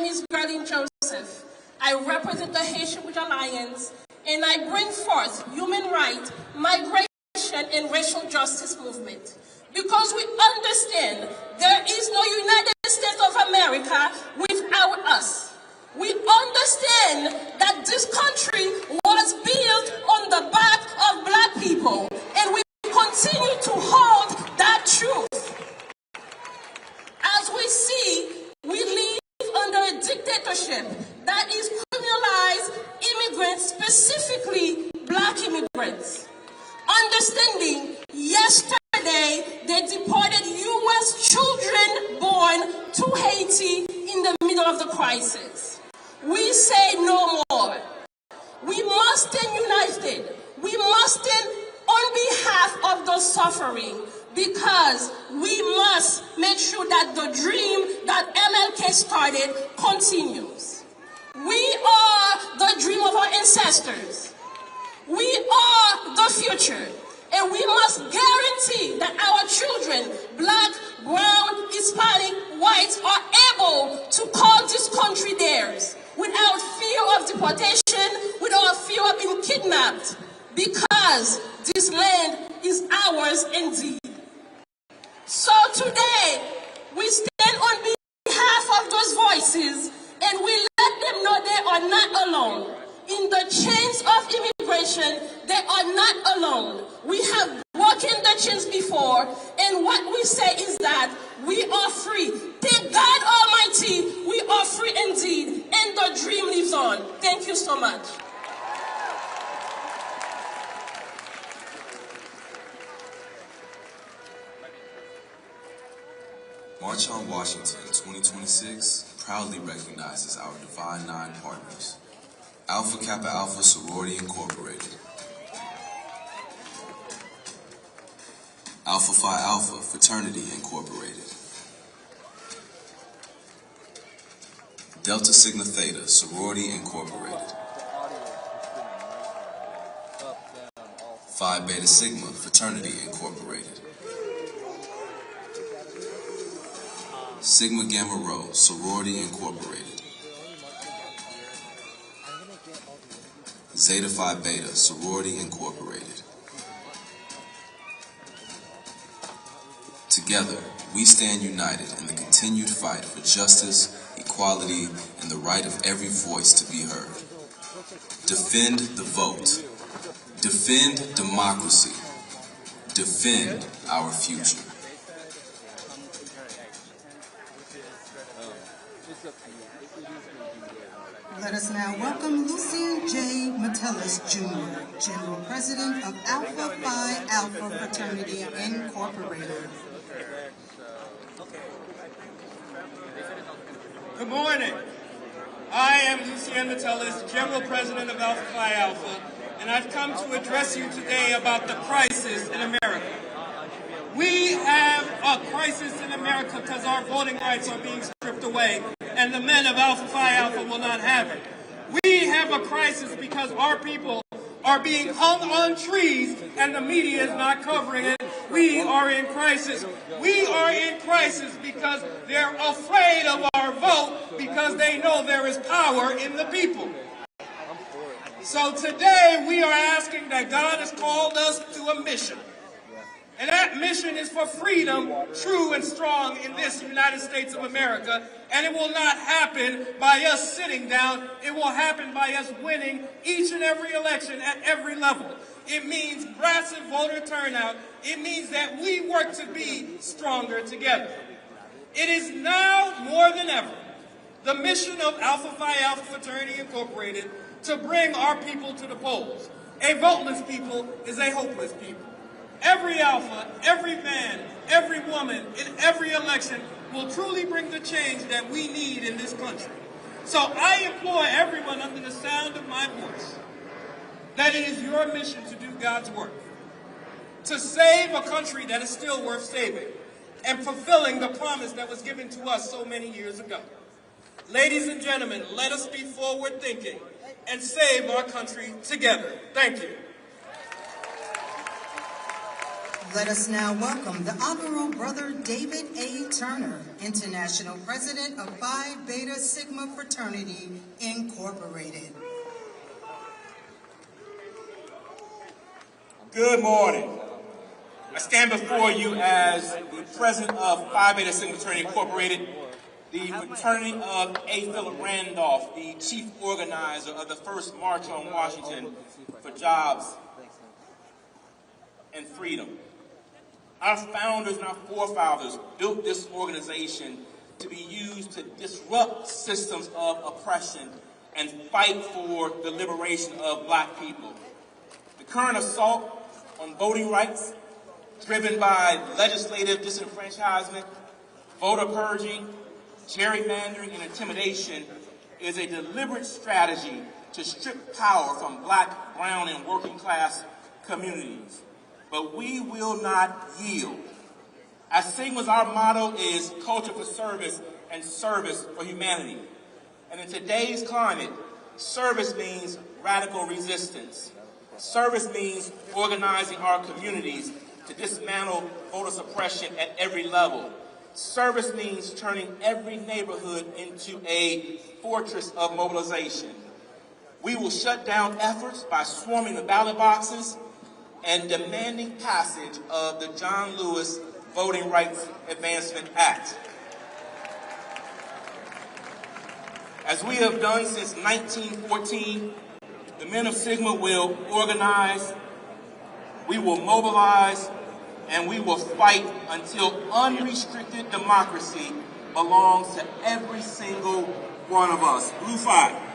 is Berlin Joseph. I represent the Haitian Bridge Alliance, and I bring forth human rights, migration, and racial justice movement. Because we understand there is no United States of America without us. We understand that this country was built on the back of black people, and we continue to hold that truth. As we see, we live under a dictatorship that is criminalized immigrants, specifically black immigrants. Understanding, yesterday they deported U.S. children born to Haiti in the middle of the crisis. We say no more. We must stand united. We must stand on behalf of those suffering, because we must make sure that the dream that MLK started continues. We are the dream of our ancestors. We are the future, and we must guarantee that our children, black, brown, Hispanic, whites, are able to call this country theirs without fear of deportation, without fear of being kidnapped, because this land is ours indeed. So today, we stand on behalf of those voices, and we let them know they are not alone. In the chains of immigration, they are not alone. We have broken the chains before, and what we say is that we are free. Thank God Almighty, we are free indeed, and the dream lives on. Thank you so much. March on Washington 2026 proudly recognizes our Divine Nine partners: Alpha Kappa Alpha Sorority Incorporated, Alpha Phi Alpha Fraternity Incorporated, Delta Sigma Theta Sorority Incorporated, Phi Beta Sigma Fraternity Incorporated, Sigma Gamma Rho Sorority Incorporated, Zeta Phi Beta Sorority Incorporated. Together, we stand united in the continued fight for justice, equality, and the right of every voice to be heard. Defend the vote. Defend democracy. Defend our future. Let us now welcome Lucien J. Metellus, Jr., General President of Alpha Phi Alpha Fraternity Incorporated. Good morning. I am Lucien Metellus, General President of Alpha Phi Alpha, and I've come to address you today about the crisis in America. We have a crisis in America because our voting rights are being stripped away, and the men of Alpha Phi Alpha will not have it. We have a crisis because our people are being hung on trees and the media is not covering it. We are in crisis. We are in crisis because they're afraid of our vote, because they know there is power in the people. So today we are asking that God has called us to a mission. And that mission is for freedom, true and strong in this United States of America. And it will not happen by us sitting down. It will happen by us winning each and every election at every level. It means massive voter turnout. It means that we work to be stronger together. It is now more than ever the mission of Alpha Phi Alpha Fraternity Incorporated to bring our people to the polls. A voteless people is a hopeless people. Every alpha, every man, every woman in every election will truly bring the change that we need in this country. So I implore everyone under the sound of my voice that it is your mission to do God's work, to save a country that is still worth saving and fulfilling the promise that was given to us so many years ago. Ladies and gentlemen, let us be forward thinking and save our country together. Thank you. Let us now welcome the Honorable Brother David A. Turner, International President of Phi Beta Sigma Fraternity, Incorporated. Good morning. I stand before you as the President of Phi Beta Sigma Fraternity, Incorporated, the fraternity of A. Philip Randolph, the chief organizer of the first March on Washington for Jobs and Freedom. Our founders and our forefathers built this organization to be used to disrupt systems of oppression and fight for the liberation of black people. The current assault on voting rights, driven by legislative disenfranchisement, voter purging, gerrymandering, and intimidation, is a deliberate strategy to strip power from black, brown, and working class communities. But we will not yield. At Sigma's, our motto is culture for service and service for humanity. And in today's climate, service means radical resistance. Service means organizing our communities to dismantle voter suppression at every level. Service means turning every neighborhood into a fortress of mobilization. We will shut down efforts by swarming the ballot boxes and demanding passage of the John Lewis Voting Rights Advancement Act. As we have done since 1914, the men of Sigma will organize, we will mobilize, and we will fight until unrestricted democracy belongs to every single one of us. Blue Phi.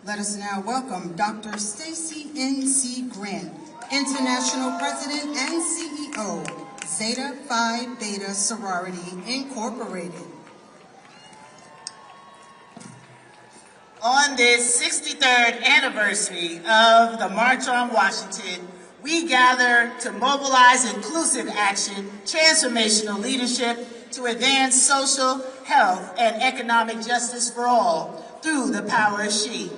Let us now welcome Dr. Stacy N.C. Grant, International President and CEO, Zeta Phi Beta Sorority, Incorporated. On this 63rd anniversary of the March on Washington, we gather to mobilize inclusive action, transformational leadership to advance social, health, and economic justice for all through the power of she.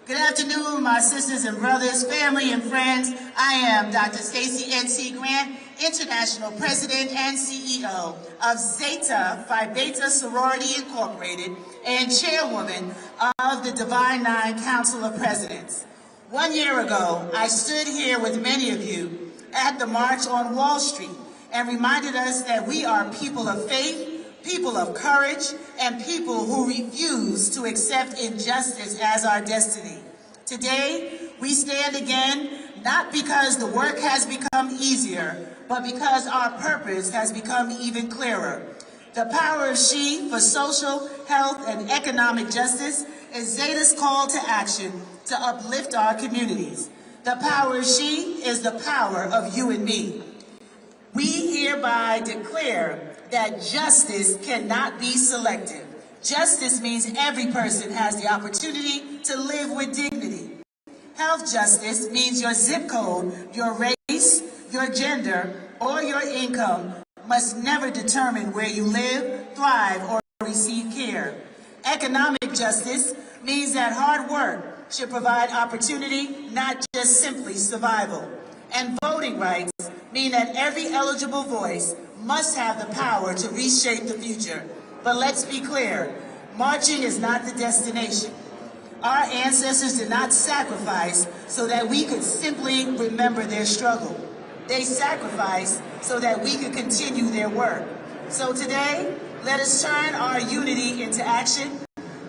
Good afternoon, my sisters and brothers, family and friends. I am Dr. Stacy N.C. Grant, International President and CEO of Zeta Phi Beta Sorority Incorporated and Chairwoman of the Divine Nine Council of Presidents. 1 year ago, I stood here with many of you at the March on Wall Street and reminded us that we are people of faith, people of courage, and people who refuse to accept injustice as our destiny. Today, we stand again, not because the work has become easier, but because our purpose has become even clearer. The power of she for social, health, and economic justice is Zeta's call to action to uplift our communities. The power of she is the power of you and me. We hereby declare that justice cannot be selective. Justice means every person has the opportunity to live with dignity. Health justice means your zip code, your race, your gender, or your income must never determine where you live, thrive, or receive care. Economic justice means that hard work should provide opportunity, not just simply survival. And voting rights mean that every eligible voice must have the power to reshape the future. But let's be clear, marching is not the destination. Our ancestors did not sacrifice so that we could simply remember their struggle. They sacrificed so that we could continue their work. So today, let us turn our unity into action.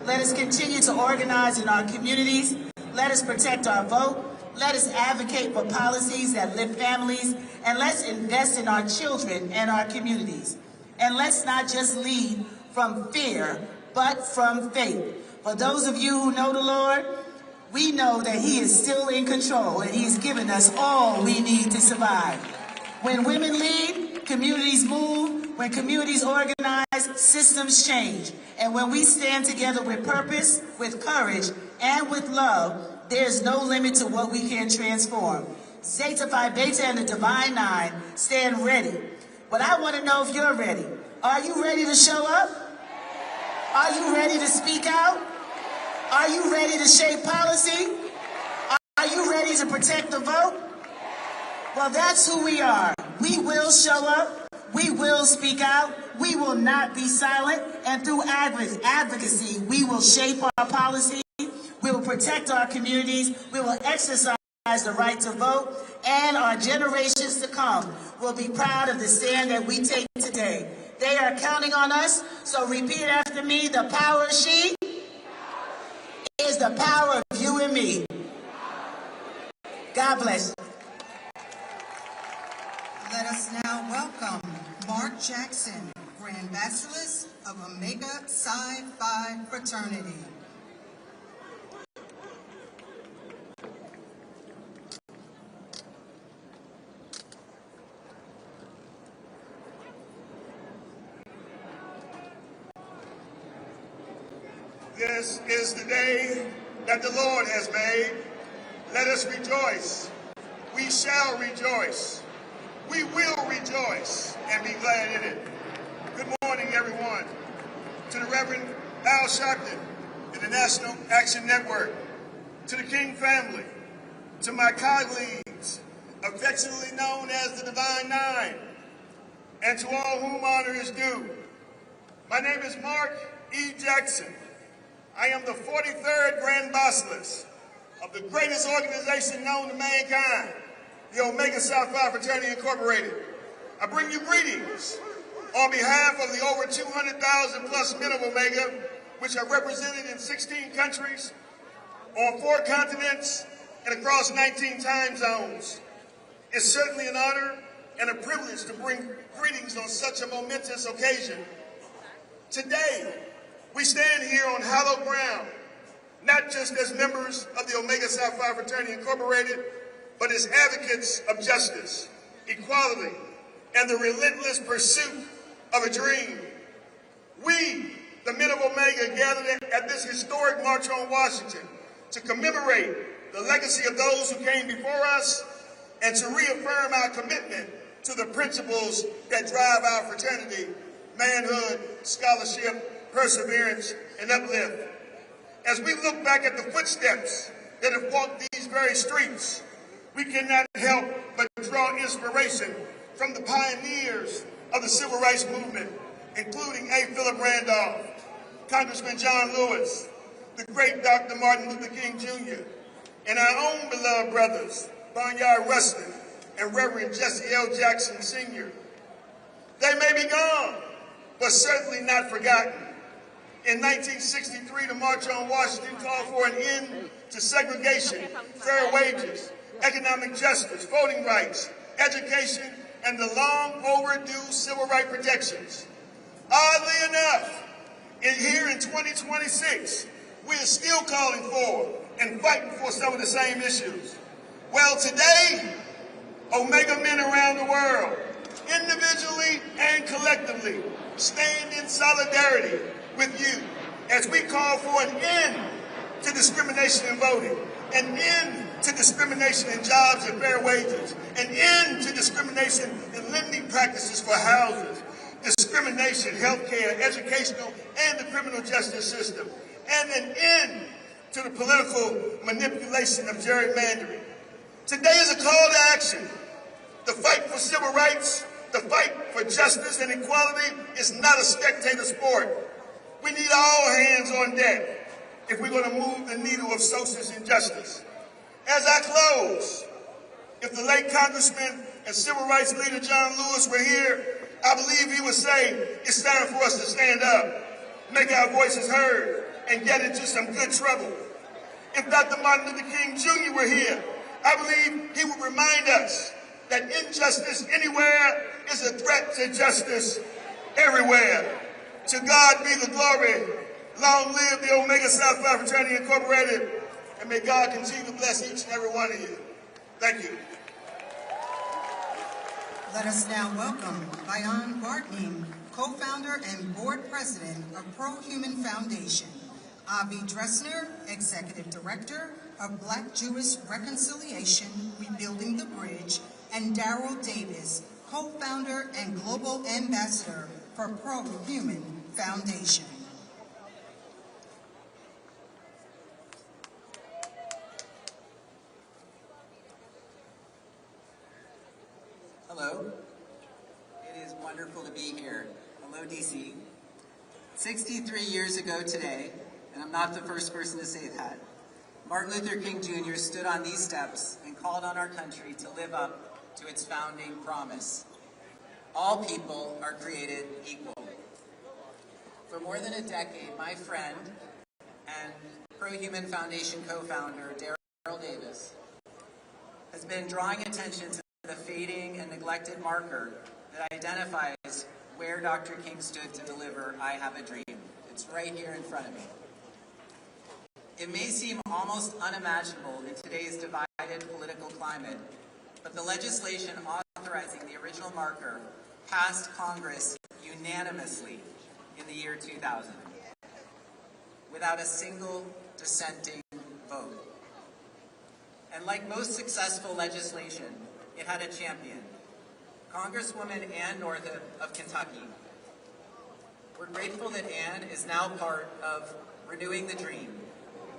Let us continue to organize in our communities. Let us protect our vote. Let us advocate for policies that lift families, and let's invest in our children and our communities. And let's not just lead from fear, but from faith. For those of you who know the Lord, we know that He is still in control, and He has given us all we need to survive. When women lead, communities move. When communities organize, systems change. And when we stand together with purpose, with courage, and with love, there's no limit to what we can transform. Zeta Phi Beta and the Divine Nine stand ready. But I want to know if you're ready. Are you ready to show up? Are you ready to speak out? Are you ready to shape policy? Are you ready to protect the vote? Well, that's who we are. We will show up. We will speak out. We will not be silent. And through advocacy, we will shape our policy. We will protect our communities. We will exercise the right to vote. And our generations to come will be proud of the stand that we take today. They are counting on us. So repeat after me. The power of she is the power of you and me. God bless you. Let us now welcome Mark Jackson, Grand Basileus of Omega Psi Phi Fraternity. This is the day that the Lord has made. Let us rejoice. We shall rejoice. We will rejoice and be glad in it. Good morning, everyone. To the Reverend Al Sharpton and the National Action Network, to the King family, to my colleagues, affectionately known as the Divine Nine, and to all whom honor is due. My name is Mark E. Jackson. I am the 43rd Grand Basileus of the greatest organization known to mankind, the Omega Psi Phi Fraternity Incorporated. I bring you greetings on behalf of the over 200,000 plus men of Omega, which are represented in 16 countries, on 4 continents, and across 19 time zones. It's certainly an honor and a privilege to bring greetings on such a momentous occasion. Today, we stand here on hallowed ground, not just as members of the Omega Psi Phi Fraternity Incorporated, but as advocates of justice, equality, and the relentless pursuit of a dream. We, the men of Omega, gathered at this historic March on Washington to commemorate the legacy of those who came before us and to reaffirm our commitment to the principles that drive our fraternity: manhood, scholarship, perseverance, and uplift. As we look back at the footsteps that have walked these very streets, we cannot help but draw inspiration from the pioneers of the Civil Rights Movement, including A. Philip Randolph, Congressman John Lewis, the great Dr. Martin Luther King Jr., and our own beloved brothers, Barnyard Rustin and Reverend Jesse L. Jackson Sr. They may be gone, but certainly not forgotten. In 1963, the March on Washington called for an end to segregation, fair wages, economic justice, voting rights, education, and the long overdue civil rights protections. Oddly enough, here in 2026, we are still calling for and fighting for some of the same issues. Well, today, Omega men around the world, individually and collectively, stand in solidarity with you as we call for an end to discrimination in voting, an end to discrimination in jobs and fair wages, an end to discrimination in lending practices for houses, discrimination, healthcare, educational, and the criminal justice system, and an end to the political manipulation of gerrymandering. Today is a call to action. The fight for civil rights, the fight for justice and equality is not a spectator sport. We need all hands on deck if we're going to move the needle of social injustice. As I close, if the late Congressman and Civil Rights leader John Lewis were here, I believe he would say it's time for us to stand up, make our voices heard, and get into some good trouble. If Dr. Martin Luther King Jr. were here, I believe he would remind us that injustice anywhere is a threat to justice everywhere. To God be the glory. Long live the Omega Psi Phi Fraternity Incorporated, and may God continue to bless each and every one of you. Thank you. Let us now welcome Bayan Bartning, co-founder and board president of Pro-Human Foundation, Avi Dressner, executive director of Black Jewish Reconciliation, Rebuilding the Bridge, and Darrell Davis, co-founder and global ambassador for Pro-Human Foundation. Hello. It is wonderful to be here. Hello, DC. 63 years ago today, and I'm not the first person to say that, Martin Luther King Jr. stood on these steps and called on our country to live up to its founding promise. All people are created equal. For more than a decade, my friend and Pro-Human Foundation co-founder, Daryl Davis, has been drawing attention to the fading and neglected marker that identifies where Dr. King stood to deliver I Have a Dream. It's right here in front of me. It may seem almost unimaginable in today's divided political climate, but the legislation authorizing the original marker passed Congress unanimously in the year 2000, without a single dissenting vote. And like most successful legislation, it had a champion, Congresswoman Ann Northrup of Kentucky. We're grateful that Ann is now part of Renewing the Dream,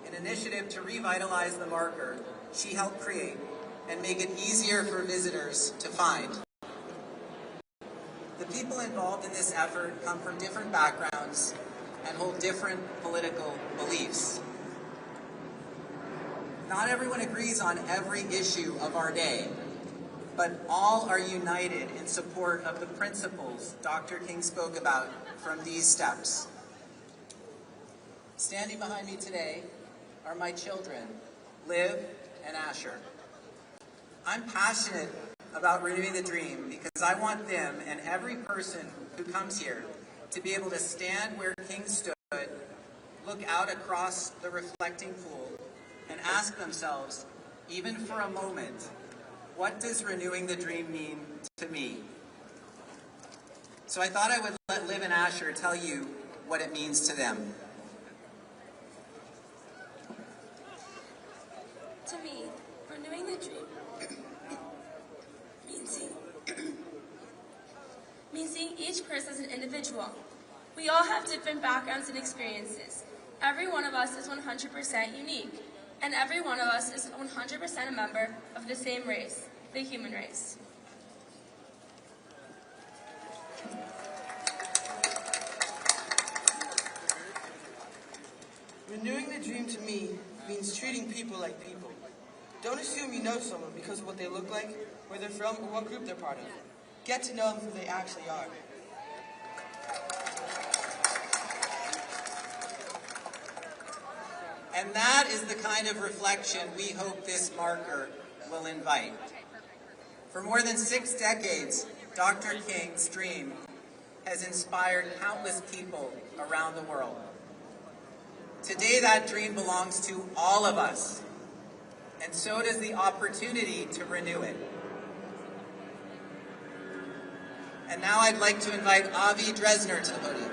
an initiative to revitalize the marker she helped create and make it easier for visitors to find. The people involved in this effort come from different backgrounds and hold different political beliefs. Not everyone agrees on every issue of our day, but all are united in support of the principles Dr. King spoke about from these steps. Standing behind me today are my children, Liv and Asher. I'm passionate about renewing the dream because I want them and every person who comes here to be able to stand where King stood, look out across the reflecting pool, and ask themselves, even for a moment, what does renewing the dream mean to me? So I thought I would let Liv and Asher tell you what it means to them. To me, renewing the dream means seeing each person as an individual. We all have different backgrounds and experiences. Every one of us is 100% unique, and every one of us is 100% a member of the same race, the human race. Renewing the dream to me means treating people like people. Don't assume you know someone because of what they look like, where they're from, or what group they're part of. Get to know them who they actually are. And that is the kind of reflection we hope this marker will invite. For more than 6 decades, Dr. King's dream has inspired countless people around the world. Today, that dream belongs to all of us, and so does the opportunity to renew it. And now I'd like to invite Avi Dresner to the podium.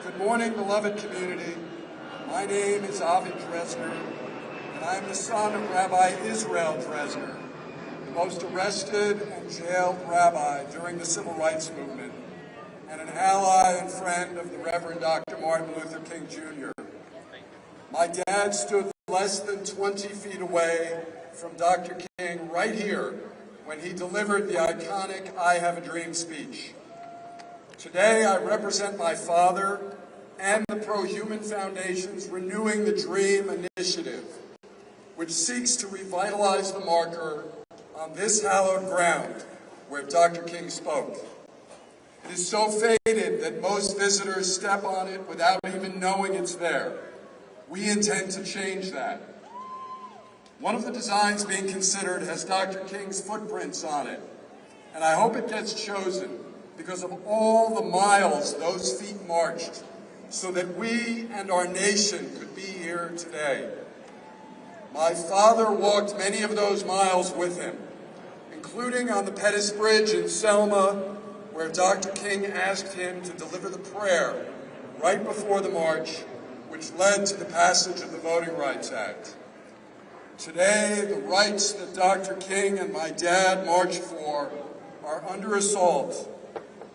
Good morning, beloved community. My name is Avi Dresner, and I am the son of Rabbi Israel Dresner, the most arrested and jailed rabbi during the Civil Rights Movement, and an ally and friend of the Reverend Dr. Martin Luther King Jr. My dad stood less than 20 feet away from Dr. King right here when he delivered the iconic I Have a Dream speech. Today, I represent my father and the Pro-Human Foundation's Renewing the Dream initiative, which seeks to revitalize the marker on this hallowed ground where Dr. King spoke. It is so faded that most visitors step on it without even knowing it's there. We intend to change that. One of the designs being considered has Dr. King's footprints on it, and I hope it gets chosen because of all the miles those feet marched so that we and our nation could be here today. My father walked many of those miles with him, including on the Pettus Bridge in Selma, where Dr. King asked him to deliver the prayer right before the march, which led to the passage of the Voting Rights Act. Today, the rights that Dr. King and my dad marched for are under assault.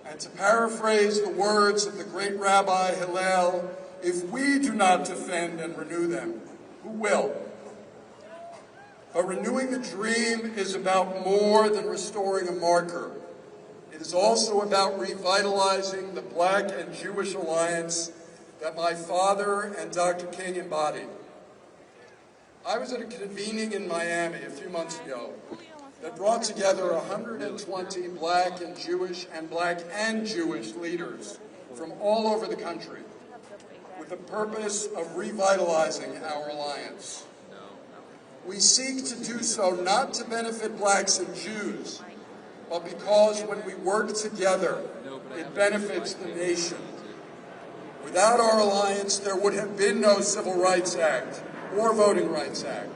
And to paraphrase the words of the great Rabbi Hillel, if we do not defend and renew them, who will? But renewing the dream is about more than restoring a marker. It is also about revitalizing the Black and Jewish alliance that my father and Dr. King embodied. I was at a convening in Miami a few months ago that brought together 120 Black and Jewish leaders from all over the country with the purpose of revitalizing our alliance. We seek to do so not to benefit Blacks and Jews, but because when we work together, it benefits the nation. Without our alliance, there would have been no Civil Rights Act or Voting Rights Act.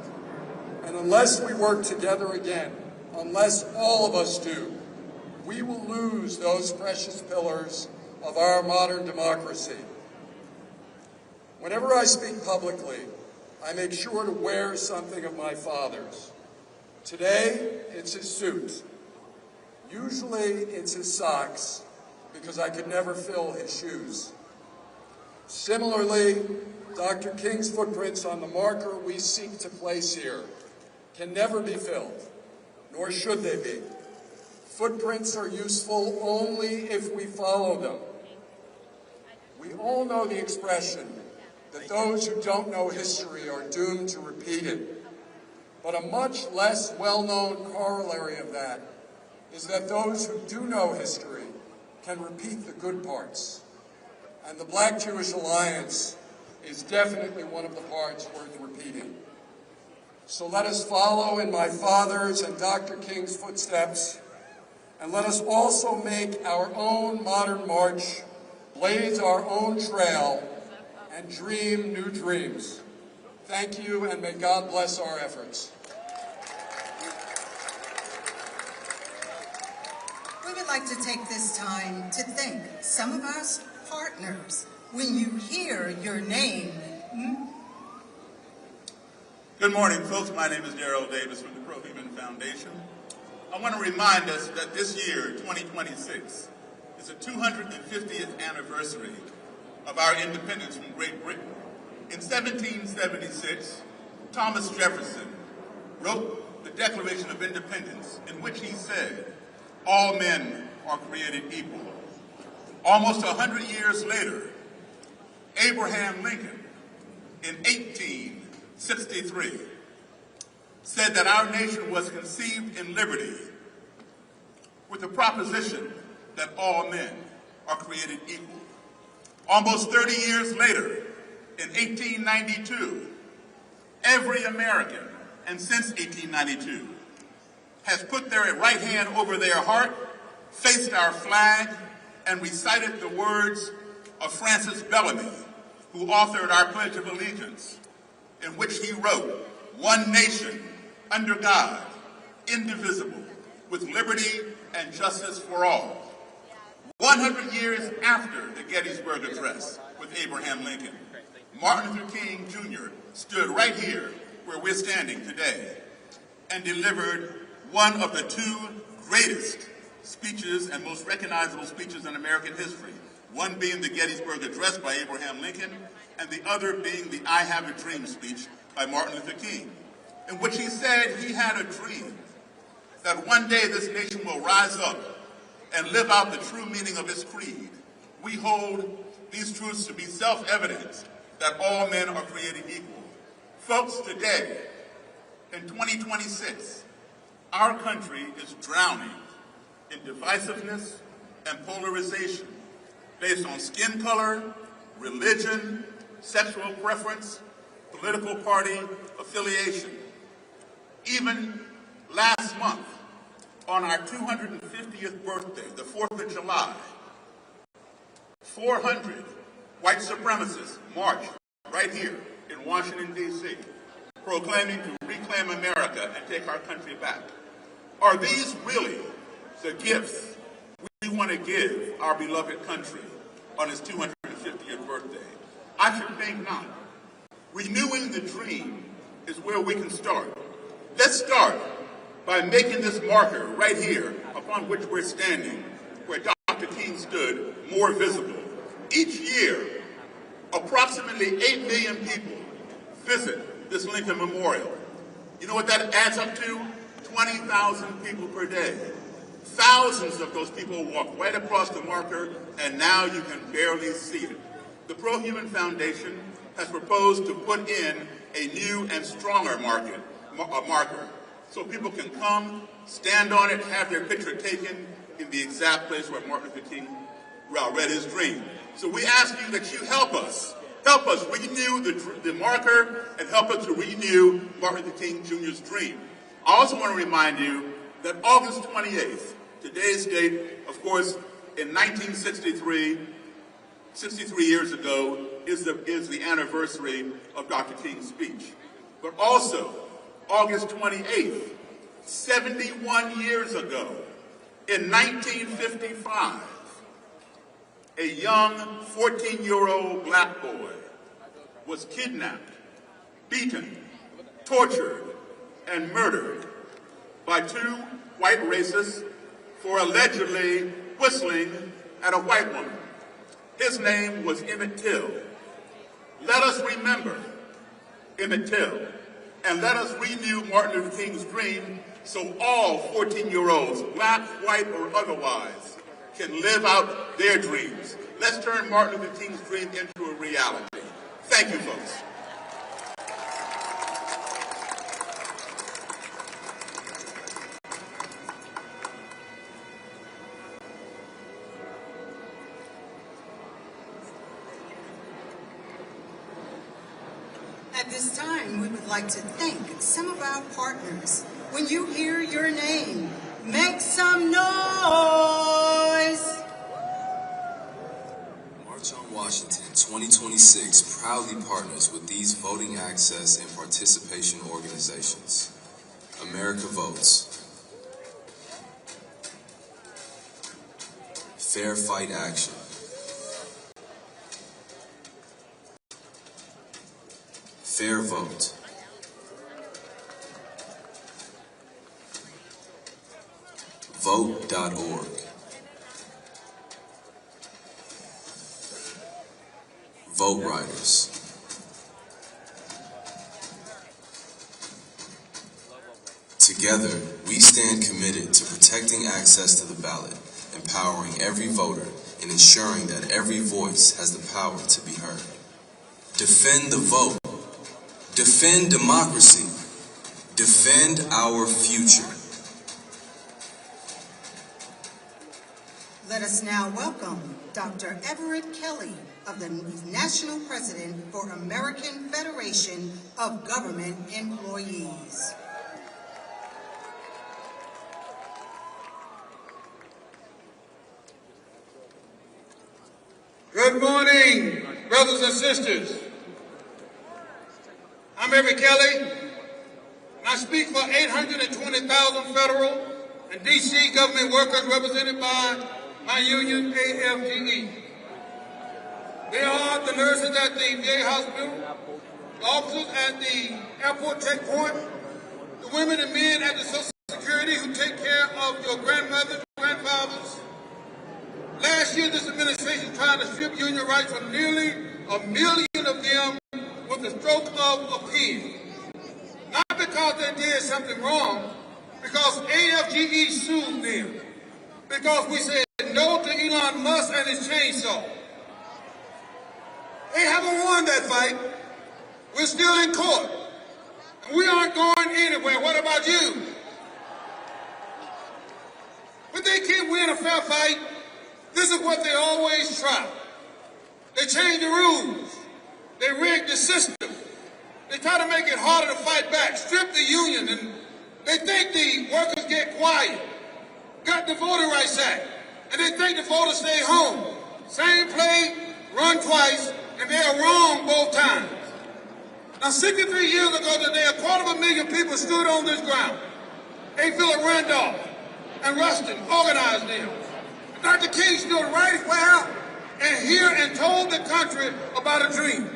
And unless we work together again, unless all of us do, we will lose those precious pillars of our modern democracy. Whenever I speak publicly, I make sure to wear something of my father's. Today, it's his suit. Usually, it's his socks, because I could never fill his shoes. Similarly, Dr. King's footprints on the marker we seek to place here can never be filled, nor should they be. Footprints are useful only if we follow them. We all know the expression that those who don't know history are doomed to repeat it. But a much less well-known corollary of that is that those who do know history can repeat the good parts. And the Black-Jewish alliance is definitely one of the parts worth repeating. So let us follow in my father's and Dr. King's footsteps, and let us also make our own modern march, blaze our own trail, and dream new dreams. Thank you, and may God bless our efforts. We would like to take this time to thank some of our partners. When you hear your name. Good morning, folks. My name is Darrell Davis from the Pro-Human Foundation. I want to remind us that this year, 2026, is the 250th anniversary of our independence from Great Britain. In 1776, Thomas Jefferson wrote the Declaration of Independence, in which he said, "All men are created equal." Almost 100 years later, Abraham Lincoln, in 1863, said that our nation was conceived in liberty with the proposition that all men are created equal. Almost 30 years later, in 1892, every American, and since 1892, has put their right hand over their heart, faced our flag, and recited the words of Francis Bellamy, who authored our Pledge of Allegiance, in which he wrote, "One nation, under God, indivisible, with liberty and justice for all." 100 years after the Gettysburg Address with Abraham Lincoln, Martin Luther King Jr. stood right here where we're standing today and delivered one of the two greatest speeches and most recognizable speeches in American history, one being the Gettysburg Address by Abraham Lincoln, and the other being the I Have a Dream speech by Martin Luther King, in which he said he had a dream that one day this nation will rise up and live out the true meaning of its creed. We hold these truths to be self-evident, that all men are created equal. Folks, today, in 2026, our country is drowning in divisiveness and polarization based on skin color, religion, sexual preference, political party affiliation. Even last month, on our 250th birthday, the 4th of July, 400 white supremacists marched right here in Washington, D.C., proclaiming to reclaim America and take our country back. Are these really the gifts we want to give our beloved country on its 250th birthday? I should think not. Renewing the dream is where we can start. Let's start by making this marker right here upon which we're standing, where Dr. King stood, more visible. Each year, approximately 8 million people visit this Lincoln Memorial. You know what that adds up to? 20,000 people per day. Thousands of those people walk right across the marker, and now you can barely see it. The Pro-Human Foundation has proposed to put in a new and stronger marker, so people can come, stand on it, have their picture taken in the exact place where Martin Luther King read his dream. So we ask you that you help us renew the marker and help us to renew Martin Luther King Jr.'s dream. I also want to remind you that August 28th, today's date, of course, in 1963, 63 years ago, is the anniversary of Dr. King's speech. But also, August 28th, 71 years ago, in 1955, a young 14-year-old black boy was kidnapped, beaten, tortured, and murdered by two white racists for allegedly whistling at a white woman. His name was Emmett Till. Let us remember Emmett Till, and let us renew Martin Luther King's dream so all 14-year-olds, black, white, or otherwise, can live out their dreams. Let's turn Martin Luther King's dream into a reality. Thank you, folks. At this time, we would like to thank some of our partners. When you hear your name, make some noise! March on Washington 2026 proudly partners with these voting access and participation organizations. America Votes, Fair Fight Action, Fair Vote, Vote.org, Vote Writers, together, we stand committed to protecting access to the ballot, empowering every voter, and ensuring that every voice has the power to be heard. Defend the vote. Defend democracy. Defend our future. Let us now welcome Dr. Everett Kelly of the National President for American Federation of Government Employees. Good morning, brothers and sisters. I'm Everett Kelly, and I speak for 820,000 federal and D.C. government workers represented by my union, AFGE. They are the nurses at the VA hospital, the officers at the airport checkpoint, the women and men at the Social Security who take care of your grandmothers, grandfathers. Last year, this administration tried to strip union rights from nearly 1 million of them with the stroke of a pen. Not because they did something wrong, because AFGE sued them. Because we said no to Elon Musk and his chainsaw. They haven't won that fight. We're still in court. And we aren't going anywhere. What about you? But they can't win a fair fight. This is what they always try. They change the rules. They rig the system. They try to make it harder to fight back, strip the union, and they think the workers get quiet. Got the Voting Rights Act, and they think the voters stay home. Same play, run twice, and they are wrong both times. Now, 63 years ago today, 250,000 people stood on this ground. A. Philip Randolph and Rustin organized them. Dr. King stood right where and here and told the country about a dream.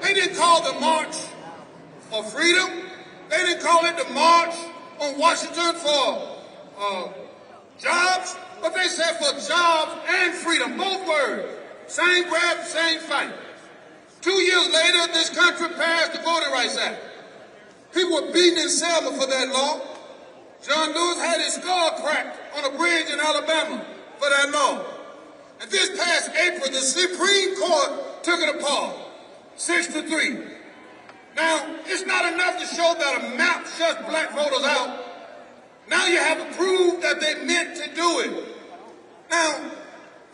They didn't call the March for Freedom. They didn't call it the March on Washington for jobs, but they said for jobs and freedom, both words. Same breath, same fight. 2 years later, this country passed the Voting Rights Act. People were beaten in Selma for that law. John Lewis had his skull cracked on a bridge in Alabama for that law. And this past April, the Supreme Court took it apart, 6-3. Now, it's not enough to show that a map shuts black voters out. Now you have to prove that they meant to do it. Now,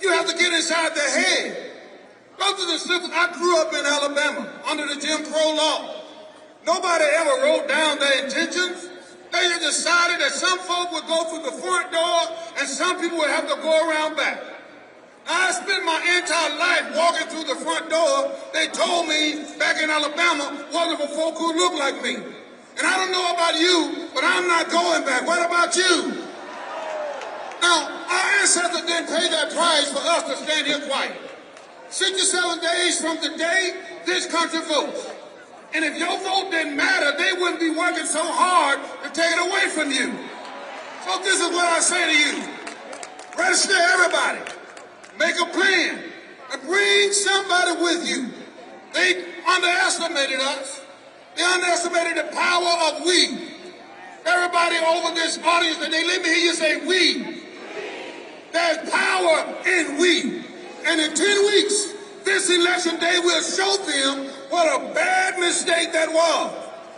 you have to get inside their head. Brothers and sisters, I grew up in Alabama under the Jim Crow law. Nobody ever wrote down their intentions. They just decided that some folk would go through the front door and some people would have to go around back. Now, I spent my entire life walking through the front door. They told me back in Alabama wasn't for folk who look like me. And I don't know about you, but I'm not going back. What about you? Now, our ancestors didn't pay that price for us to stand here quiet. 67 days from today, this country votes. And if your vote didn't matter, they wouldn't be working so hard to take it away from you. So this is what I say to you. Register everybody. Make a plan. And bring somebody with you. They underestimated us. They underestimated the power of we. Everybody over this audience, and they let me hear you say we. There's power in we. And in 10 weeks, this election day will show them what a bad mistake that was.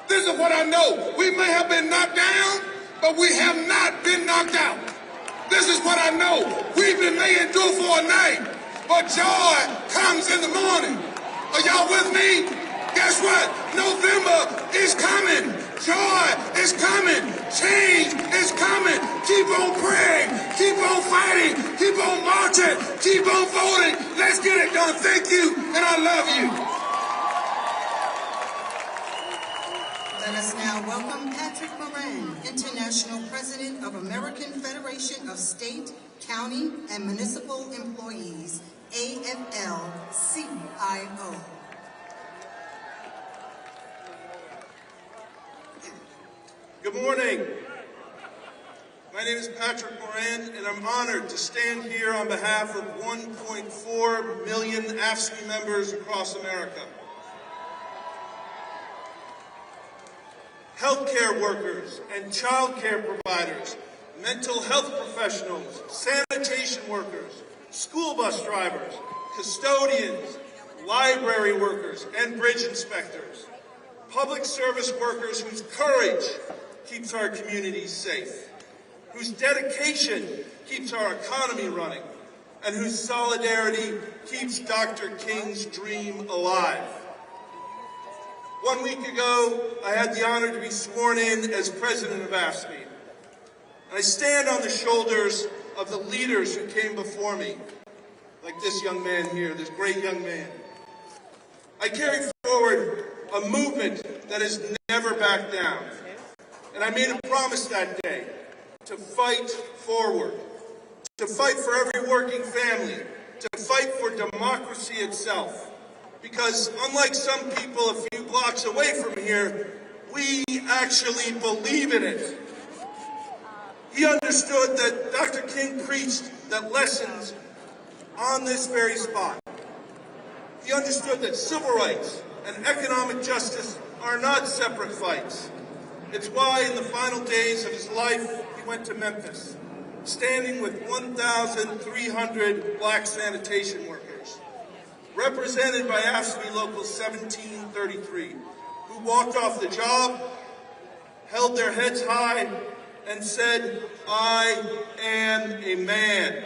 This is what I know. We may have been knocked down, but we have not been knocked out. This is what I know. We've been made endure for a night, but joy comes in the morning. Are y'all with me? Guess what? November is coming. Joy is coming. Change is coming. Keep on praying. Keep on fighting. Keep on marching. Keep on voting. Let's get it done. Thank you, and I love you. Let us now welcome Patrick Moran, International President of American Federation of State, County, and Municipal Employees, AFL-CIO. Good morning. My name is Patrick Moran, and I'm honored to stand here on behalf of 1.4 million AFSCME members across America. Healthcare workers and child care providers, mental health professionals, sanitation workers, school bus drivers, custodians, library workers, and bridge inspectors. Public service workers whose courage keeps our communities safe, whose dedication keeps our economy running, and whose solidarity keeps Dr. King's dream alive. 1 week ago, I had the honor to be sworn in as president of AFSCME. And I stand on the shoulders of the leaders who came before me, like this young man here, this great young man. I carry forward a movement that has never backed down. And I made a promise that day to fight forward, to fight for every working family, to fight for democracy itself. Because unlike some people a few blocks away from here, we actually believe in it. He understood that Dr. King preached that lessons on this very spot. He understood that civil rights and economic justice are not separate fights. It's why in the final days of his life, he went to Memphis, standing with 1,300 black sanitation workers, represented by AFSCME Local 1733, who walked off the job, held their heads high, and said, "I am a man."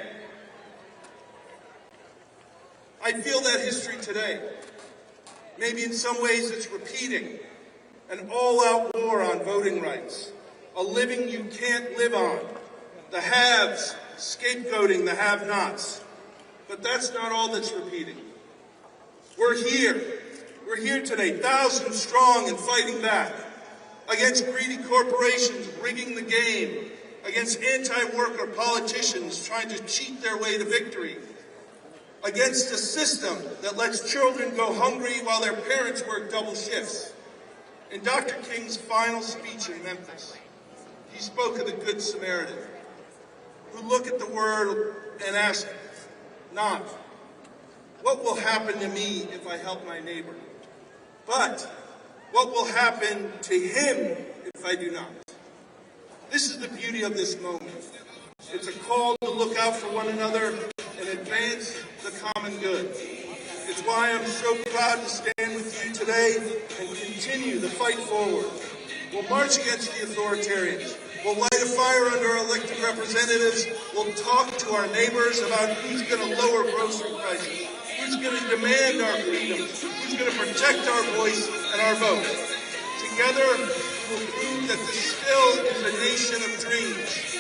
I feel that history today. Maybe in some ways it's repeating. An all-out war on voting rights, a living you can't live on, the haves scapegoating the have-nots. But that's not all that's repeating. We're here. We're here today, thousands strong and fighting back against greedy corporations rigging the game, against anti-worker politicians trying to cheat their way to victory, against a system that lets children go hungry while their parents work double shifts. In Dr. King's final speech in Memphis, he spoke of the Good Samaritan, who looked at the word and asked, not, what will happen to me if I help my neighbor? But, What will happen to him if I do not? This is the beauty of this moment. It's a call to look out for one another and advance the common good. It's why I'm so proud to stand with you today and continue the fight forward. We'll march against the authoritarians. We'll light a fire under our elected representatives. We'll talk to our neighbors about who's going to lower grocery prices, who's going to demand our freedoms, who's going to protect our voice and our vote. Together, we'll prove that this still is a nation of dreams.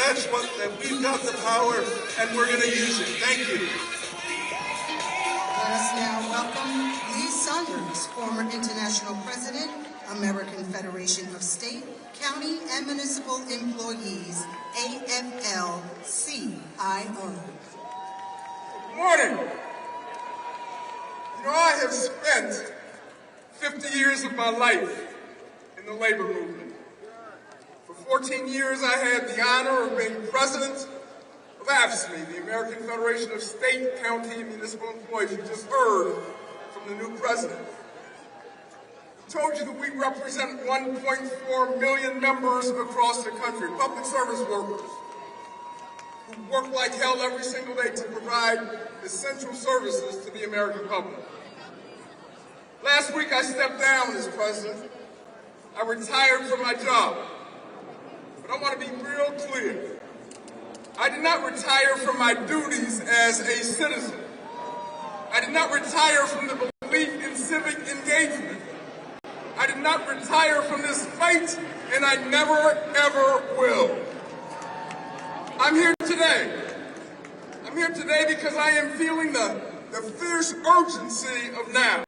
That we've got the power, and we're going to use it. Thank you. Let us now welcome Lee Saunders, former International President, American Federation of State, County, and Municipal Employees, AFL-CIO. Good morning. You know, I have spent 50 years of my life in the labor movement. For 14 years, I had the honor of being president of AFSCME, the American Federation of State, County, and Municipal Employees. You just heard from the new president. I told you that we represent 1.4 million members across the country, public service workers, who work like hell every single day to provide essential services to the American public. Last week, I stepped down as president. I retired from my job. But I want to be real clear. I did not retire from my duties as a citizen. I did not retire from the belief in civic engagement. I did not retire from this fight, and I never, ever will. I'm here today. I'm here today because I am feeling the fierce urgency of now.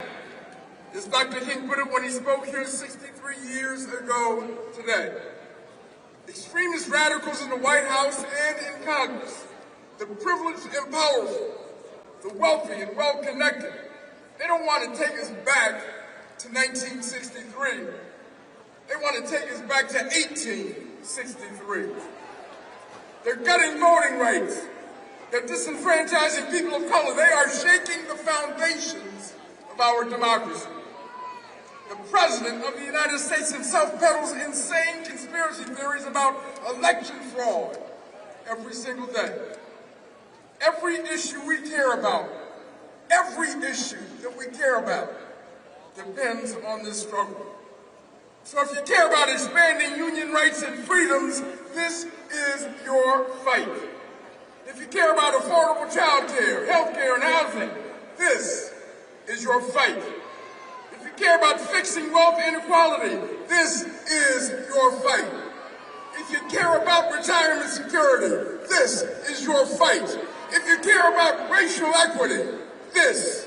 As Dr. King put it when he spoke here 63 years ago today. Extremist radicals in the White House and in Congress, the privileged and powerful, the wealthy and well-connected, they don't want to take us back to 1963. They want to take us back to 1863. They're gutting voting rights. They're disenfranchising people of color. They are shaking the foundations of our democracy. The President of the United States himself peddles insane conspiracy theories about election fraud every single day. Every issue we care about, every issue that we care about depends on this struggle. So if you care about expanding union rights and freedoms, this is your fight. If you care about affordable child care, health care, and housing, this is your fight. If you care about fixing wealth inequality, this is your fight. If you care about retirement security, this is your fight. If you care about racial equity, this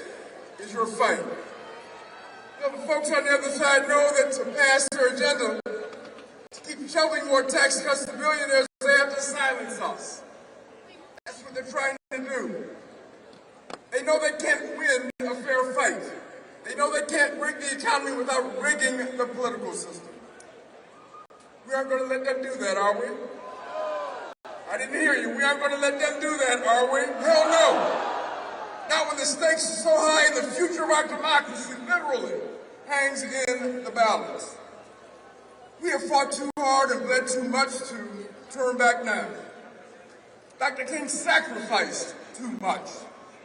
is your fight. You know, the folks on the other side know that to pass their agenda, to keep shoving more tax cuts to billionaires, they have to silence us. That's what they're trying to do. They know they can't win a fair fight. They know they can't rig the economy without rigging the political system. We aren't going to let them do that, are we? I didn't hear you. We aren't going to let them do that, are we? Hell no. Not when the stakes are so high and the future of our democracy literally hangs in the balance. We have fought too hard and bled too much to turn back now. Dr. King sacrificed too much.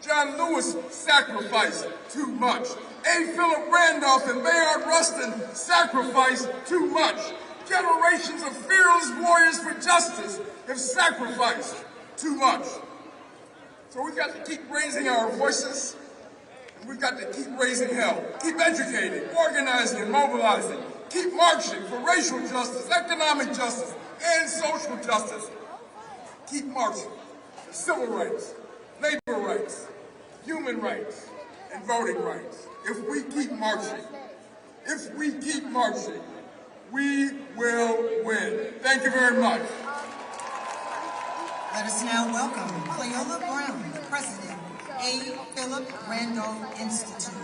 John Lewis sacrificed too much. A. Philip Randolph and Bayard Rustin sacrificed too much. Generations of fearless warriors for justice have sacrificed too much. So we've got to keep raising our voices, and we've got to keep raising hell. Keep educating, organizing, and mobilizing. Keep marching for racial justice, economic justice, and social justice. Keep marching for civil rights, labor rights, human rights, and voting rights. If we keep marching, we will win. Thank you very much. Let us now welcome Cleola Brown, President, A. Philip Randolph Institute.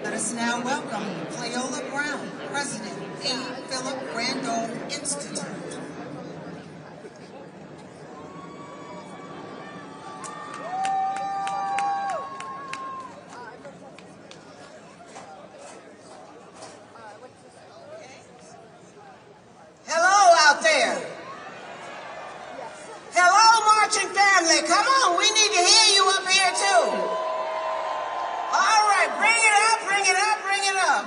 Let us now welcome Cleola Brown, President, A. Philip Randolph Institute. Hello out there. Hello, marching family. Come on, we need to hear you up here too. All right, bring it up, bring it up, bring it up.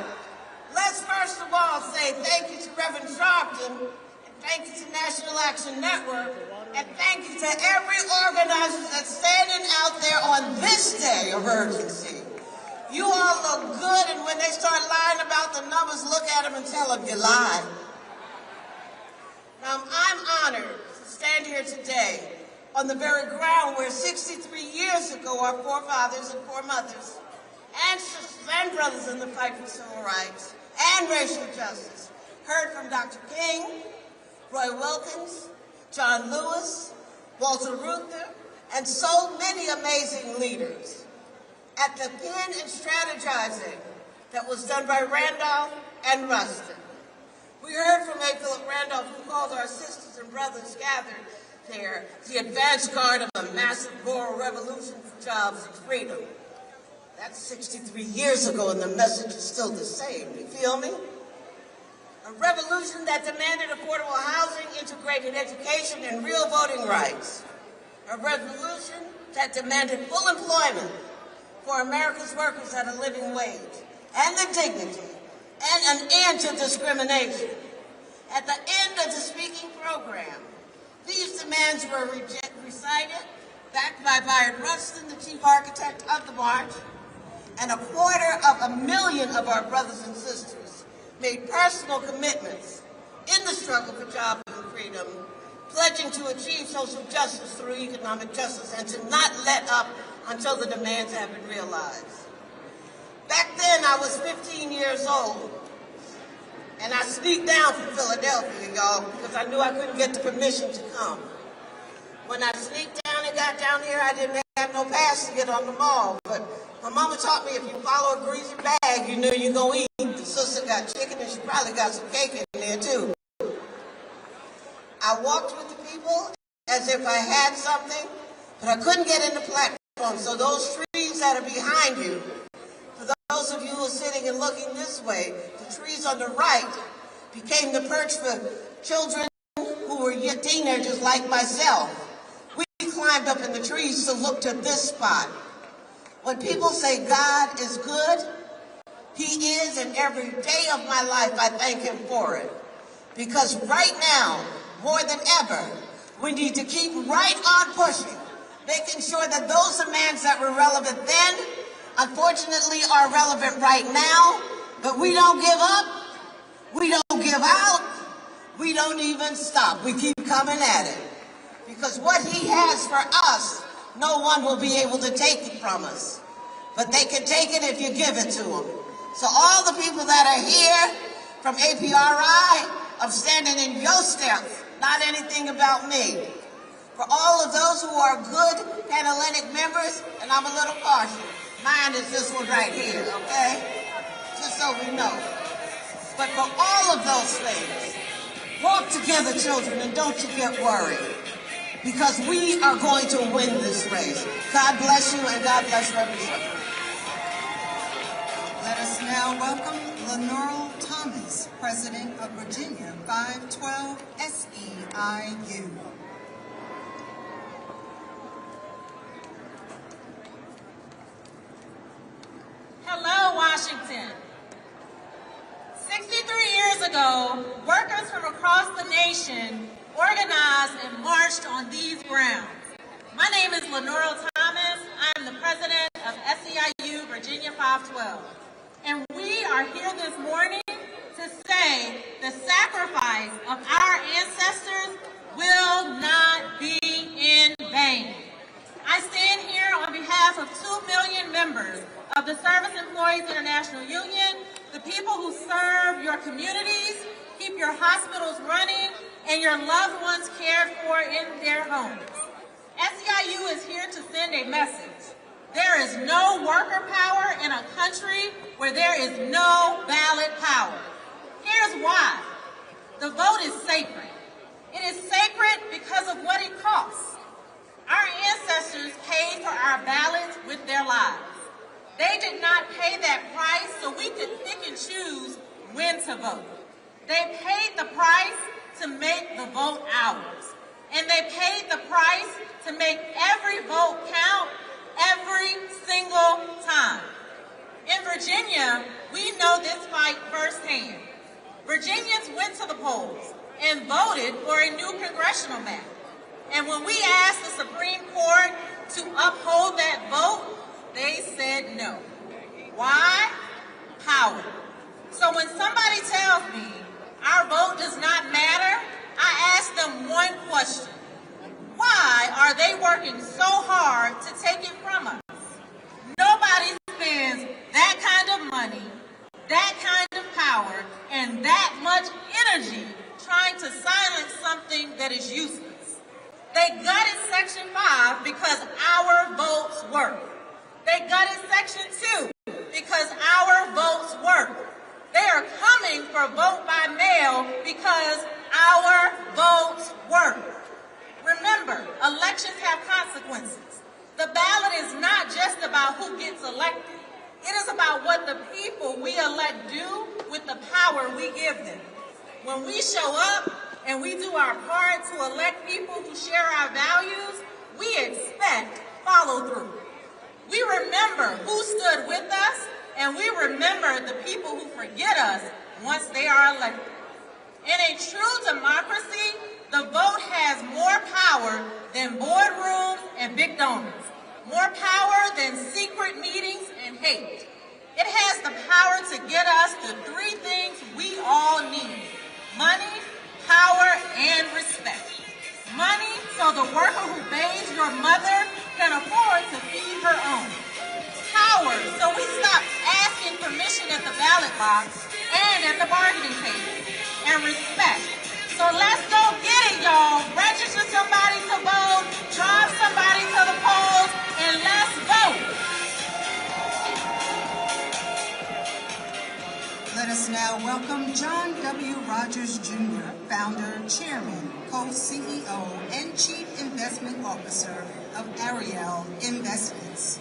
Let's first of all say thank you to Reverend Sharpton, and thank you to National Action Network, and thank you to every organizer that's standing out there on this day of urgency. You all look good, and when they start lying about the numbers, look at them and tell them you lied. Now, I'm honored to stand here today on the very ground where 63 years ago our forefathers and foremothers and sisters and brothers in the fight for civil rights and racial justice heard from Dr. King, Roy Wilkins, John Lewis, Walter Reuther, and so many amazing leaders. At the pen and strategizing that was done by Randolph and Rustin. We heard from A. Philip Randolph, who called our sisters and brothers gathered there the advance guard of a massive moral revolution for jobs and freedom. That's 63 years ago, and the message is still the same. You feel me? A revolution that demanded affordable housing, integrated education, and real voting rights. A revolution that demanded full employment for America's workers at a living wage, and the dignity, and an end to discrimination. At the end of the speaking program, these demands were recited, backed by Byron Rustin, the chief architect of the march, and 250,000 of our brothers and sisters made personal commitments in the struggle for jobs and freedom, pledging to achieve social justice through economic justice and to not let up until the demands have been realized. Back then, I was 15 years old, and I sneaked down from Philadelphia, y'all, because I knew I couldn't get the permission to come. When I sneaked down and got down here, I didn't have no pass to get on the mall, but my mama taught me if you follow a greasy bag, you know you're going to eat. The sister got chicken, and she probably got some cake in there, too. I walked with the people as if I had something, but I couldn't get in the platform, so those trees that are behind you, those of you who are sitting and looking this way, the trees on the right became the perch for children who were yet teenagers like myself. We climbed up in the trees to look to this spot. When people say God is good, He is, and every day of my life I thank Him for it. Because right now, more than ever, we need to keep right on pushing, making sure that those demands that were relevant then unfortunately are relevant right now, but we don't give up, we don't give out, we don't even stop. We keep coming at it. Because what He has for us, no one will be able to take it from us. But they can take it if you give it to them. So all the people that are here from APRI, I'm standing in your steps, not anything about me. For all of those who are good Panhellenic members, and I'm a little partial, mine is this one right here, okay? Just so we know. But for all of those things, walk together, children, and don't you get worried. Because we are going to win this race. God bless you, and God bless Reverend Sharpton. Let us now welcome Lenore Thomas, President of Virginia 512 SEIU. Hello, Washington. 63 years ago, workers from across the nation organized and marched on these grounds. My name is Lenore Thomas. I am the president of SEIU Virginia 512. And we are here this morning to say the sacrifice of our ancestors will not be in vain. I stand here on behalf of 2 million members of the Service Employees International Union, the people who serve your communities, keep your hospitals running, and your loved ones cared for in their homes. SEIU is here to send a message. There is no worker power in a country where there is no ballot power. Here's why. The vote is sacred. It is sacred because of what it costs. Our ancestors paid for our ballots with their lives. They did not pay that price so we could pick and choose when to vote. They paid the price to make the vote ours. And they paid the price to make every vote count every single time. In Virginia, we know this fight firsthand. Virginians went to the polls and voted for a new congressional map. And when we asked the Supreme Court to uphold that vote, they said no. Why? Power. So when somebody tells me our vote does not matter, I ask them one question. Why are they working so hard to take it from us? Nobody spends that kind of money, that kind of power, and that much energy trying to silence something that is useless. They gutted Section 5 because our votes work. They gutted Section 2 because our votes work. They are coming for vote by mail because our votes work. Remember, elections have consequences. The ballot is not just about who gets elected. It is about what the people we elect do with the power we give them. When we show up and we do our part to elect people who share our values, we expect follow-through. We remember who stood with us, and we remember the people who forget us once they are elected. In a true democracy, the vote has more power than boardrooms and big donors, more power than secret meetings and hate. It has the power to get us the three things we all need: money, power, and respect. Money so the worker who bathes your mother can afford to feed her own. Power so we stop asking permission at the ballot box and at the bargaining table. And respect. So let's go get it, y'all. Register somebody to vote, drive somebody to the polls, and let's vote. Let us now welcome John W. Rogers Jr., founder, chairman, co-CEO, and chief investment officer of Ariel Investments.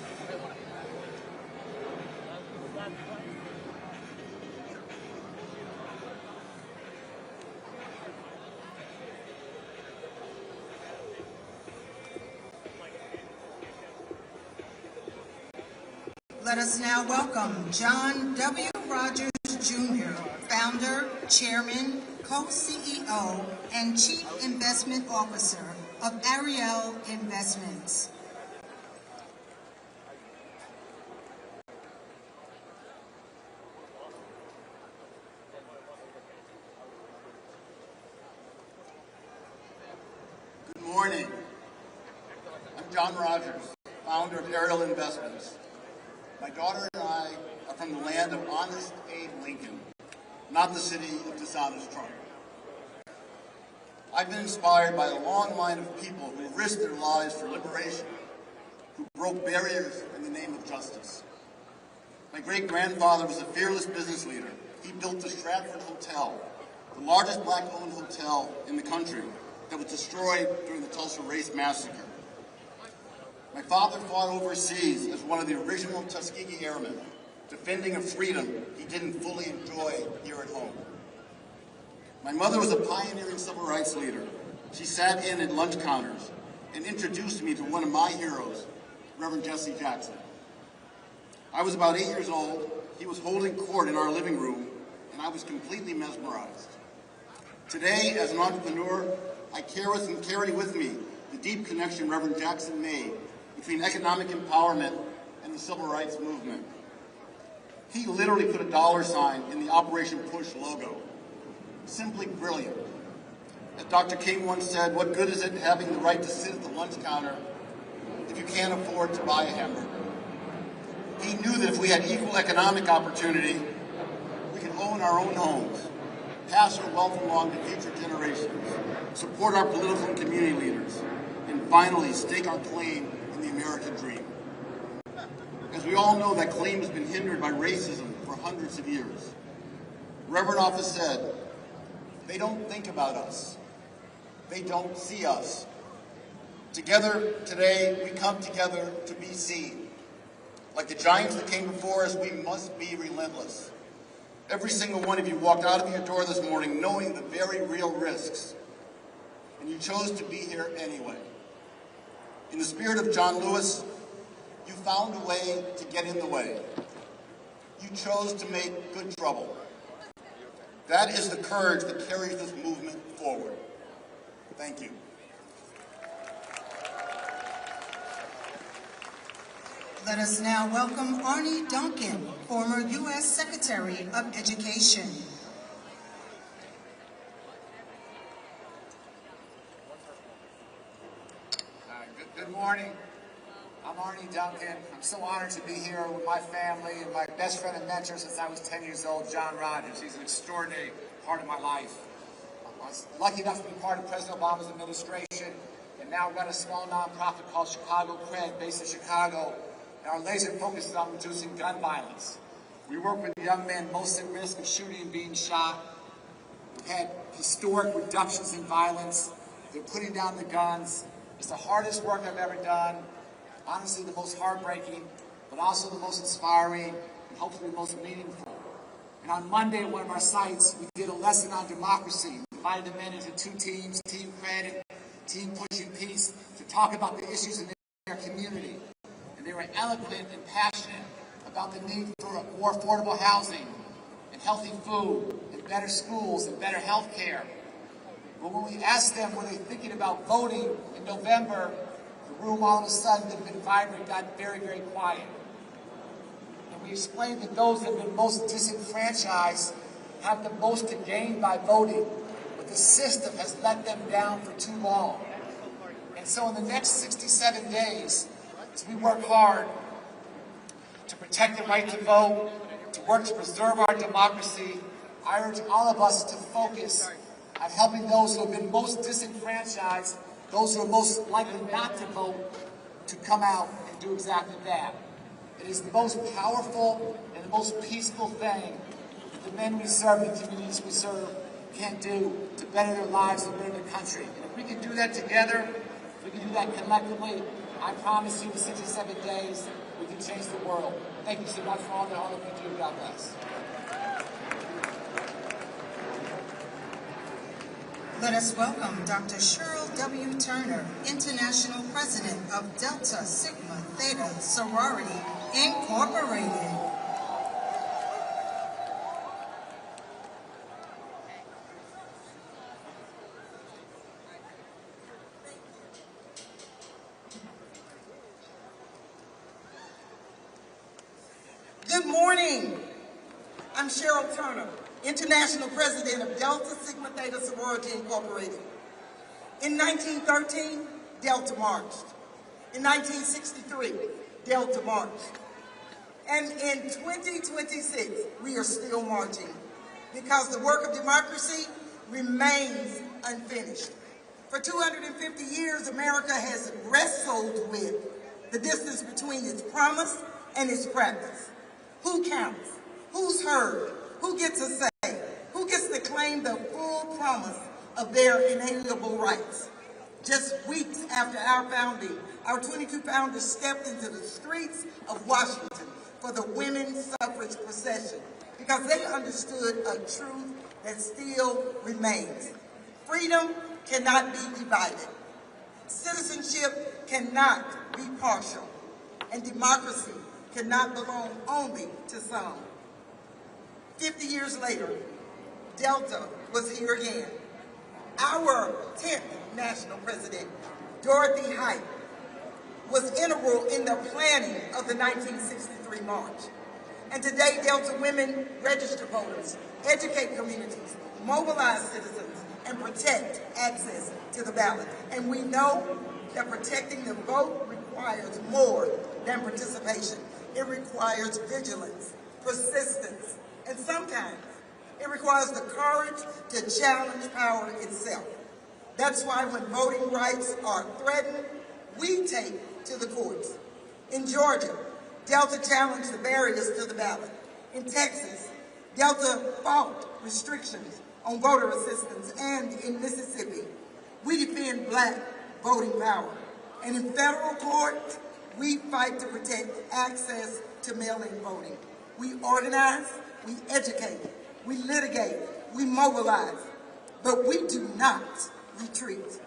Let us now welcome John W. Rogers Jr., founder, chairman, co-CEO, and chief investment officer of Ariel Investments. Good morning. I'm John Rogers, founder of Ariel Investments. My daughter and I are from the land of honest Abe Lincoln, not the city of dishonest Trump. I've been inspired by a long line of people who risked their lives for liberation, who broke barriers in the name of justice. My great-grandfather was a fearless business leader. He built the Stratford Hotel, the largest black-owned hotel in the country that was destroyed during the Tulsa Race Massacre. My father fought overseas as one of the original Tuskegee Airmen, defending a freedom he didn't fully enjoy here at home. My mother was a pioneering civil rights leader. She sat in at lunch counters and introduced me to one of my heroes, Reverend Jesse Jackson. I was about 8 years old. He was holding court in our living room, and I was completely mesmerized. Today, as an entrepreneur, I carry with me the deep connection Reverend Jackson made between economic empowerment and the civil rights movement. He literally put a dollar sign in the Operation Push logo. Simply brilliant. As Dr. King once said, what good is it having the right to sit at the lunch counter if you can't afford to buy a hamburger? He knew that if we had equal economic opportunity, we could own our own homes, pass our wealth along to future generations, support our political and community leaders, and finally stake our claim in the American dream. As we all know, that claim has been hindered by racism for hundreds of years. The Reverend often said, they don't think about us. They don't see us. Together today, we come together to be seen. Like the giants that came before us, we must be relentless. Every single one of you walked out of your door this morning knowing the very real risks, and you chose to be here anyway. In the spirit of John Lewis, you found a way to get in the way. You chose to make good trouble. That is the courage that carries this movement forward. Thank you. Let us now welcome Arnie Duncan, former U.S. Secretary of Education. Good morning. I'm Arnie Duncan. I'm so honored to be here with my family and my best friend and mentor since I was 10 years old, John Rogers. He's an extraordinary part of my life. I was lucky enough to be part of President Obama's administration and now run a small nonprofit called Chicago Cred, based in Chicago. And our laser focus is on reducing gun violence. We work with young men most at risk of shooting and being shot. We've had historic reductions in violence. They're putting down the guns. It's the hardest work I've ever done. Honestly, the most heartbreaking, but also the most inspiring, and hopefully the most meaningful. And on Monday at one of our sites, we did a lesson on democracy. We divided the men into two teams, Team Credit, Team Pushing Peace, to talk about the issues in their community. And they were eloquent and passionate about the need for more affordable housing and healthy food and better schools and better health care. But when we asked them, were they thinking about voting in November, the room all of a sudden that had been vibrant got very, very quiet. And we explained that those that have been most disenfranchised have the most to gain by voting, but the system has let them down for too long. And so in the next 67 days, as we work hard to protect the right to vote, to work to preserve our democracy, I urge all of us to focus on helping those who have been most disenfranchised, those who are most likely not to vote, to come out and do exactly that. It is the most powerful and the most peaceful thing that the men we serve, the communities we serve, can do to better their lives and better the country. And if we can do that together, if we can do that collectively, I promise you in 67 days, we can change the world. Thank you so much for all that all of you do. God bless. Let us welcome Dr. Cheryl W. Turner, International President of Delta Sigma Theta Sorority, Incorporated. Good morning. I'm Cheryl Turner, International President of Delta Sigma Theta Sorority Incorporated. In 1913, Delta marched. In 1963, Delta marched. And in 2026, we are still marching because the work of democracy remains unfinished. For 250 years, America has wrestled with the distance between its promise and its practice. Who counts? Who's heard? Who gets a say? Who gets to claim the full promise of their inalienable rights? Just weeks after our founding, our 22 founders stepped into the streets of Washington for the women's suffrage procession because they understood a truth that still remains. Freedom cannot be divided. Citizenship cannot be partial. And democracy cannot belong only to some. 50 years later, Delta was here again. Our 10th national president, Dorothy Height, was integral in the planning of the 1963 march. And today, Delta women register voters, educate communities, mobilize citizens, and protect access to the ballot. And we know that protecting the vote requires more than participation. It requires vigilance, persistence, and sometimes it requires the courage to challenge power itself. That's why when voting rights are threatened, we take to the courts. In Georgia, Delta challenged the barriers to the ballot. In Texas, Delta fought restrictions on voter assistance, and in Mississippi, we defend black voting power. And in federal court, we fight to protect access to mail-in voting. We organize, we educate, we litigate, we mobilize, but we do not retreat.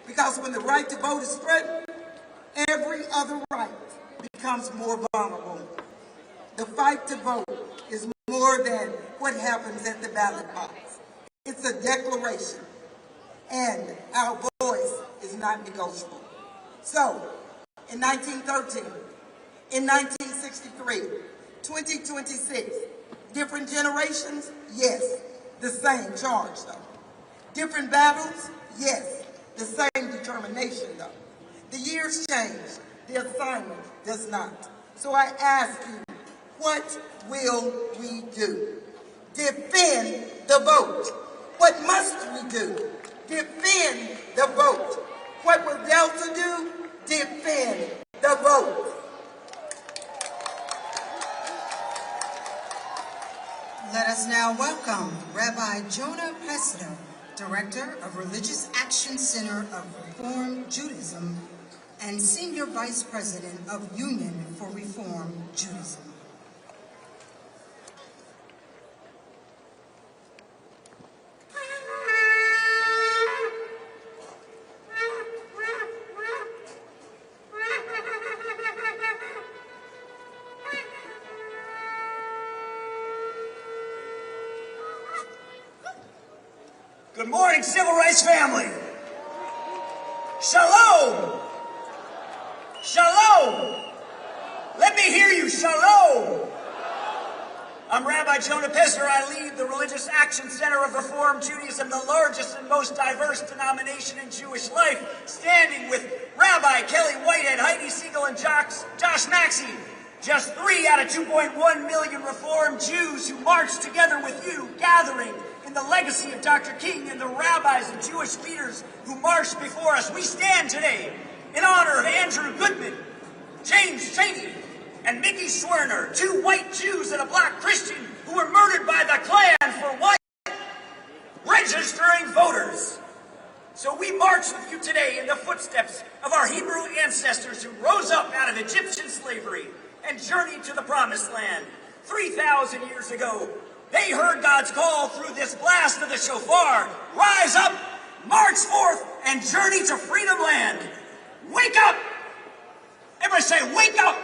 Because when the right to vote is threatened, every other right becomes more vulnerable. The fight to vote is more than what happens at the ballot box. It's a declaration, and our voice is not negotiable. So, in 1913, in 1963, 2026, different generations? Yes, the same charge though. Different battles? Yes, the same determination though. The years change, the assignment does not. So I ask you, what will we do? Defend the vote. What must we do? Defend the vote. What will Delta do? Defend the vote. Let us now welcome Rabbi Jonah Pesner, Director of Religious Action Center of Reform Judaism and Senior Vice President of Union for Reform Judaism. Good morning, civil rights family. Shalom. Shalom. Let me hear you. Shalom. I'm Rabbi Jonah Pesner. I lead the Religious Action Center of Reform Judaism, the largest and most diverse denomination in Jewish life, standing with Rabbi Kelly Whitehead, Heidi Siegel, and Josh Maxey. Just 3 out of 2.1 million Reform Jews who marched together with you, gathering in the legacy of Dr. King and the rabbis and Jewish leaders who marched before us. We stand today in honor of Andrew Goodman, James Chaney, and Mickey Schwerner, 2 white Jews and a black Christian who were murdered by the Klan for white registering voters. So we march with you today in the footsteps of our Hebrew ancestors who rose up out of Egyptian slavery and journeyed to the Promised Land. 3,000 years ago, they heard God's call through this blast of the shofar. Rise up, march forth, and journey to Freedom Land. Wake up! Everybody say, wake up!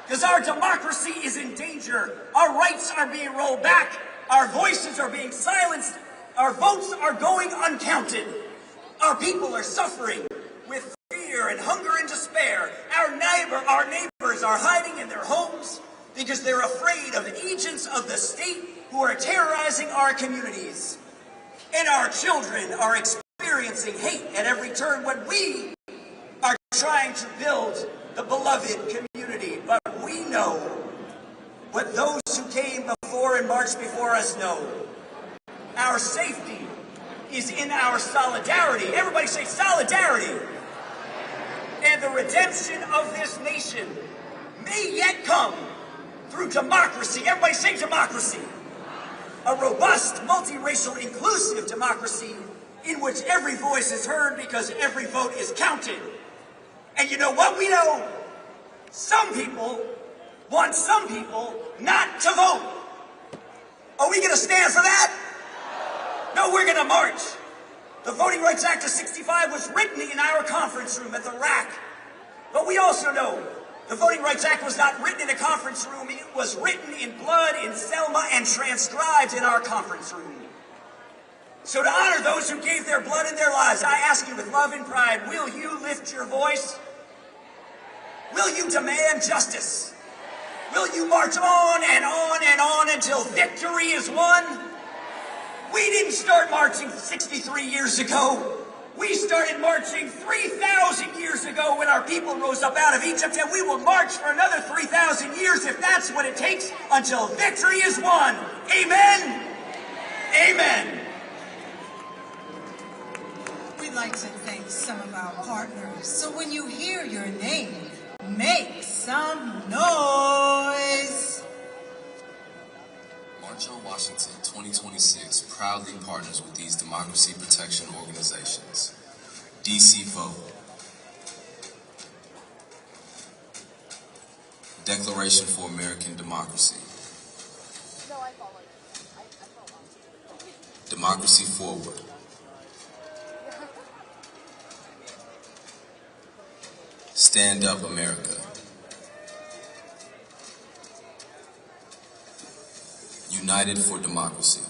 Because our democracy is in danger. Our rights are being rolled back. Our voices are being silenced. Our votes are going uncounted. Our people are suffering with fear and hunger and despair. Our neighbors are hiding in their homes because they're afraid of agents of the state who are terrorizing our communities. And our children are experiencing hate at every turn when we are trying to build the beloved community. But we know what those who came before and marched before us know. Our safety is in our solidarity. Everybody say solidarity. And the redemption of this nation may yet come through democracy. Everybody say democracy. A robust, multiracial, inclusive democracy in which every voice is heard because every vote is counted. And you know what we know? Some people want some people not to vote. Are we going to stand for that? No, we're going to march. The Voting Rights Act of '65 was written in our conference room at the RAC. But we also know the Voting Rights Act was not written in a conference room. It was written in blood in Selma and transcribed in our conference room. So to honor those who gave their blood and their lives, I ask you with love and pride, will you lift your voice? Will you demand justice? Will you march on and on and on until victory is won? We didn't start marching 63 years ago. We started marching 3,000 years ago when our people rose up out of Egypt, and we will march for another 3,000 years if that's what it takes until victory is won. Amen? Amen. We'd like to thank some of our partners. So when you hear your name, make some noise. March on Washington 2026 proudly partners with these democracy protection organizations. DC Vote, Declaration for American Democracy, Democracy Forward, Stand Up America, United for Democracy.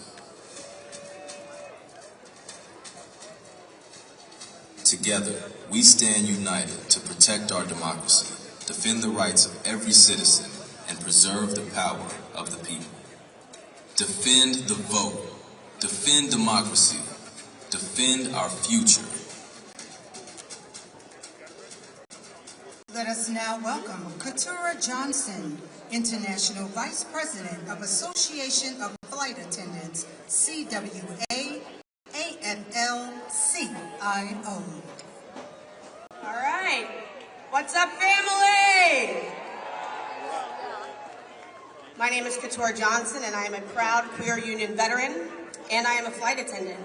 Together, we stand united to protect our democracy, defend the rights of every citizen, and preserve the power of the people. Defend the vote. Defend democracy. Defend our future. Let us now welcome Keturah Johnson, International Vice President of Association of Flight Attendants, CWA, AFL-CIO. All right. What's up, family? My name is Keturah Johnson, and I am a proud queer union veteran, and I am a flight attendant.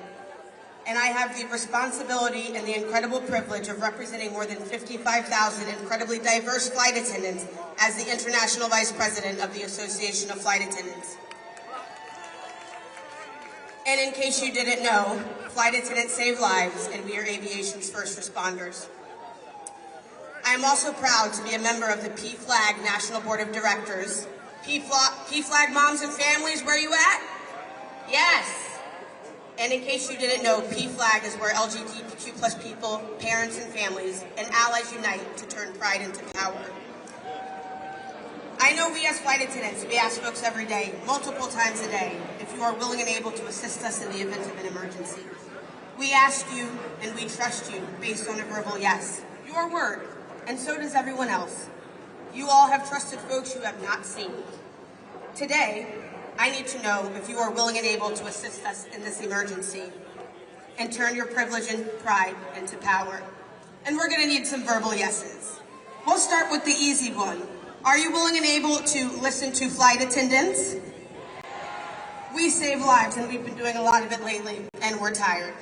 And I have the responsibility and the incredible privilege of representing more than 55,000 incredibly diverse flight attendants as the International Vice President of the Association of Flight Attendants. And in case you didn't know, flight attendants save lives, and we are aviation's first responders. I am also proud to be a member of the PFLAG National Board of Directors. PFLAG moms and families, where you at? Yes. And in case you didn't know, PFLAG is where LGBTQ plus people, parents and families, and allies unite to turn pride into power. I know we as flight attendants, we ask folks every day, multiple times a day, if you are willing and able to assist us in the event of an emergency. We ask you and we trust you based on a verbal yes, your word, and so does everyone else. You all have trusted folks you have not seen. Today, I need to know if you are willing and able to assist us in this emergency and turn your privilege and pride into power. And we're gonna need some verbal yeses. We'll start with the easy one. Are you willing and able to listen to flight attendants? We save lives, and we've been doing a lot of it lately, and we're tired.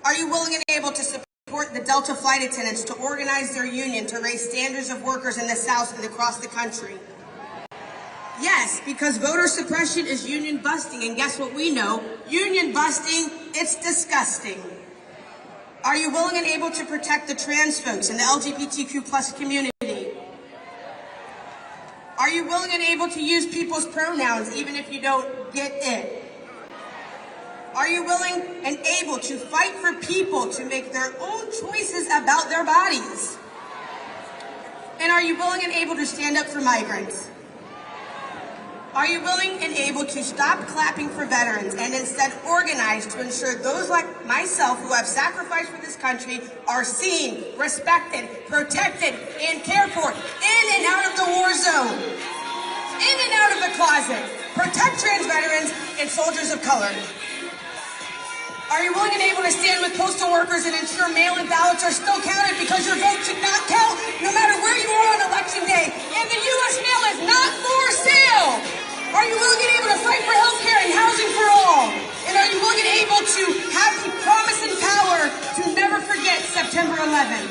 Are you willing and able to support the Delta flight attendants to organize their union to raise standards of workers in the South and across the country? Yes, because voter suppression is union busting, and guess what we know? Union busting, it's disgusting. Are you willing and able to protect the trans folks and the LGBTQ plus community? Are you willing and able to use people's pronouns even if you don't get it? Are you willing and able to fight for people to make their own choices about their bodies? And are you willing and able to stand up for migrants? Are you willing and able to stop clapping for veterans and instead organize to ensure those like myself who have sacrificed for this country are seen, respected, protected, and cared for in and out of the war zone, in and out of the closet? Protect trans veterans and soldiers of color. Are you willing and able to stand with postal workers and ensure mail-in ballots are still counted because your vote should not count no matter where you are on election day, and the U.S. mail is not for sale? Are you willing and able to fight for health care and housing for all? And are you willing and able to have the promise and power to never forget September 11th?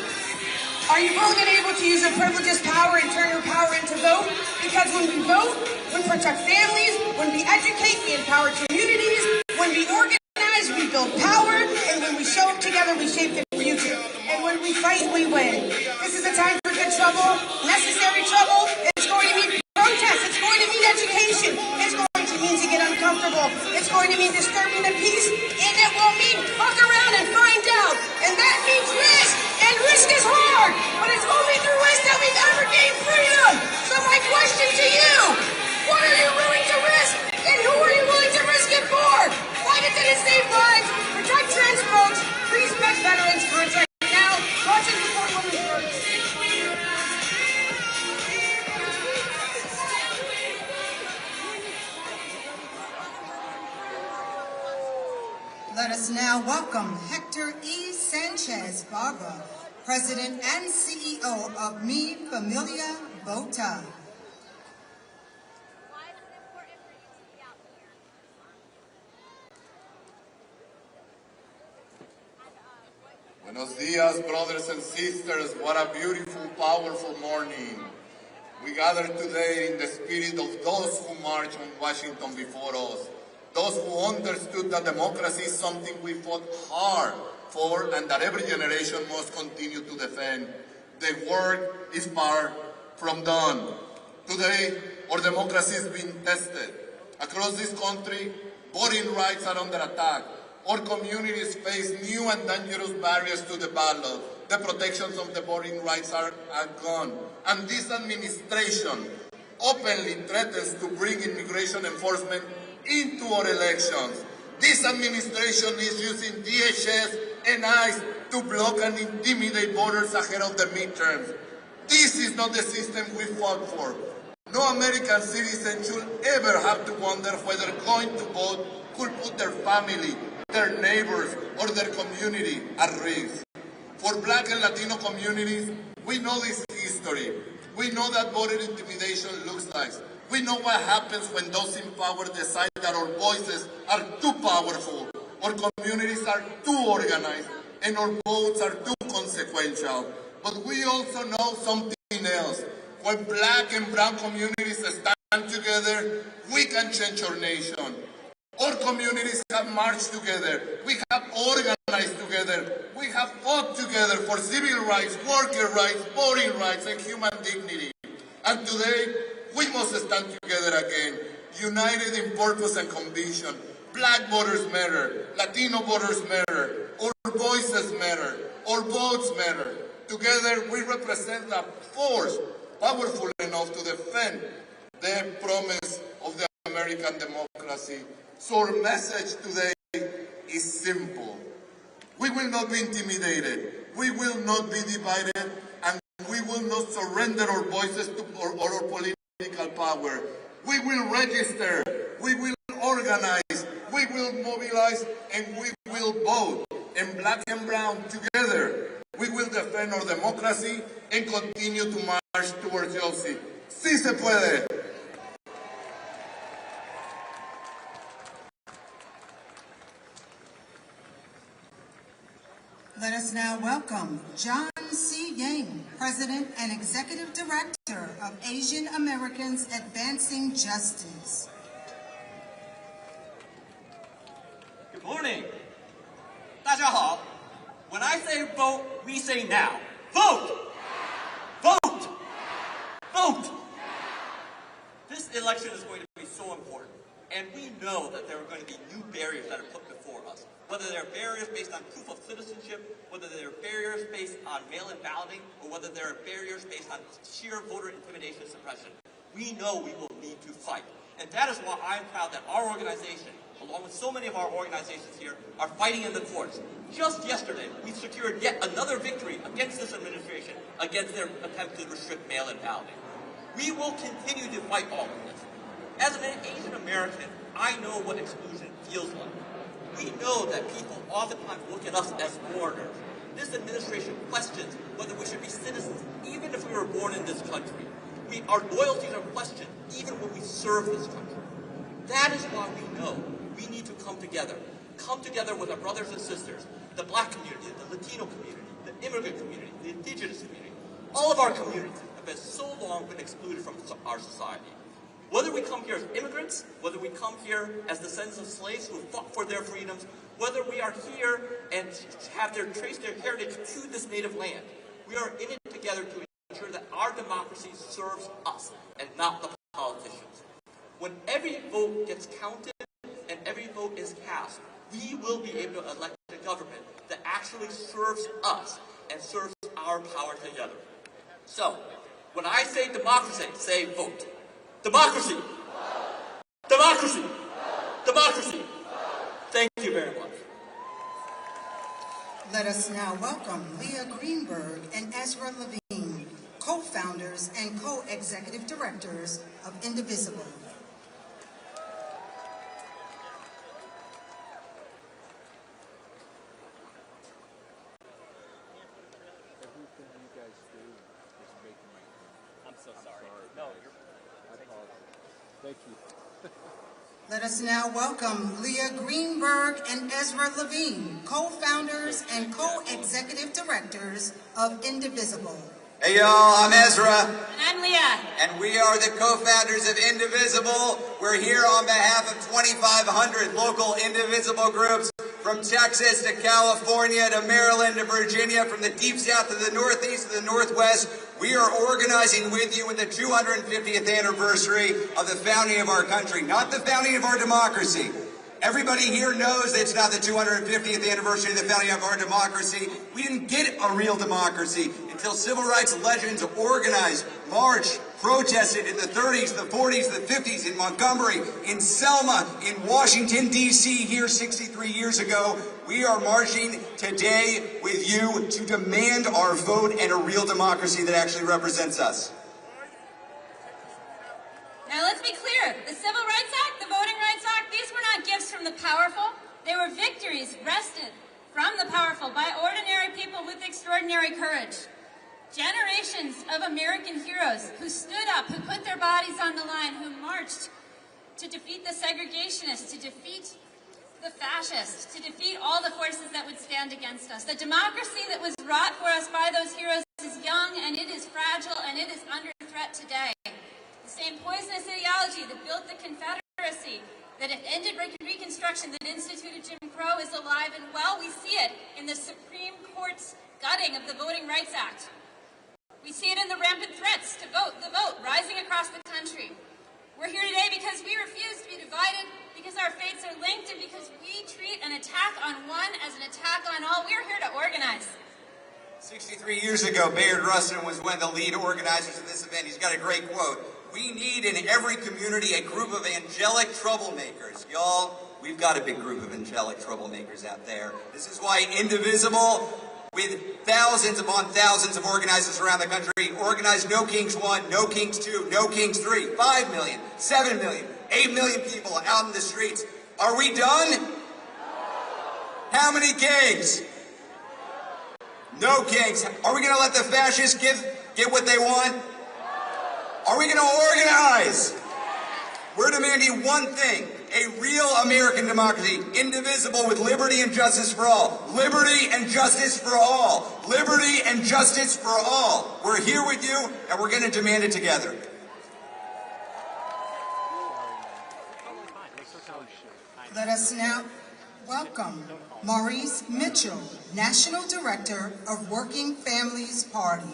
Are you willing and able to use your privileges power and turn your power into vote? Because when we vote, we protect families, when we educate, we empower communities, when we organize, we build power, and when we show up together, we shape the future. And when we fight, we win. This is a time for good trouble, necessary trouble. It's going to mean protest. It's going to mean education. It's going to mean to get uncomfortable. It's going to mean disturbing the peace, and it will mean fuck around and find out. And that means risk, and risk is hard, but it's only through risk that we've ever gained freedom. So my question to you, what are you willing to risk, and who are you willing to risk it for? Flight attendants save lives, protect trans folks, respect veterans, contract now, watch and support women's rights. Let us now welcome Hector E. Sanchez Barba, President and CEO of Mi Familia Vota. Buenos dias, brothers and sisters. What a beautiful, powerful morning. We gather today in the spirit of those who marched on Washington before us, those who understood that democracy is something we fought hard for and that every generation must continue to defend. The work is far from done. Today, our democracy is being tested. Across this country, voting rights are under attack. Our communities face new and dangerous barriers to the ballot. The protections of the voting rights are gone. And this administration openly threatens to bring immigration enforcement into our elections. This administration is using DHS and ICE to block and intimidate voters ahead of the midterms. This is not the system we fought for. No American citizen should ever have to wonder whether going to vote could put their family, their neighbors, or their community at risk. For Black and Latino communities, we know this history. We know that voter intimidation looks like. We know what happens when those in power decide that our voices are too powerful, our communities are too organized, and our votes are too consequential. But we also know something else. When Black and brown communities stand together, we can change our nation. Our communities have marched together. We have organized together. We have fought together for civil rights, worker rights, voting rights, and human dignity. And today, we must stand together again, united in purpose and conviction. Black voters matter. Latino voters matter. Our voices matter. Our votes matter. Together, we represent a force powerful enough to defend the promise of the American democracy. So our message today is simple. We will not be intimidated. We will not be divided. And we will not surrender our voices to our political power. We will register. We will organize. We will mobilize. And we will vote. And Black and brown together, we will defend our democracy and continue to march towards justice. Sí se puede. Let us now welcome John C. Yang, President and Executive Director of Asian Americans Advancing Justice. Good morning. 大家好. When I say vote, we say now. Vote! Vote! Vote! This election is going to be so important, and we know that there are going to be new barriers that are put before us. Whether they're barriers based on proof of citizenship, whether they're barriers based on mail-in balloting, or whether there are barriers based on sheer voter intimidation and suppression. We know we will need to fight. And that is why I'm proud that our organization, along with so many of our organizations here, are fighting in the courts. Just yesterday, we secured yet another victory against this administration, against their attempt to restrict mail-in balloting. We will continue to fight all of this. As an Asian American, I know what exclusion feels like. We know that people oftentimes look at us as foreigners. This administration questions whether we should be citizens, even if we were born in this country. Our loyalties are questioned, even when we serve this country. That is why we know we need to come together with our brothers and sisters, the Black community, the Latino community, the immigrant community, the indigenous community. All of our communities have been so long been excluded from our society. Whether we come here as immigrants, whether we come here as descendants of slaves who fought for their freedoms, whether we are here and have traced their heritage to this native land, we are in it together to ensure that our democracy serves us and not the politicians. When every vote gets counted and every vote is cast, we will be able to elect a government that actually serves us and serves our power together. So, when I say democracy, say vote. Democracy! Democracy! Democracy! Thank you very much. Let us now welcome Leah Greenberg and Ezra Levine, co-founders and co-executive directors of Indivisible. I'm so sorry. No, you're... I apologize. Thank you. Let us now welcome Leah Greenberg and Ezra Levine, co-founders and co-executive directors of Indivisible. Hey y'all, I'm Ezra. And I'm Leah. And we are the co-founders of Indivisible. We're here on behalf of 2,500 local Indivisible groups from Texas to California to Maryland to Virginia, from the Deep South to the Northeast to the Northwest. We are organizing with you in the 250th anniversary of the founding of our country, not the founding of our democracy. Everybody here knows that it's not the 250th anniversary of the founding of our democracy. We didn't get a real democracy until civil rights legends organized, marched, protested in the 30s, the 40s, the 50s, in Montgomery, in Selma, in Washington, D.C. here 63 years ago. We are marching today with you to demand our vote and a real democracy that actually represents us. Now let's be clear, the Civil Rights Act, the Voting Rights Act, these were not gifts from the powerful. They were victories wrested from the powerful by ordinary people with extraordinary courage. Generations of American heroes who stood up, who put their bodies on the line, who marched to defeat the segregationists, to defeat the fascists, to defeat all the forces that would stand against us. The democracy that was wrought for us by those heroes is young, and it is fragile, and it is under threat today. The same poisonous ideology that built the Confederacy, that ended Reconstruction, that instituted Jim Crow, is alive and well. We see it in the Supreme Court's gutting of the Voting Rights Act. We see it in the rampant threats to vote, the vote, rising across the country. We're here today because we refuse to be divided, because our fates are linked, and because we treat an attack on one as an attack on all. We're here to organize. 63 years ago, Bayard Rustin was one of the lead organizers of this event. He's got a great quote. We need in every community a group of angelic troublemakers. Y'all, we've got a big group of angelic troublemakers out there. This is why Indivisible, with thousands upon thousands of organizers around the country, organized No Kings 1, No Kings 2, No Kings 3, 5 million, 7 million, 8 million people out in the streets. Are we done? How many kings? No kings. Are we going to let the fascists get what they want? Are we going to organize? We're demanding one thing, a real American democracy, indivisible with liberty and justice for all. Liberty and justice for all. Liberty and justice for all. We're here with you, and we're going to demand it together. Let us now welcome Maurice Mitchell, National Director of Working Families Party.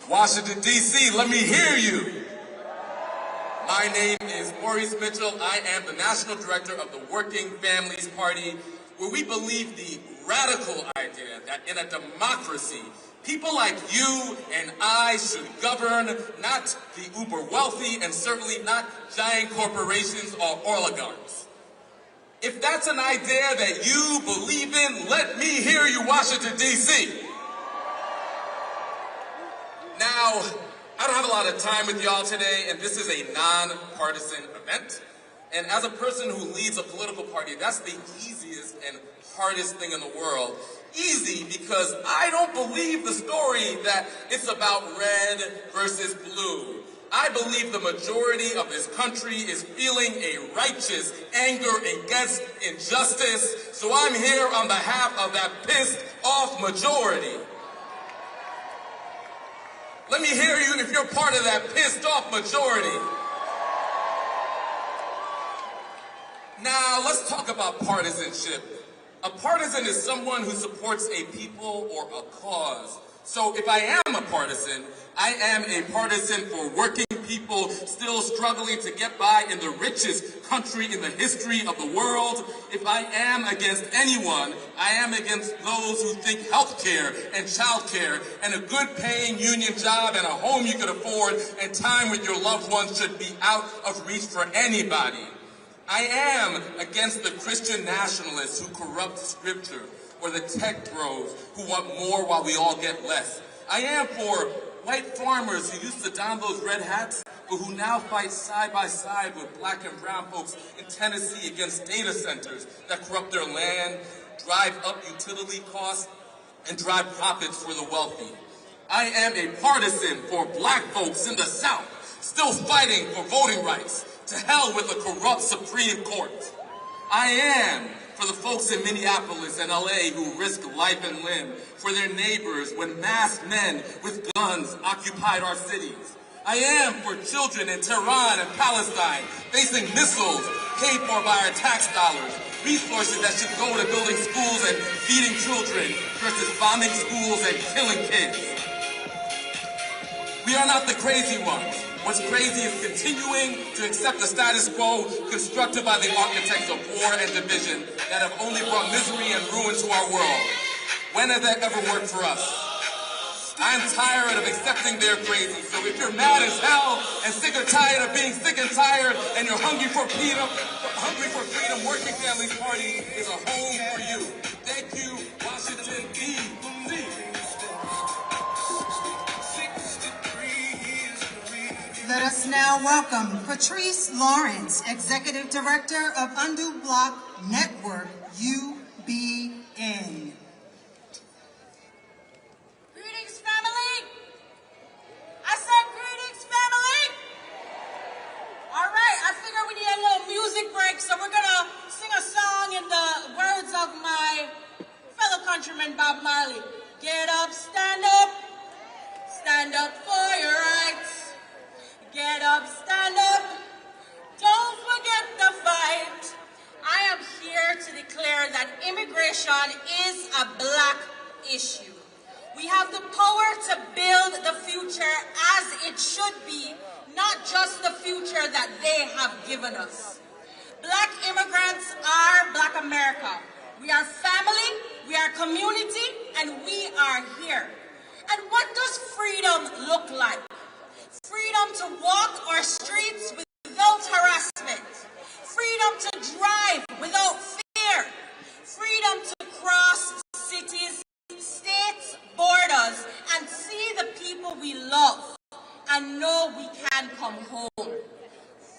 Washington, D.C., let me hear you. My name is Maurice Mitchell. I am the National Director of the Working Families Party, where we believe the radical idea that in a democracy, people like you and I should govern, not the uber wealthy and certainly not giant corporations or oligarchs. If that's an idea that you believe in, let me hear you, Washington, D.C. Now, I don't have a lot of time with y'all today, and this is a non-partisan event. And as a person who leads a political party, that's the easiest and hardest thing in the world. Easy because I don't believe the story that it's about red versus blue. I believe the majority of this country is feeling a righteous anger against injustice. So I'm here on behalf of that pissed off majority. Let me hear you if you're part of that pissed off majority. Now, let's talk about partisanship. A partisan is someone who supports a people or a cause. So if I am a partisan, I am a partisan for working people still struggling to get by in the richest country in the history of the world. If I am against anyone, I am against those who think healthcare and childcare and a good paying union job and a home you can afford and time with your loved ones should be out of reach for anybody. I am against the Christian nationalists who corrupt scripture or the tech bros who want more while we all get less. I am for white farmers who used to don those red hats, but who now fight side by side with black and brown folks in Tennessee against data centers that corrupt their land, drive up utility costs, and drive profits for the wealthy. I am a partisan for black folks in the South, still fighting for voting rights. To hell with a corrupt Supreme Court. I am for the folks in Minneapolis and LA who risk life and limb for their neighbors when masked men with guns occupied our cities. I am for children in Tehran and Palestine facing missiles paid for by our tax dollars, resources that should go to building schools and feeding children versus bombing schools and killing kids. We are not the crazy ones. What's crazy is continuing to accept the status quo constructed by the architects of war and division that have only brought misery and ruin to our world. When has that ever worked for us? I'm tired of accepting they're crazy, so if you're mad as hell and sick or tired of being sick and tired and you're hungry for freedom, Working Families Party is a home for you. Thank you, Washington, D.C. Let us now welcome Patrice Lawrence, Executive Director of Undue Block Network, UBN. Greetings, family. I said greetings, family. All right, I figure we need a little music break, so we're gonna sing a song in the words of my fellow countryman, Bob Marley. Get up, stand up for your rights. Get up, stand up, don't forget the fight. I am here to declare that immigration is a black issue. We have the power to build the future as it should be, not just the future that they have given us. Black immigrants are Black America. We are family, we are community, and we are here. And what does freedom look like? Freedom to walk our streets without harassment. Freedom to drive without fear. Freedom to cross cities, states, borders, and see the people we love and know we can come home.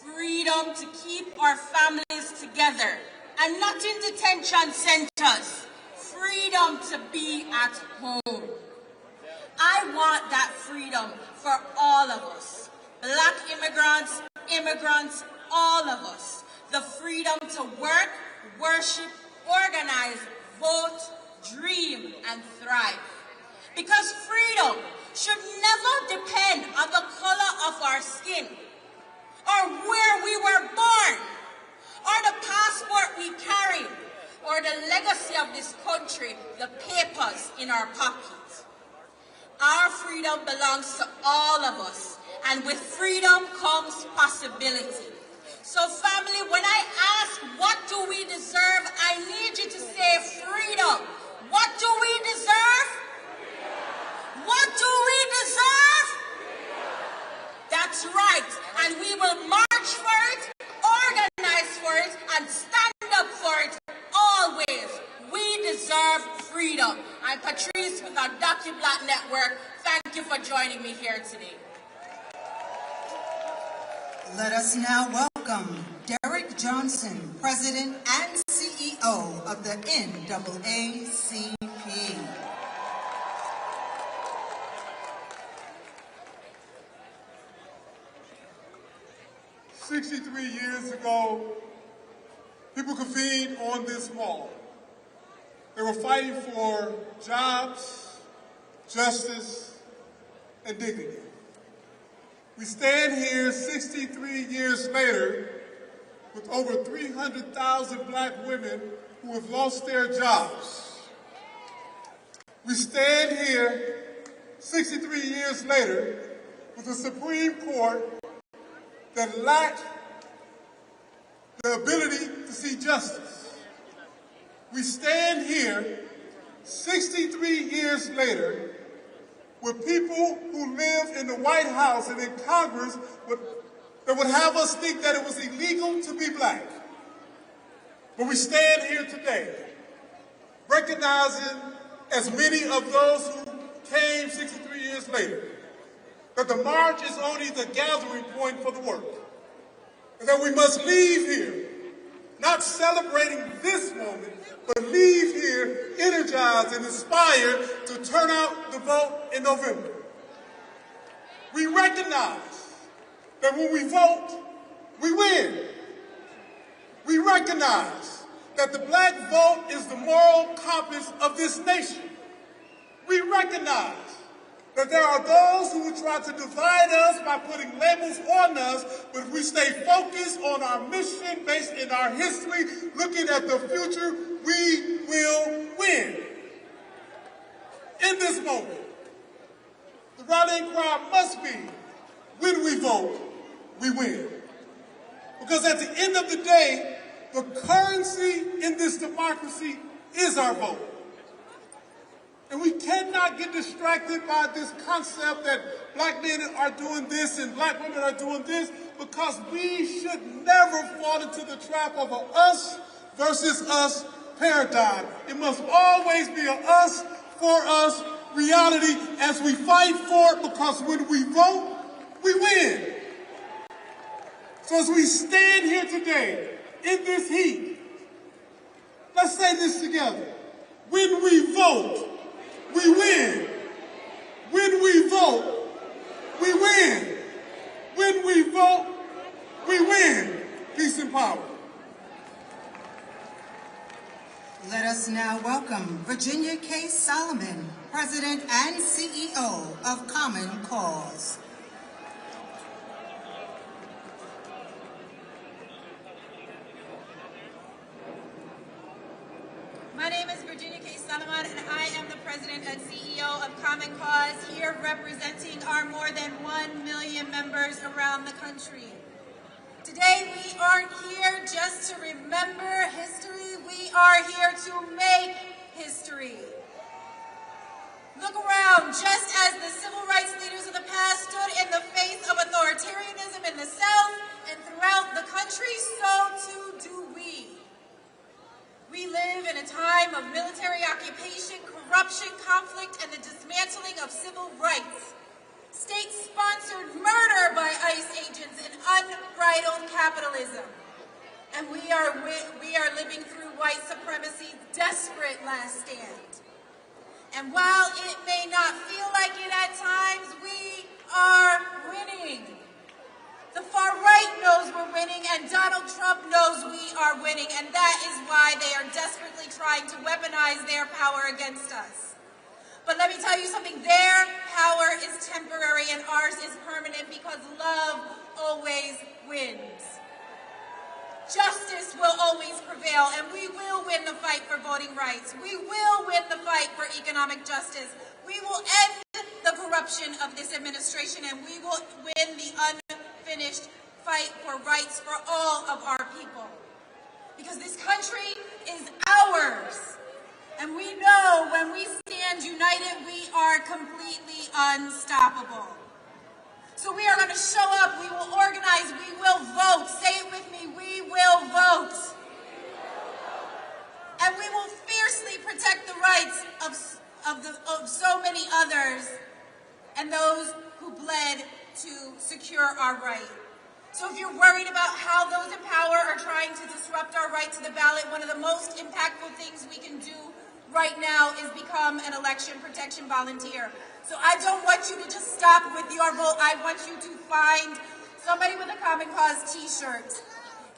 Freedom to keep our families together and not in detention centers. Freedom to be at home. I want that freedom for all of us. Black immigrants, immigrants, all of us. The freedom to work, worship, organize, vote, dream, and thrive. Because freedom should never depend on the color of our skin, or where we were born, or the passport we carry, or the legacy of this country, the papers in our pockets. Our freedom belongs to all of us, and with freedom comes possibility. So family, when I ask, what do we deserve? I need you to say freedom. What do we deserve? What do we deserve? That's right, and we will march for it, organize for it, and stand up for it always. We deserve freedom. I'm Patrice with our DocuBlack Network. Thank you for joining me here today. Let us now welcome Derek Johnson, President and CEO of the NAACP. 63 years ago, people convened on this mall. They were fighting for jobs, justice, and dignity. We stand here 63 years later with over 300,000 black women who have lost their jobs. We stand here 63 years later with a Supreme Court that lacked the ability to see justice. We stand here 63 years later with people who live in the White House and in Congress that would have us think that it was illegal to be black. But we stand here today recognizing, as many of those who came 63 years later, that the march is only the gathering point for the work. And that we must leave here, not celebrating this moment, but leave here energized and inspired to turn out the vote in November. We recognize that when we vote, we win. We recognize that the black vote is the moral compass of this nation. We recognize that there are those who will try to divide us by putting labels on us, but if we stay focused on our mission based in our history, looking at the future, we will win. In this moment, the rallying cry must be, when we vote, we win. Because at the end of the day, the currency in this democracy is our vote. And we cannot get distracted by this concept that black men are doing this and black women are doing this, because we should never fall into the trap of a us versus us paradigm. It must always be a us for us reality as we fight for it, because when we vote, we win. So as we stand here today in this heat, let's say this together. When we vote, we win. When we vote, we win. When we vote, we win. Peace and power. Let us now welcome Virginia K. Solomon, President and CEO of Common Cause. My name is Virginia K. Solomon, and I am the President and CEO of Common Cause, here representing our more than 1 million members around the country. Today, we aren't here just to remember history, we are here to make history. Look around, just as the civil rights leaders of the past stood in the face of authoritarianism in the South and throughout the country, so too do we. We live in a time of military occupation, corruption, conflict, and the dismantling of civil rights. State-sponsored murder by ICE agents and unbridled capitalism. And we are living through white supremacy's desperate last stand. And while it may not feel like it at times, we are winning. The far right knows we're winning, and Donald Trump knows we are winning, and that is why they are desperately trying to weaponize their power against us. But let me tell you something, their power is temporary and ours is permanent, because love always wins. Justice will always prevail, and we will win the fight for voting rights. We will win the fight for economic justice. We will end the corruption of this administration, and we will win the unfinished fight for rights for all of our people. Because this country is ours. And we know when we stand united, we are completely unstoppable. So we are going to show up, we will organize, we will vote. Say it with me, we will vote. And we will fiercely protect the rights of so many others and those who bled to secure our right. So if you're worried about how those in power are trying to disrupt our right to the ballot, one of the most impactful things we can do right now is become an election protection volunteer. So I don't want you to just stop with your vote. I want you to find somebody with a Common Cause t-shirt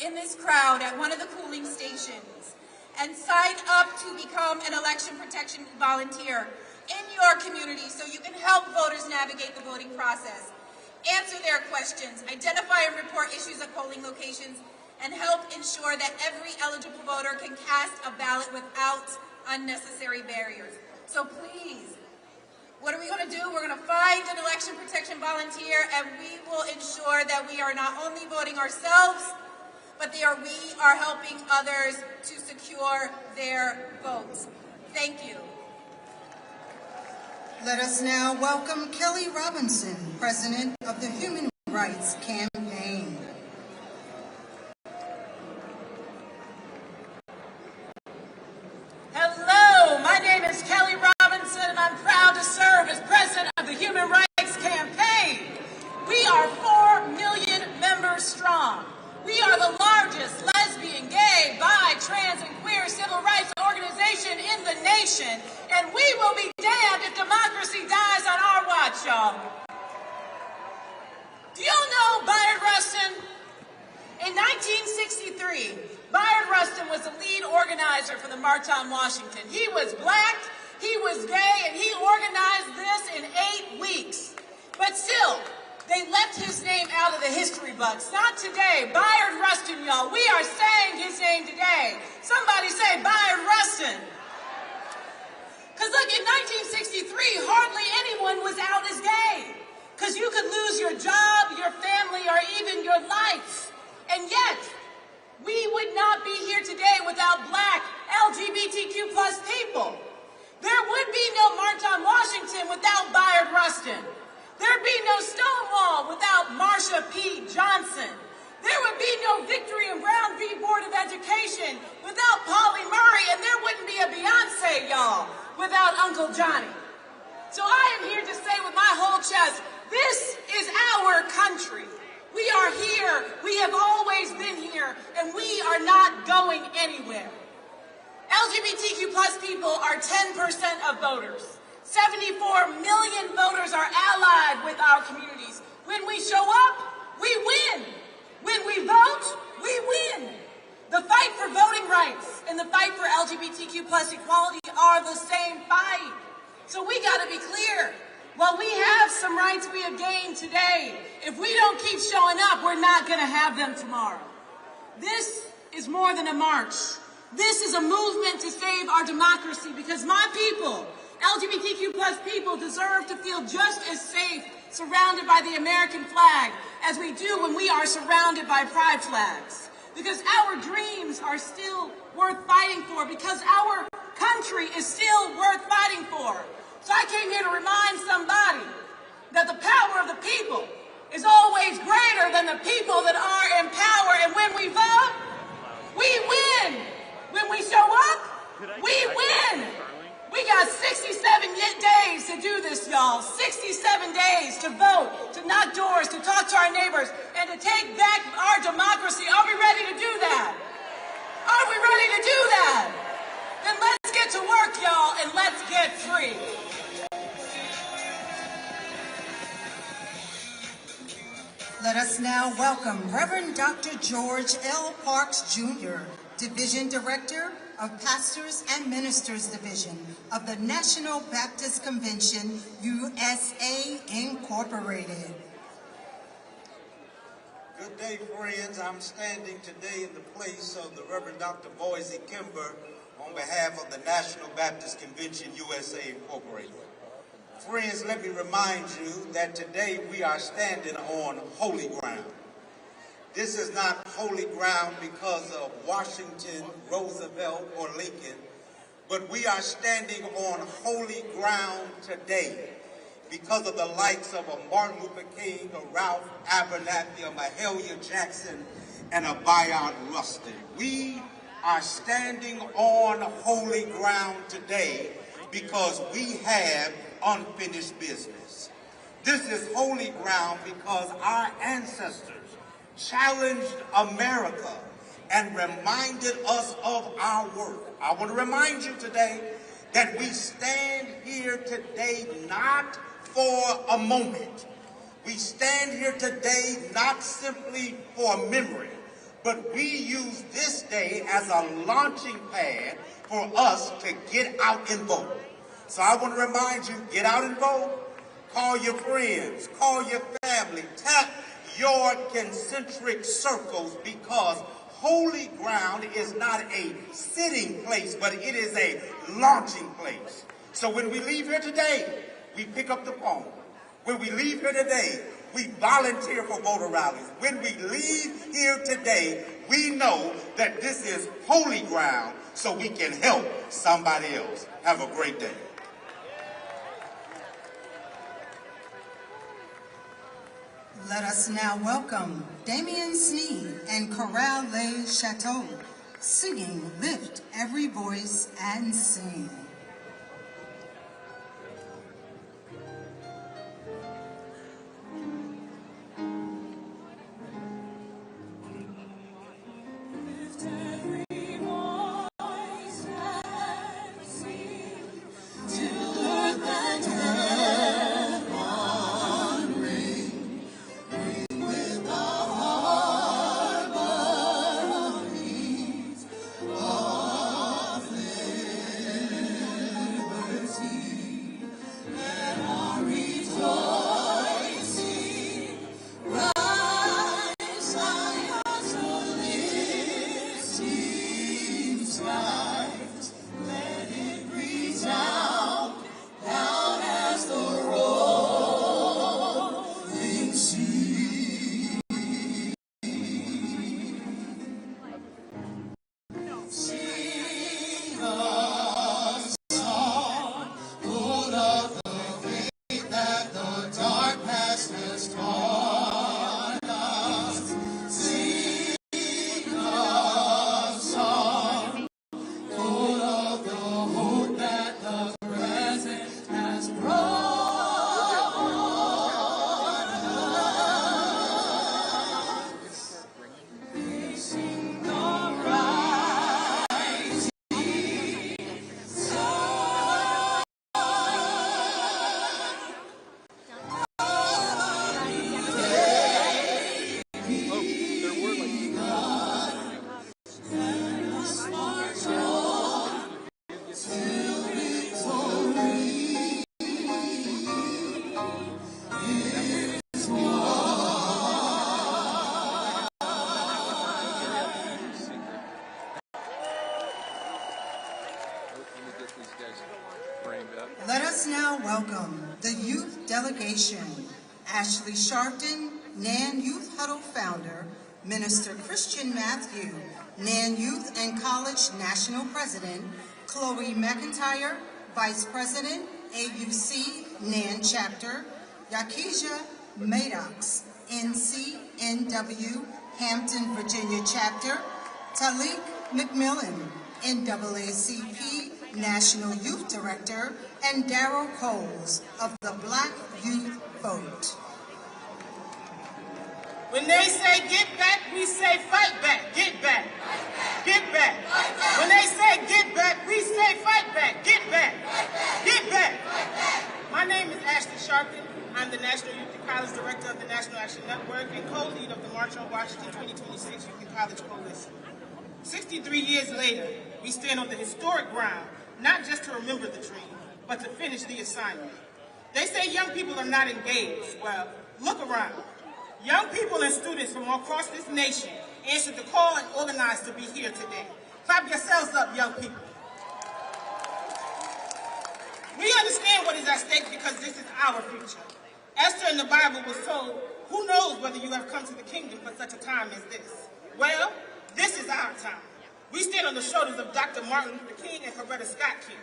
in this crowd at one of the cooling stations and sign up to become an election protection volunteer in your community so you can help voters navigate the voting process, answer their questions, identify and report issues at polling locations, and help ensure that every eligible voter can cast a ballot without unnecessary barriers. So please, what are we going to do? We're going to find an election protection volunteer, and we will ensure that we are not only voting ourselves, but we are helping others to secure their votes. Thank you. Let us now welcome Kelly Robinson, President of the Human Rights Campaign. Hello, my name is Kelly Robinson, and I'm proud to serve as President of the Human Rights Campaign. We are 4 million members strong. We are the largest lesbian, gay, bi, trans, and queer civil rights organization in the nation, and we will be damned if democracy dies on our watch, y'all. Do y'all know Bayard Rustin? In 1963, Bayard Rustin was the lead organizer for the March on Washington. He was black, he was gay, and he organized this in 8 weeks. But still, they left his name out of the history books. Not today. Bayard Rustin, y'all. We are saying his name today. Somebody say Bayard Rustin. Because look, in 1963, hardly anyone was out as gay. Because you could lose your job, your family, or even your life. And yet, we would not be here today without black LGBTQ+ people. There would be no March on Washington without Bayard Rustin. There'd be no Stonewall without Marsha P. Johnson. There would be no Victory and Brown v. Board of Education without Polly Murray, and there wouldn't be a Beyonce, y'all, without Uncle Johnny. So I am here to say with my whole chest, this is our country. We are here, we have always been here, and we are not going anywhere. LGBTQ+ people are 10% of voters. 74 million voters are allied with our communities. When we show up, we win. When we vote, we win. The fight for voting rights and the fight for LGBTQ+ equality are the same fight. So we gotta be clear. While we have some rights we have gained today, if we don't keep showing up, we're not gonna have them tomorrow. This is more than a march. This is a movement to save our democracy because my people, LGBTQ+ people, deserve to feel just as safe surrounded by the American flag as we do when we are surrounded by pride flags. Because our dreams are still worth fighting for, because our country is still worth fighting for. So I came here to remind somebody that the power of the people is always greater than the people that are in power. And when we vote, we win. When we show up, we win. We got 67 days to do this, y'all. 67 days to vote, to knock doors, to talk to our neighbors, and to take back our democracy. Are we ready to do that? Are we ready to do that? Then let's get to work, y'all, and let's get free. Let us now welcome Reverend Dr. George L. Parks, Jr., Division Director of Pastors and Ministers Division of the National Baptist Convention, USA, Incorporated. Good day, friends. I'm standing today in the place of the Reverend Dr. Boise Kimber on behalf of the National Baptist Convention, USA, Incorporated. Friends, let me remind you that today we are standing on holy ground. This is not holy ground because of Washington, Roosevelt, or Lincoln, but we are standing on holy ground today because of the likes of a Martin Luther King, a Ralph Abernathy, a Mahalia Jackson, and a Bayard Rustin. We are standing on holy ground today because we have unfinished business. This is holy ground because our ancestors challenged America and reminded us of our work. I want to remind you today that we stand here today not for a moment. We stand here today not simply for a memory, but we use this day as a launching pad for us to get out and vote. So I want to remind you, get out and vote. Call your friends, call your family, tap your concentric circles, because holy ground is not a sitting place, but it is a launching place. So when we leave here today, we pick up the phone. When we leave here today, we volunteer for voter rallies. When we leave here today, we know that this is holy ground so we can help somebody else. Have a great day. Let us now welcome Damien Sneed and Chorale Les Chateaux, singing Lift Every Voice and Sing. Let us now welcome the youth delegation. Ashley Sharpton, NAN Youth Huddle founder, Minister Christian Matthew, NAN Youth and College National President, Chloe McIntyre, Vice President, AUC, NAN Chapter, Yakisha Maddox, NCNW, Hampton, Virginia Chapter, Talik McMillan, NAACP, National Youth Director, and Darrell Coles of the Black Youth Vote. When they say get back, we say fight back. Get back. Get back. When they say get back, we say fight back. Get back. Get back. My name is Ashley Sharpton. I'm the National Youth and College Director of the National Action Network and co-lead of the March on Washington 2026 Youth and College Coalition. 63 years later, we stand on the historic ground, not just to remember the dream, but to finish the assignment. They say young people are not engaged. Well, look around. Young people and students from across this nation answered the call and organized to be here today. Clap yourselves up, young people. We understand what is at stake because this is our future. Esther in the Bible was told, who knows whether you have come to the kingdom for such a time as this? Well, this is our time. We stand on the shoulders of Dr. Martin Luther King and Coretta Scott King,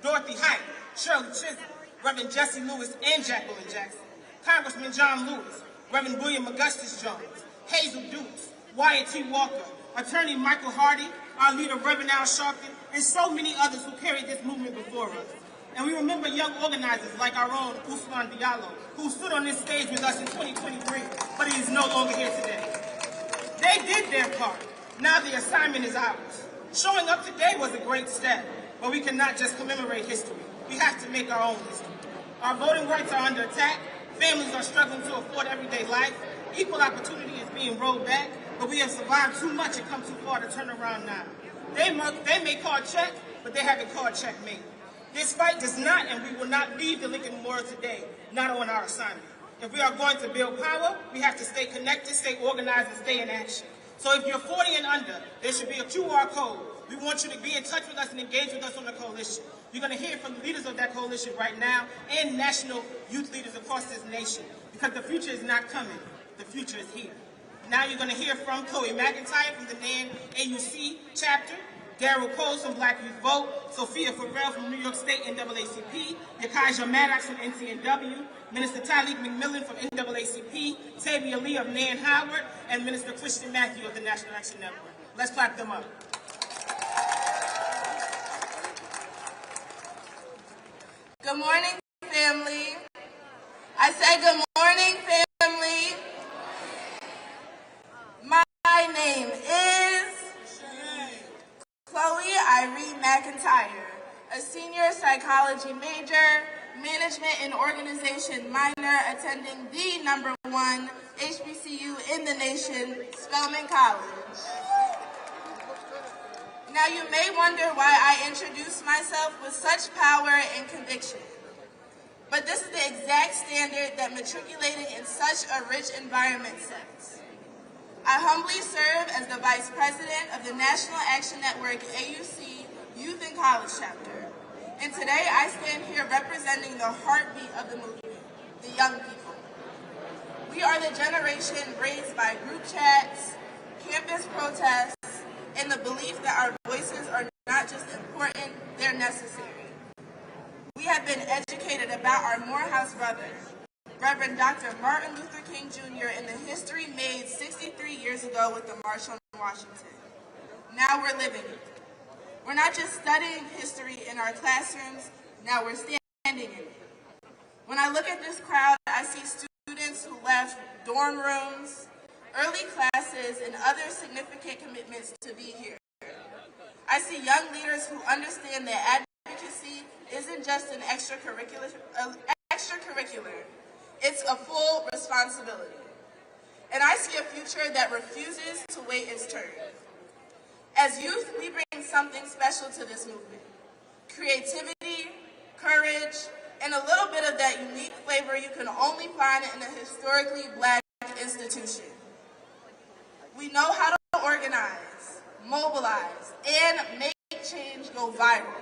Dorothy Height, Shirley Chisholm, Reverend Jesse Lewis and Jacqueline Jackson, Congressman John Lewis, Reverend William Augustus Jones, Hazel Dukes, Wyatt T. Walker, Attorney Michael Hardy, our leader Reverend Al Sharpton, and so many others who carried this movement before us. And we remember young organizers like our own Ousmane Diallo, who stood on this stage with us in 2023, but he is no longer here today. They did their part. Now the assignment is ours. Showing up today was a great step, but we cannot just commemorate history. We have to make our own history. Our voting rights are under attack. Families are struggling to afford everyday life. Equal opportunity is being rolled back, but we have survived too much and come too far to turn around now. They may call check, but they haven't called checkmate. This fight does not and we will not leave the Lincoln Memorial today, not on our assignment. If we are going to build power, we have to stay connected, stay organized, and stay in action. So if you're 40 and under, there should be a QR code. We want you to be in touch with us and engage with us on the coalition. You're going to hear from the leaders of that coalition right now and national youth leaders across this nation because the future is not coming. The future is here. Now you're going to hear from Chloe McIntyre from the NAN AUC chapter, Darrell Coles from Black Youth Vote, Sophia Farrell from New York State NAACP, Yakisha Maddox from NCNW, Minister Talik McMillan from NAACP, Tavia Lee of NAN Howard, and Minister Christian Matthew of the National Action Network. Let's clap them up. Good morning, family. I said good morning, family. My name is Chloe Irene McIntyre, a senior psychology major, management and organization minor, attending the #1 HBCU in the nation, Spelman College. Now you may wonder why I introduce myself with such power and conviction. But this is the exact standard that matriculating in such a rich environment sets. I humbly serve as the Vice President of the National Action Network AUC Youth and College Chapter. And today I stand here representing the heartbeat of the movement, the young people. We are the generation raised by group chats, campus protests, and the belief that our voices are not just important, they're necessary. We have been educated about our Morehouse brothers, Reverend Dr. Martin Luther King Jr. and the history made 63 years ago with the March on Washington. Now we're living it. We're not just studying history in our classrooms, now we're standing in it. When I look at this crowd, I see students who left dorm rooms, early classes, and other significant commitments to be here. I see young leaders who understand that advocacy isn't just an extracurricular, it's a full responsibility. And I see a future that refuses to wait its turn. As youth, we bring something special to this movement. Creativity, courage, and a little bit of that unique flavor you can only find in a historically Black institution. We know how to organize, mobilize, and make change go viral.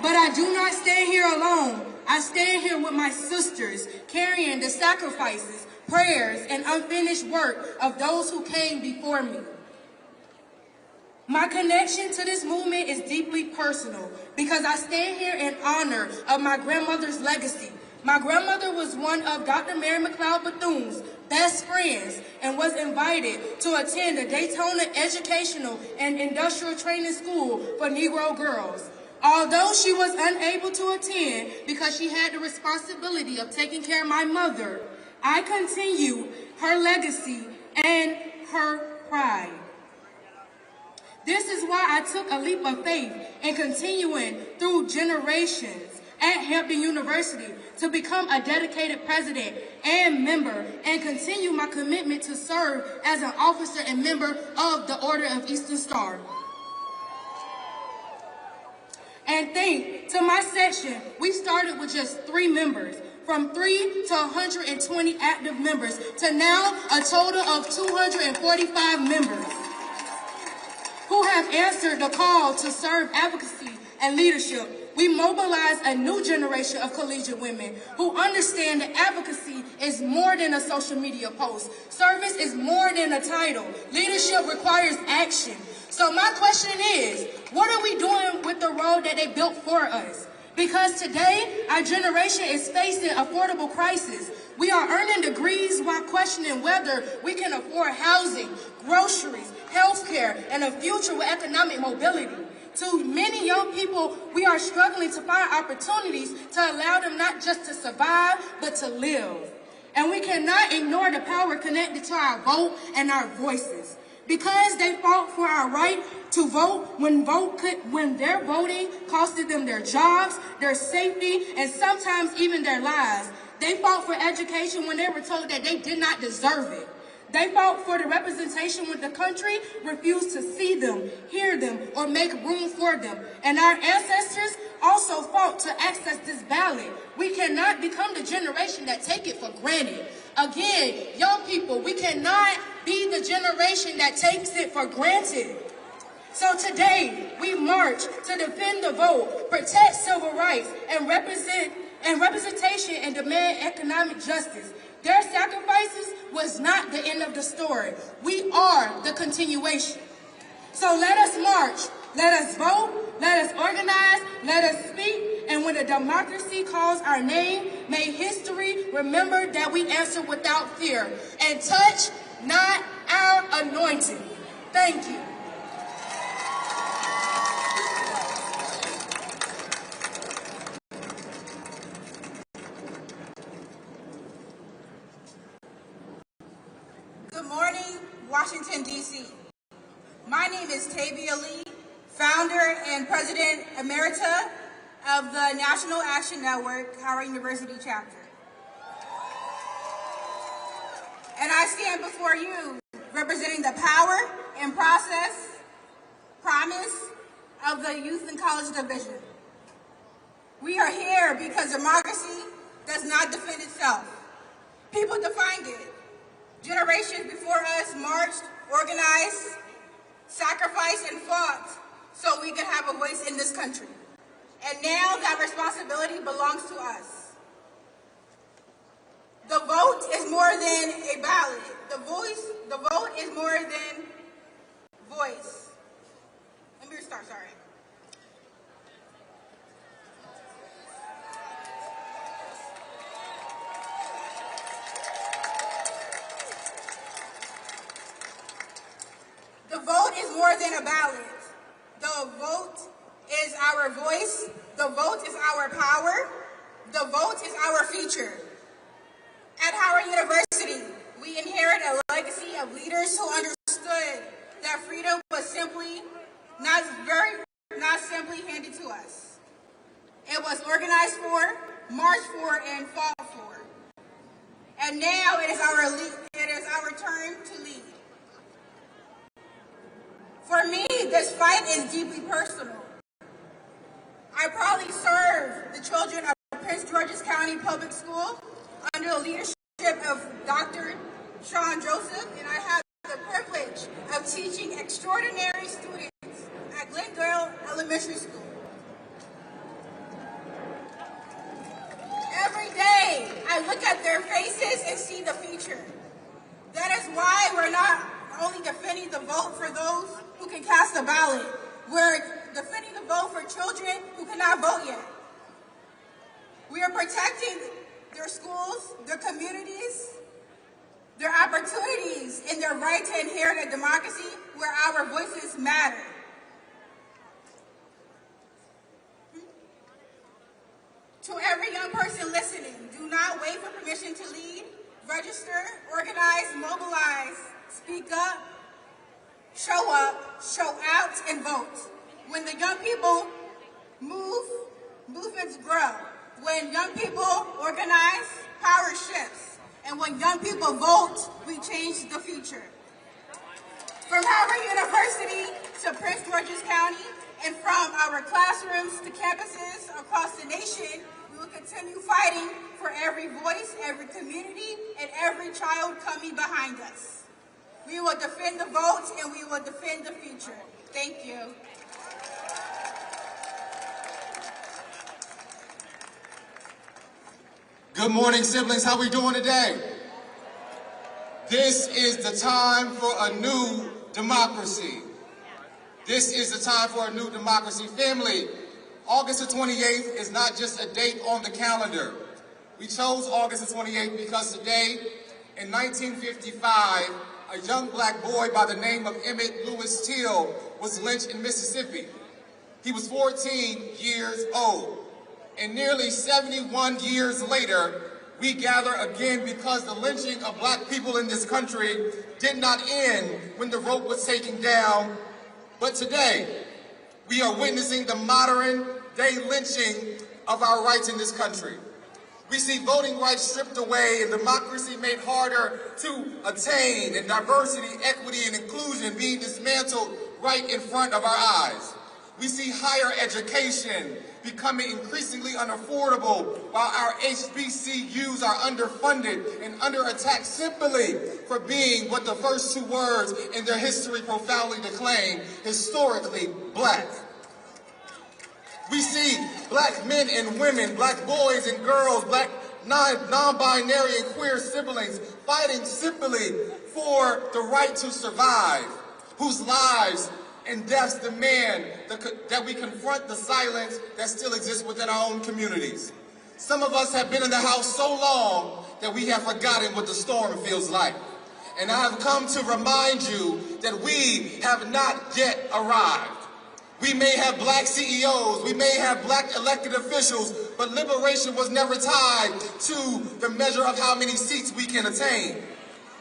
But I do not stand here alone. I stand here with my sisters, carrying the sacrifices, prayers, and unfinished work of those who came before me. My connection to this movement is deeply personal because I stand here in honor of my grandmother's legacy. My grandmother was one of Dr. Mary McLeod Bethune's best friends and was invited to attend the Daytona Educational and Industrial Training School for Negro girls. Although she was unable to attend because she had the responsibility of taking care of my mother, I continue her legacy and her pride. This is why I took a leap of faith in continuing through generations at Hampton University to become a dedicated president and member and continue my commitment to serve as an officer and member of the Order of Eastern Star. And thanks to my section, we started with just 3 members, from 3 to 120 active members, to now a total of 245 members who have answered the call to serve advocacy and leadership. We mobilize a new generation of collegiate women who understand that advocacy is more than a social media post. Service is more than a title. Leadership requires action. So my question is, what are we doing with the road that they built for us? Because today, our generation is facing affordable crisis. We are earning degrees while questioning whether we can afford housing, groceries, healthcare, and a future with economic mobility. To many young people, we are struggling to find opportunities to allow them not just to survive, but to live. And we cannot ignore the power connected to our vote and our voices. Because they fought for our right to vote when their voting costed them their jobs, their safety, and sometimes even their lives. They fought for education when they were told that they did not deserve it. They fought for the representation when the country refused to see them, hear them, or make room for them. And our ancestors also fought to access this ballot. We cannot become the generation that take it for granted. Again, young people, we cannot be the generation that takes it for granted. So today, we march to defend the vote, protect civil rights, and representation and demand economic justice. Their sacrifices was not the end of the story. We are the continuation. So let us march, let us vote, let us organize, let us speak, and when the democracy calls our name, may history remember that we answer without fear and touch not our anointing. Thank you. Good morning, Washington, D.C. My name is Tavia Lee, founder and president emerita of the National Action Network, Howard University chapter. And I stand before you representing the power and promise of the Youth and College Division. We are here because democracy does not defend itself. People defined it. Generations before us marched, organized, sacrificed, and fought so we could have a voice in this country. And now that responsibility belongs to us. The vote is more than a ballot. The vote is more than voice. Let me restart, sorry. The vote is more than a ballot. The vote is our voice. The vote is our power. The vote is our future. At Howard University, we inherit a legacy of leaders who understood that freedom was not simply handed to us. It was organized for, marched for, and fought for. And now it is our turn to lead. For me, this fight is deeply personal. I proudly serve the children of Prince George's County Public School under the leadership of Dr. Sean Joseph, and I have the privilege of teaching extraordinary students at Glendale Elementary School. I look at their faces and see the future. That is why we're not only defending the vote for those who can cast a ballot, we're defending the vote for children who cannot vote yet. We are protecting their schools, their communities, their opportunities, and their right to inherit a democracy where our voices matter. To every young person listening, do not wait for permission to lead. Register, organize, mobilize, speak up, show out, and vote. When the young people move, movements grow. When young people organize, power shifts. And when young people vote, we change the future. From Howard University to Prince George's County, and from our classrooms to campuses across the nation, we will continue fighting for every voice, every community, and every child coming behind us. We will defend the vote and we will defend the future. Thank you. Good morning, siblings. How we doing today? This is the time for a new democracy. This is the time for a new democracy. Family, August the 28th is not just a date on the calendar. We chose August the 28th because today, in 1955, a young black boy by the name of Emmett Lewis Till was lynched in Mississippi. He was 14 years old. And nearly 71 years later, we gather again because the lynching of black people in this country did not end when the rope was taken down. But today, we are witnessing the modern day lynching of our rights in this country. We see voting rights stripped away and democracy made harder to attain, and diversity, equity, and inclusion being dismantled right in front of our eyes. We see higher education becoming increasingly unaffordable while our HBCUs are underfunded and under attack simply for being what the first two words in their history profoundly declaim, historically black. We see black men and women, black boys and girls, black non-binary and queer siblings fighting simply for the right to survive, whose lives and deaths demand that we confront the silence that still exists within our own communities. Some of us have been in the house so long that we have forgotten what the storm feels like. And I have come to remind you that we have not yet arrived. We may have black CEOs, we may have black elected officials, but liberation was never tied to the measure of how many seats we can attain.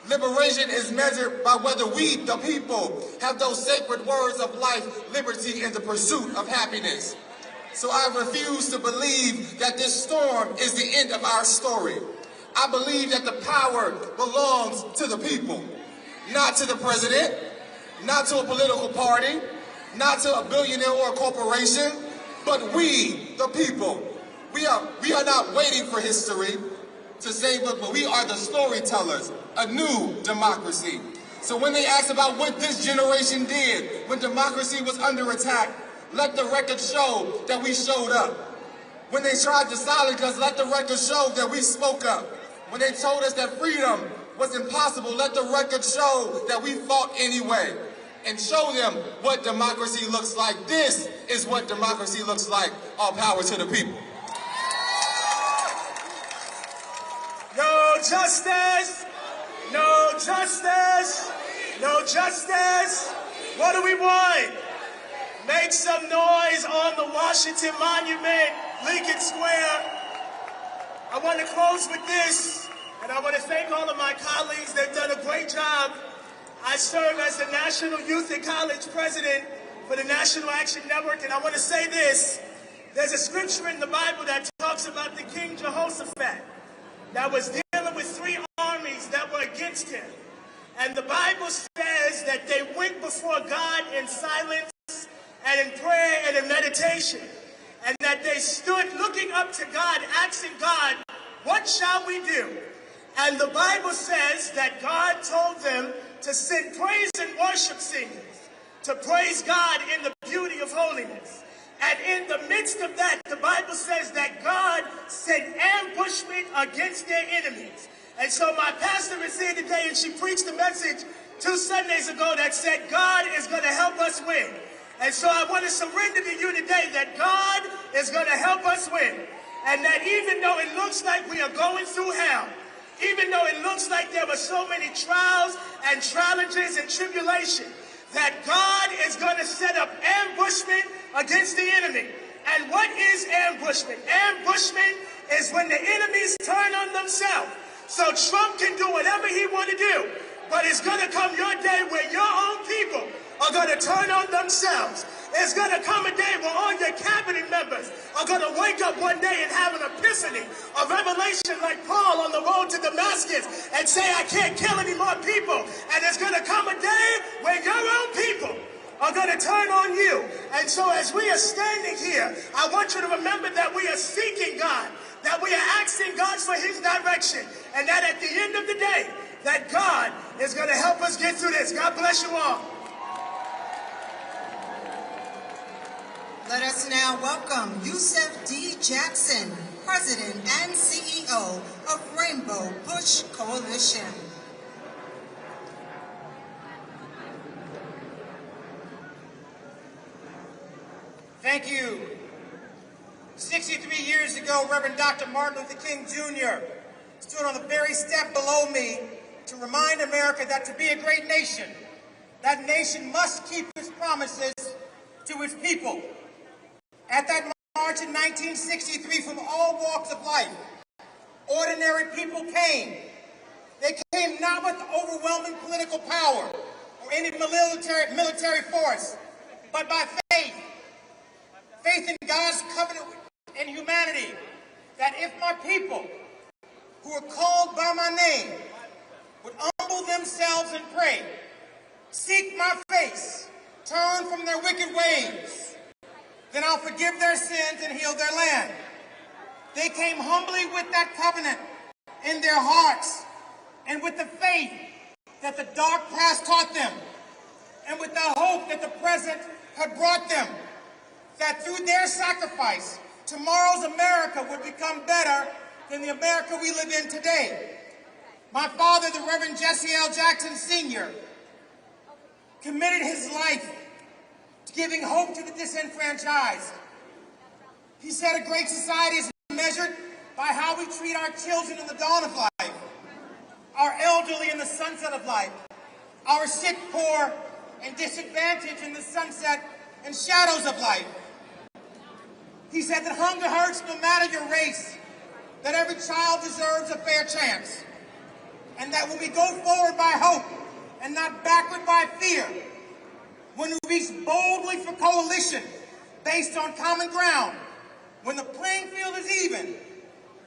Liberation is measured by whether we, the people, have those sacred words of life, liberty, and the pursuit of happiness. So I refuse to believe that this storm is the end of our story. I believe that the power belongs to the people, not to the president, not to a political party, not to a billionaire or a corporation, but we, the people. We are not waiting for history to say, look, but we are the storytellers, a new democracy. So when they ask about what this generation did when democracy was under attack, let the record show that we showed up. When they tried to silence us, let the record show that we spoke up. When they told us that freedom was impossible, let the record show that we fought anyway. And show them what democracy looks like. This is what democracy looks like. All power to the people. No justice, no justice, no justice. What do we want? Make some noise on the Washington Monument, Lincoln Square. I want to close with this, and I want to thank all of my colleagues. They've done a great job. I serve as the National Youth and College President for the National Action Network, and I want to say this. There's a scripture in the Bible that talks about the King Jehoshaphat that was dealing with three armies that were against him. And the Bible says that they went before God in silence and in prayer and in meditation, and that they stood looking up to God, asking God, what shall we do? And the Bible says that God told them to send praise and worship singers, to praise God in the beauty of holiness. And in the midst of that, the Bible says that God sent ambushment against their enemies. And so my pastor is here today, and she preached a message 2 Sundays ago that said God is going to help us win. And so I want to surrender to you today that God is going to help us win. And that even though it looks like we are going through hell, even though it looks like there were so many trials and challenges and tribulation, that God is going to set up ambushment against the enemy. And what is ambushment? Ambushment is when the enemies turn on themselves. So Trump can do whatever he want to do, but it's going to come your day where your own people are going to turn on themselves. There's going to come a day where all your cabinet members are going to wake up one day and have an epiphany, a revelation like Paul on the road to Damascus, and say, I can't kill any more people. And there's going to come a day where your own people are going to turn on you. And so as we are standing here, I want you to remember that we are seeking God, that we are asking God for his direction, and that at the end of the day, that God is going to help us get through this. God bless you all. Let us now welcome Yusef D. Jackson, President and CEO of Rainbow Bush Coalition. Thank you. 63 years ago, Reverend Dr. Martin Luther King Jr. stood on the very step below me to remind America that to be a great nation, that nation must keep its promises to its people. At that march in 1963, from all walks of life, ordinary people came. They came not with overwhelming political power or any military force, but by faith. Faith in God's covenant and humanity, that if my people, who are called by my name, would humble themselves and pray, seek my face, turn from their wicked ways, then I'll forgive their sins and heal their land. They came humbly with that covenant in their hearts, and with the faith that the dark past taught them, and with the hope that the present had brought them, that through their sacrifice, tomorrow's America would become better than the America we live in today. My father, the Reverend Jesse L. Jackson Sr., committed his life to giving hope to the disenfranchised. He said a great society is measured by how we treat our children in the dawn of life, our elderly in the sunset of life, our sick, poor, and disadvantaged in the sunset and shadows of life. He said that hunger hurts no matter your race, that every child deserves a fair chance, and that when we go forward by hope and not backward by fear, when we reach boldly for coalition based on common ground, when the playing field is even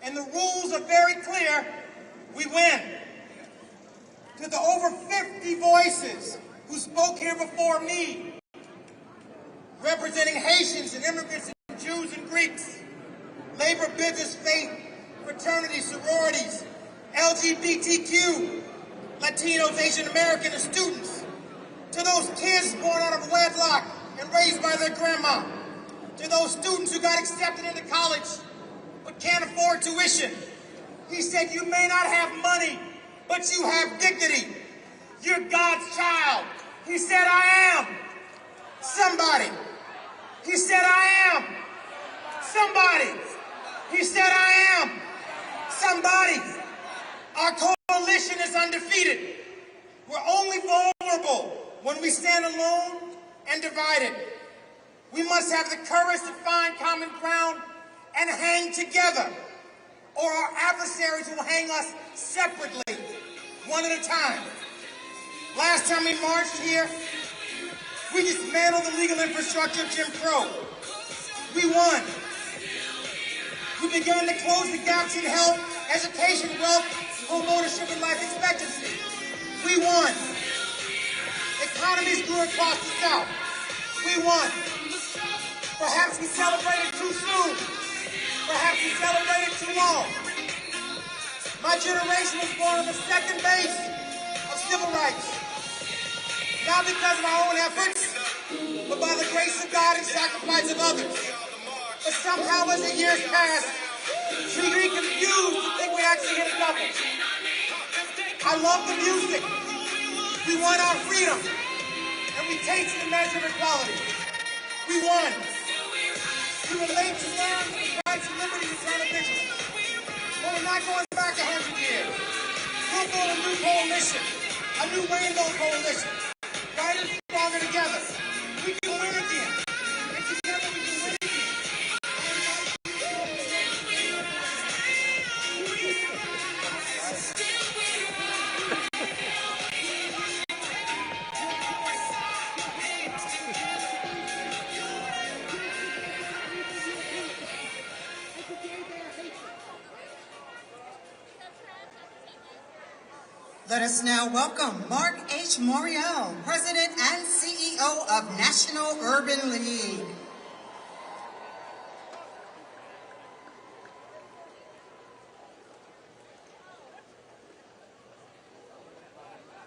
and the rules are very clear, we win. To the over 50 voices who spoke here before me, representing Haitians and immigrants and Jews and Greeks, labor, business, faith, fraternities, sororities, LGBTQ, Latinos, Asian American, and students, to those kids born out of wedlock and raised by their grandma, to those students who got accepted into college but can't afford tuition. He said, you may not have money, but you have dignity. You're God's child. He said, I am somebody. He said, I am somebody. He said, I am somebody. Our coalition is undefeated. We're only vulnerable when we stand alone and divided. We must have the courage to find common ground and hang together, or our adversaries will hang us separately, one at a time. Last time we marched here, we dismantled the legal infrastructure of Jim Crow. We won. We began to close the gaps in health, education, wealth, home ownership, and life expectancy. We won. Economies grew across the South. We won. Perhaps we celebrated too soon. Perhaps we celebrated too long. My generation was born on the second base of civil rights. Not because of our own efforts, but by the grace of God and sacrifice of others. But somehow as the years passed, Should be confused to think we actually hit a double. I love the music. We want our freedom. And we taste the measure of equality. We won. We were late to learn the rights and liberties of our vigilance. But we're not going back 100 years. We'll build a new coalition, a new rainbow coalition. Brighter, stronger together. We can win again. And together we can win again. Let us now welcome Mark H. Morial, President and CEO of National Urban League.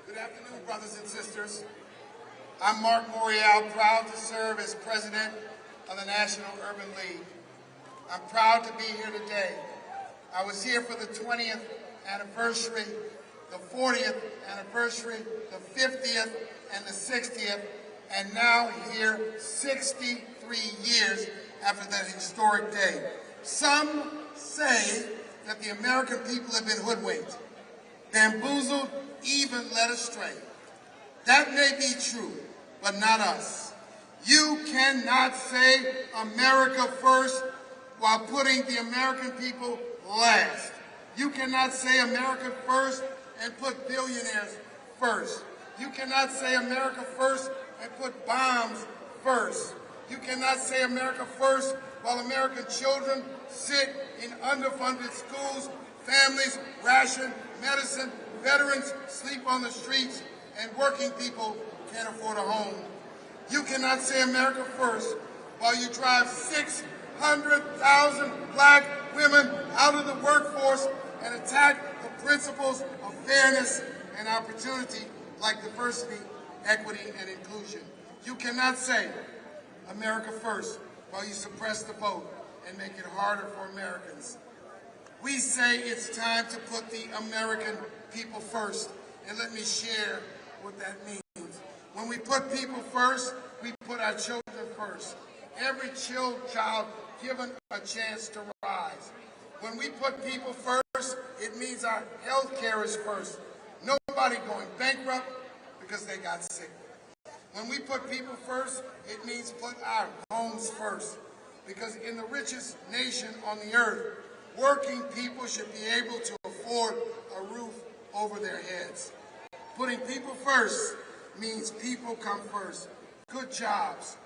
Good afternoon, brothers and sisters. I'm Mark Morial, proud to serve as President of the National Urban League. I'm proud to be here today. I was here for the 20th anniversary, the 40th anniversary, the 50th, and the 60th, and now here 63 years after that historic day. Some say that the American people have been hoodwinked, bamboozled, even led astray. That may be true, but not us. You cannot say America first while putting the American people last. You cannot say America first and put billionaires first. You cannot say America first and put bombs first. You cannot say America first while American children sit in underfunded schools, families ration medicine, veterans sleep on the streets, and working people can't afford a home. You cannot say America first while you drive 600,000 black women out of the workforce and attack the principles of fairness and opportunity like diversity, equity, and inclusion. You cannot say America first while you suppress the vote and make it harder for Americans. We say it's time to put the American people first, and let me share what that means. When we put people first, we put our children first. Every child given a chance to rise. When we put people first, it means our health care is first. Nobody going bankrupt because they got sick. When we put people first, it means put our homes first. Because in the richest nation on the earth, working people should be able to afford a roof over their heads. Putting people first means people come first. Good jobs,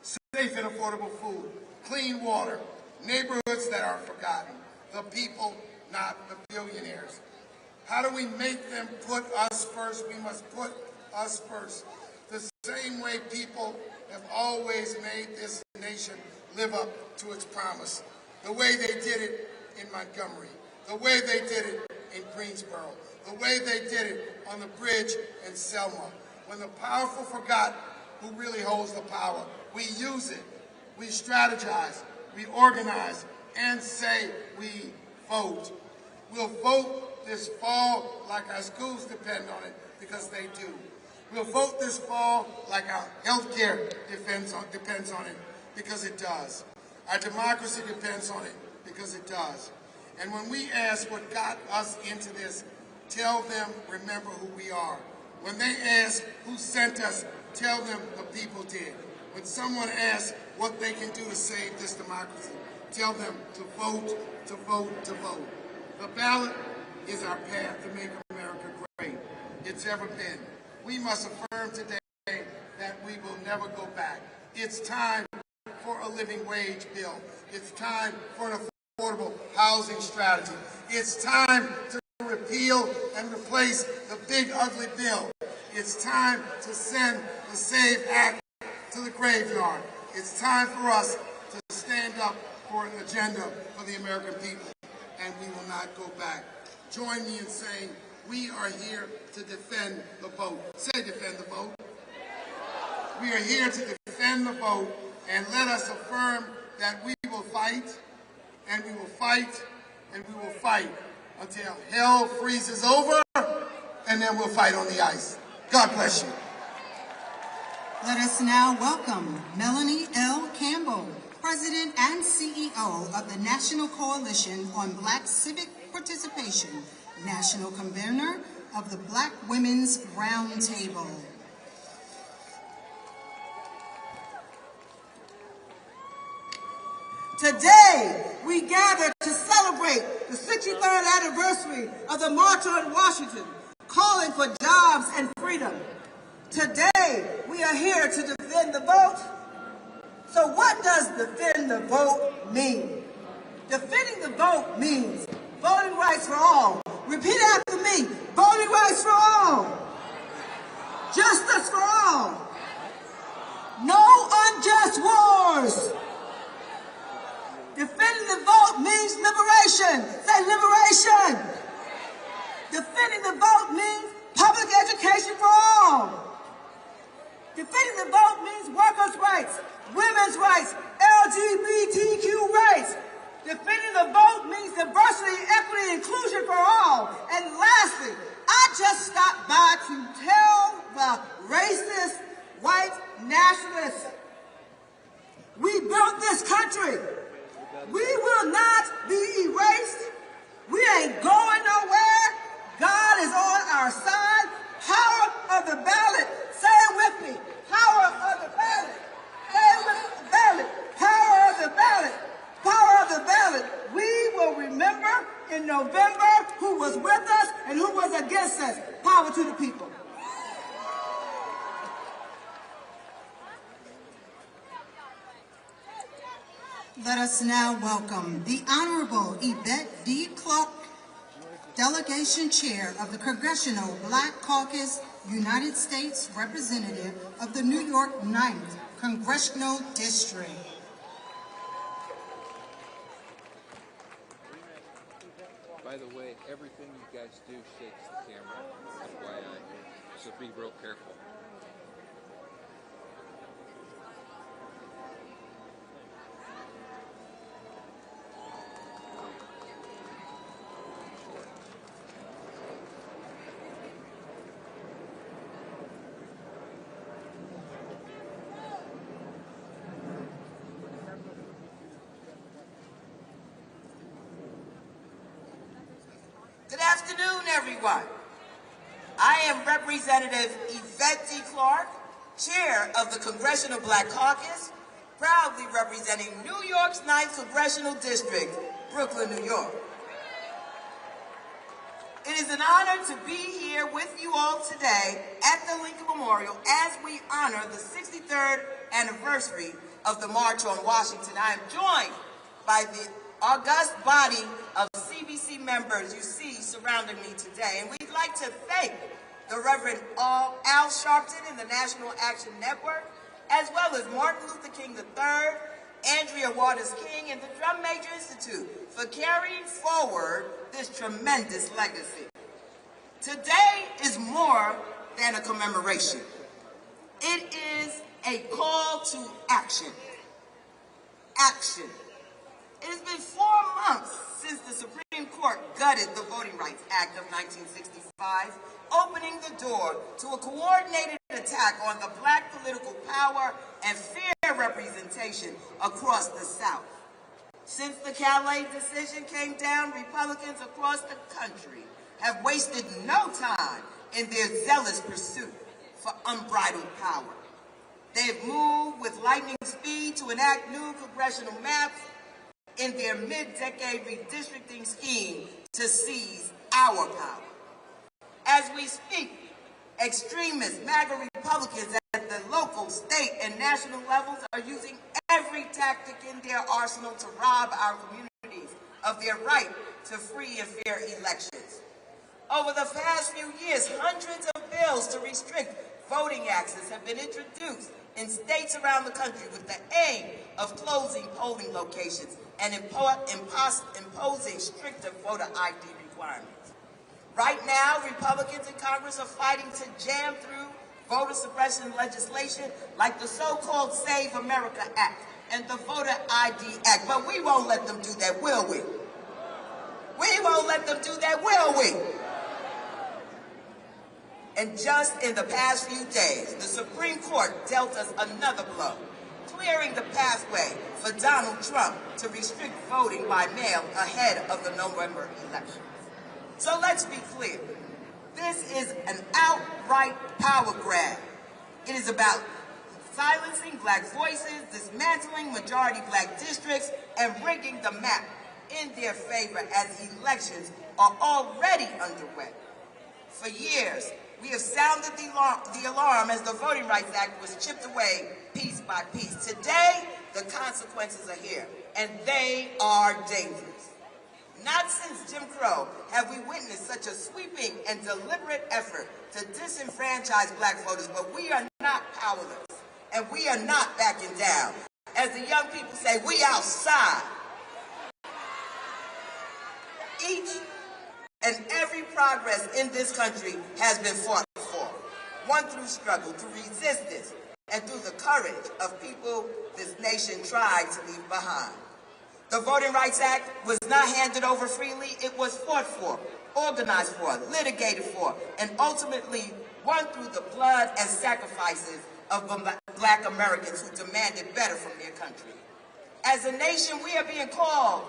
safe and affordable food, clean water, neighborhoods that are forgotten. The people, not the billionaires. How do we make them put us first? We must put us first. The same way people have always made this nation live up to its promise. The way they did it in Montgomery. The way they did it in Greensboro. The way they did it on the bridge in Selma. When the powerful forgot who really holds the power, we use it. We strategize. We organize. And say we vote. We'll vote this fall like our schools depend on it, because they do. We'll vote this fall like our health care depends on it, because it does. Our democracy depends on it, because it does. And when we ask what got us into this, tell them, remember who we are. When they ask who sent us, tell them the people did. When someone asks what they can do to save this democracy, tell them to vote, to vote, to vote. The ballot is our path to make America great. It's ever been. We must affirm today that we will never go back. It's time for a living wage bill. It's time for an affordable housing strategy. It's time to repeal and replace the big ugly bill. It's time to send the SAVE Act to the graveyard. It's time for us to stand up for an agenda for the American people, and we will not go back. Join me in saying we are here to defend the vote. Say defend the vote. We are here to defend the vote, and let us affirm that we will fight and we will fight, and we will fight until hell freezes over, and then we'll fight on the ice. God bless you. Let us now welcome Melanie L. Campbell, President and CEO of the National Coalition on Black Civic Participation, National Convener of the Black Women's Roundtable. Today, we gather to celebrate the 63rd anniversary of the March on Washington, calling for jobs and freedom. Today, we are here to defend the vote. So what does defend the vote mean? Defending the vote means voting rights for all. Repeat after me, voting rights for all. Justice for all. No unjust wars. Defending the vote means liberation. Say liberation. Defending the vote means public education for all. Defending the vote means workers' rights, women's rights, LGBTQ rights. Defending the vote means diversity, equity, inclusion for all. And lastly, I just stopped by to tell the racist white nationalists, we built this country. We will not be erased. We ain't going nowhere. God is on our side. Power of the ballot. Say it with me. Power of the ballot. Say it with the ballot. Power of the ballot. Power of the ballot. We will remember in November who was with us and who was against us. Power to the people. Let us now welcome the Honorable Yvette D. Clark, Delegation Chair of the Congressional Black Caucus, United States Representative of the New York 9th Congressional District. By the way, everything you guys do shakes the camera, FYI, so be real careful. Good afternoon, everyone. I am Representative Yvette D. Clark, Chair of the Congressional Black Caucus, proudly representing New York's 9th Congressional District, Brooklyn, New York. It is an honor to be here with you all today at the Lincoln Memorial as we honor the 63rd anniversary of the March on Washington. I am joined by the august body of CBC members you see surrounding me today. And we'd like to thank the Reverend Al Sharpton and the National Action Network, as well as Martin Luther King III, Arndrea Waters King, and the Drum Major Institute for carrying forward this tremendous legacy. Today is more than a commemoration. It is a call to action. Action. It has been 4 months since the Supreme Court gutted the Voting Rights Act of 1965, opening the door to a coordinated attack on the black political power and fair representation across the South. Since the Calais decision came down, Republicans across the country have wasted no time in their zealous pursuit for unbridled power. They have moved with lightning speed to enact new congressional maps in their mid-decade redistricting scheme to seize our power. As we speak, extremist MAGA Republicans at the local, state, and national levels are using every tactic in their arsenal to rob our communities of their right to free and fair elections. Over the past few years, hundreds of bills to restrict voting access have been introduced in states around the country with the aim of closing polling locations and imposing stricter voter ID requirements. Right now, Republicans in Congress are fighting to jam through voter suppression legislation like the so-called Save America Act, and the Voter ID Act. But we won't let them do that, will we? We won't let them do that, will we? And just in the past few days, the Supreme Court dealt us another blow, clearing the pathway for Donald Trump to restrict voting by mail ahead of the November elections. So let's be clear. This is an outright power grab. It is about silencing black voices, dismantling majority black districts, and rigging the map in their favor as elections are already underway. For years, we have sounded the alarm as the Voting Rights Act was chipped away piece by piece. Today, the consequences are here, and they are dangerous. Not since Jim Crow have we witnessed such a sweeping and deliberate effort to disenfranchise black voters, but we are not powerless, and we are not backing down. As the young people say, we outside. Each and every progress in this country has been fought for, won through struggle, through resistance, and through the courage of people this nation tried to leave behind. The Voting Rights Act was not handed over freely. It was fought for, organized for, litigated for, and ultimately won through the blood and sacrifices of black Americans who demanded better from their country. As a nation, we are being called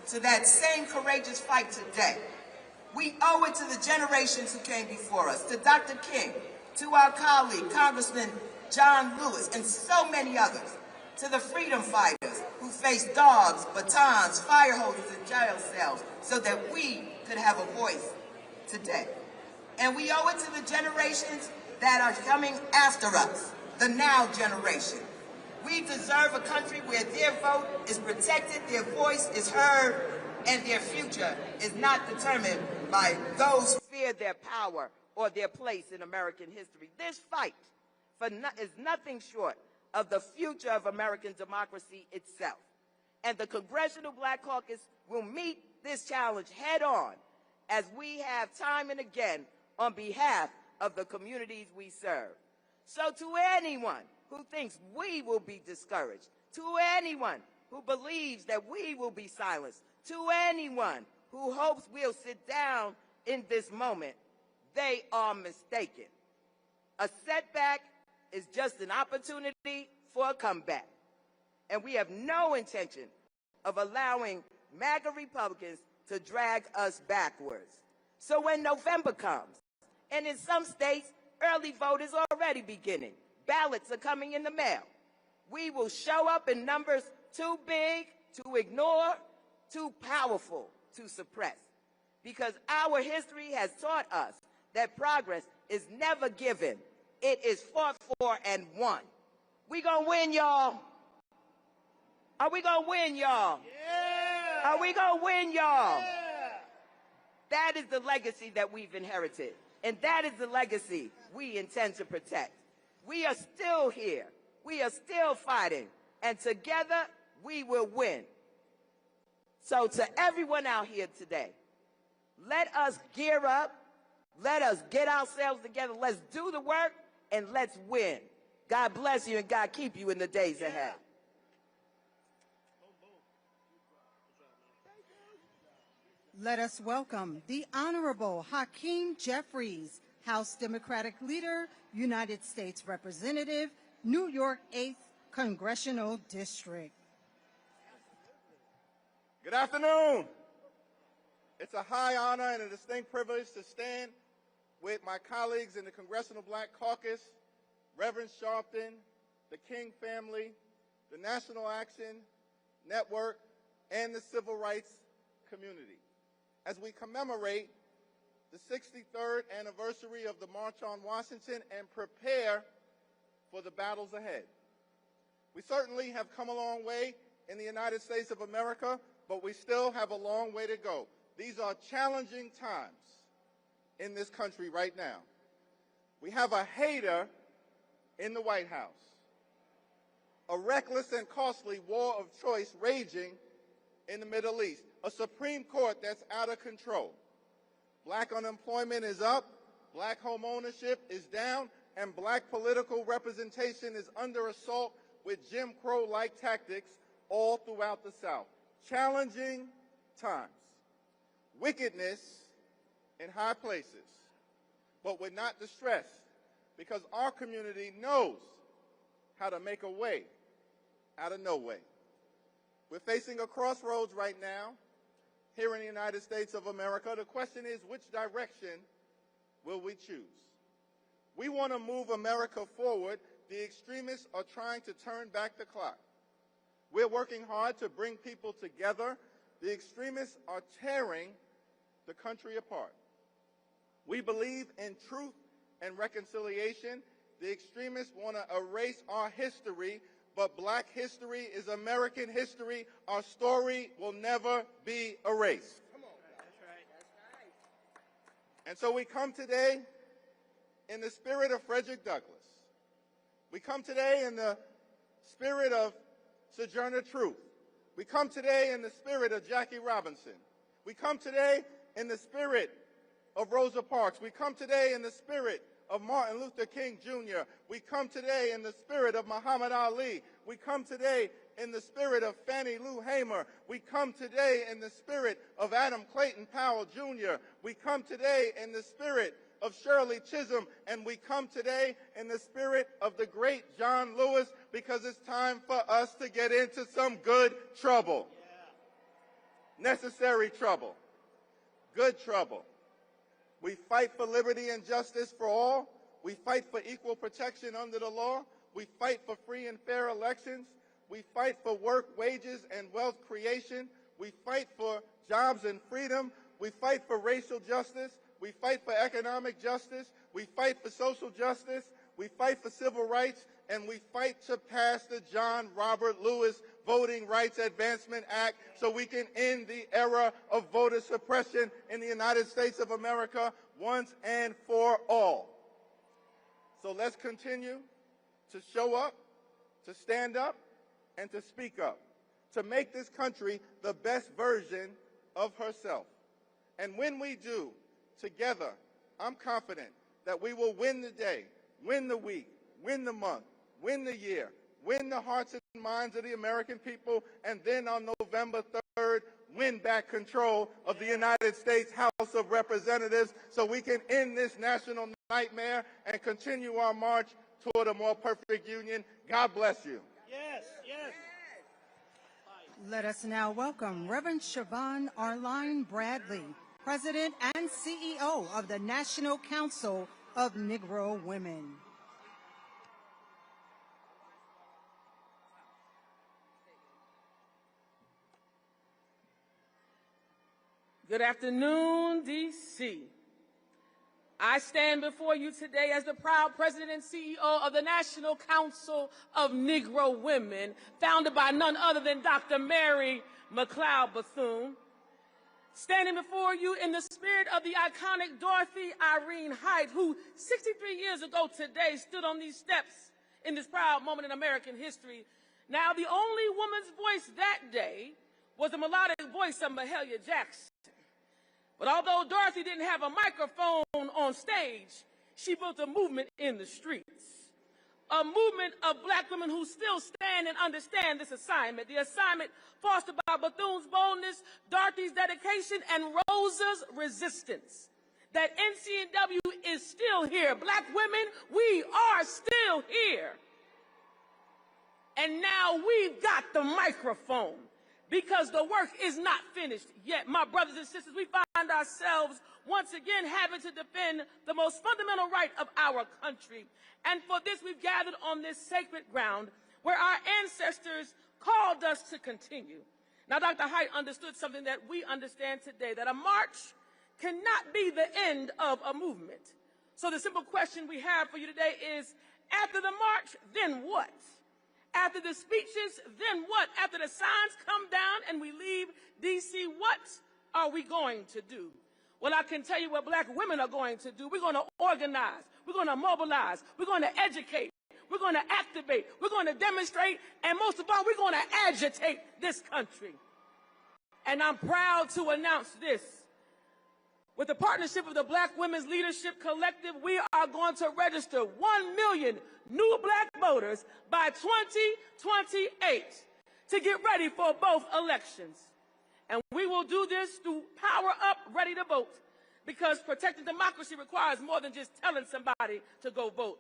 to that same courageous fight today. We owe it to the generations who came before us, to Dr. King, to our colleague, Congressman John Lewis, and so many others, to the freedom fighters who faced dogs, batons, fire hoses, and jail cells so that we could have a voice today. And we owe it to the generations that are coming after us, the now generation. We deserve a country where their vote is protected, their voice is heard, and their future is not determined by those who fear their power or their place in American history. This fight is nothing short of the future of American democracy itself. And the Congressional Black Caucus will meet this challenge head on, as we have time and again on behalf of the communities we serve. So to anyone who thinks we will be discouraged, to anyone who believes that we will be silenced, to anyone who hopes we'll sit down in this moment, they are mistaken. A setback is just an opportunity for a comeback. And we have no intention of allowing MAGA Republicans to drag us backwards. So when November comes, and in some states, early vote is already beginning, ballots are coming in the mail, we will show up in numbers too big to ignore, too powerful to suppress. Because our history has taught us that progress is never given. It is fought for and won. We gonna win, y'all. Are we gonna win, y'all? Yeah. Are we gonna win, y'all? Yeah. That is the legacy that we've inherited. And that is the legacy we intend to protect. We are still here. We are still fighting. And together, we will win. So to everyone out here today, let us gear up. Let us get ourselves together. Let's do the work, and let's win. God bless you, and God keep you in the days ahead. Let us welcome the Honorable Hakeem Jeffries, House Democratic Leader, United States Representative, New York 8th Congressional District. Good afternoon. It's a high honor and a distinct privilege to stand with my colleagues in the Congressional Black Caucus, Reverend Sharpton, the King family, the National Action Network, and the civil rights community, as we commemorate the 63rd anniversary of the March on Washington and prepare for the battles ahead. We certainly have come a long way in the United States of America, but we still have a long way to go. These are challenging times in this country right now. We have a hater in the White House, a reckless and costly war of choice raging in the Middle East, a Supreme Court that's out of control. Black unemployment is up, black home ownership is down, and black political representation is under assault with Jim Crow-like tactics all throughout the South. Challenging times. Wickedness in high places, but with not distress, because our community knows how to make a way out of no way. We're facing a crossroads right now here in the United States of America. The question is, which direction will we choose? We want to move America forward. The extremists are trying to turn back the clock. We're working hard to bring people together. The extremists are tearing the country apart. We believe in truth and reconciliation. The extremists want to erase our history, but black history is American history. Our story will never be erased. Come on. That's right. That's right. And so we come today in the spirit of Frederick Douglass. We come today in the spirit of Sojourner Truth. We come today in the spirit of Jackie Robinson. We come today in the spirit of Rosa Parks. We come today in the spirit of Martin Luther King Jr. We come today in the spirit of Muhammad Ali. We come today in the spirit of Fannie Lou Hamer. We come today in the spirit of Adam Clayton Powell Jr. We come today in the spirit of Shirley Chisholm, and we come today in the spirit of the great John Lewis, because it's time for us to get into some good trouble. Necessary trouble. Good trouble. We fight for liberty and justice for all. We fight for equal protection under the law. We fight for free and fair elections. We fight for work, wages, and wealth creation. We fight for jobs and freedom. We fight for racial justice. We fight for economic justice. We fight for social justice. We fight for civil rights. And we fight to pass the John Robert Lewis Voting Rights Advancement Act so we can end the era of voter suppression in the United States of America once and for all. So let's continue to show up, to stand up, and to speak up, to make this country the best version of herself. And when we do, together, I'm confident that we will win the day, win the week, win the month, win the year, win the hearts and minds of the American people, and then on November 3rd, win back control of the United States House of Representatives so we can end this national nightmare and continue our march toward a more perfect union. God bless you. Yes, yes. Let us now welcome Reverend Siobhan Arline Bradley, President and CEO of the National Council of Negro Women. Good afternoon, D.C. I stand before you today as the proud President and CEO of the National Council of Negro Women, founded by none other than Dr. Mary McLeod Bethune. Standing before you in the spirit of the iconic Dorothy Irene Height, who 63 years ago today stood on these steps in this proud moment in American history. Now, the only woman's voice that day was the melodic voice of Mahalia Jackson. But although Dorothy didn't have a microphone on stage, she built a movement in the streets. A movement of black women who still stand and understand this assignment. The assignment fostered by Bethune's boldness, Dorothy's dedication, and Rosa's resistance. That NCNW is still here. Black women, we are still here. And now we've got the microphone, because the work is not finished yet. My brothers and sisters, we find ourselves once again having to defend the most fundamental right of our country. And for this, we've gathered on this sacred ground where our ancestors called us to continue. Now, Dr. Height understood something that we understand today, that a march cannot be the end of a movement. So the simple question we have for you today is, after the march, then what? After the speeches, then what? After the signs come down and we leave D.C., what are we going to do? Well, I can tell you what black women are going to do. We're going to organize. We're going to mobilize. We're going to educate. We're going to activate. We're going to demonstrate. And most of all, we're going to agitate this country. And I'm proud to announce this. With the partnership of the Black Women's Leadership Collective, we are going to register 1 million new black voters by 2028 to get ready for both elections. And we will do this through Power Up, Ready to Vote, because protecting democracy requires more than just telling somebody to go vote.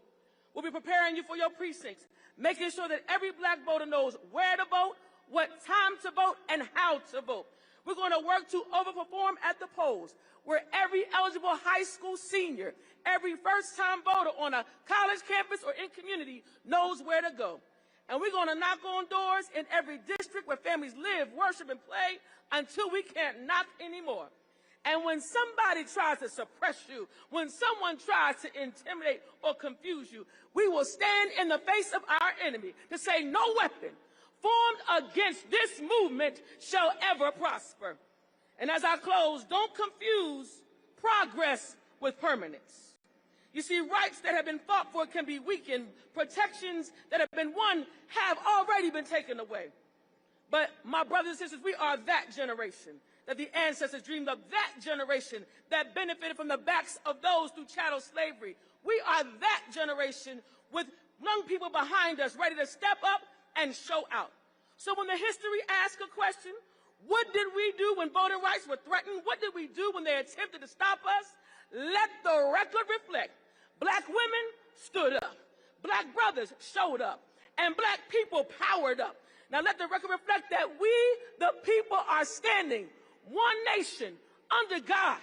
We'll be preparing you for your precincts, making sure that every black voter knows where to vote, what time to vote, and how to vote. We're going to work to overperform at the polls, where every eligible high school senior, every first-time voter on a college campus or in community knows where to go. And we're going to knock on doors in every district where families live, worship, and play until we can't knock anymore. And when somebody tries to suppress you, when someone tries to intimidate or confuse you, we will stand in the face of our enemy to say, no weapon formed against this movement shall ever prosper. And as I close, don't confuse progress with permanence. You see, rights that have been fought for can be weakened. Protections that have been won have already been taken away. But my brothers and sisters, we are that generation that the ancestors dreamed of, that generation that benefited from the backs of those through chattel slavery. We are that generation with young people behind us ready to step up and show out. So when the history asks a question, what did we do when voting rights were threatened? What did we do when they attempted to stop us? Let the record reflect. Black women stood up. Black brothers showed up. And black people powered up. Now let the record reflect that we, the people, are standing one nation under God,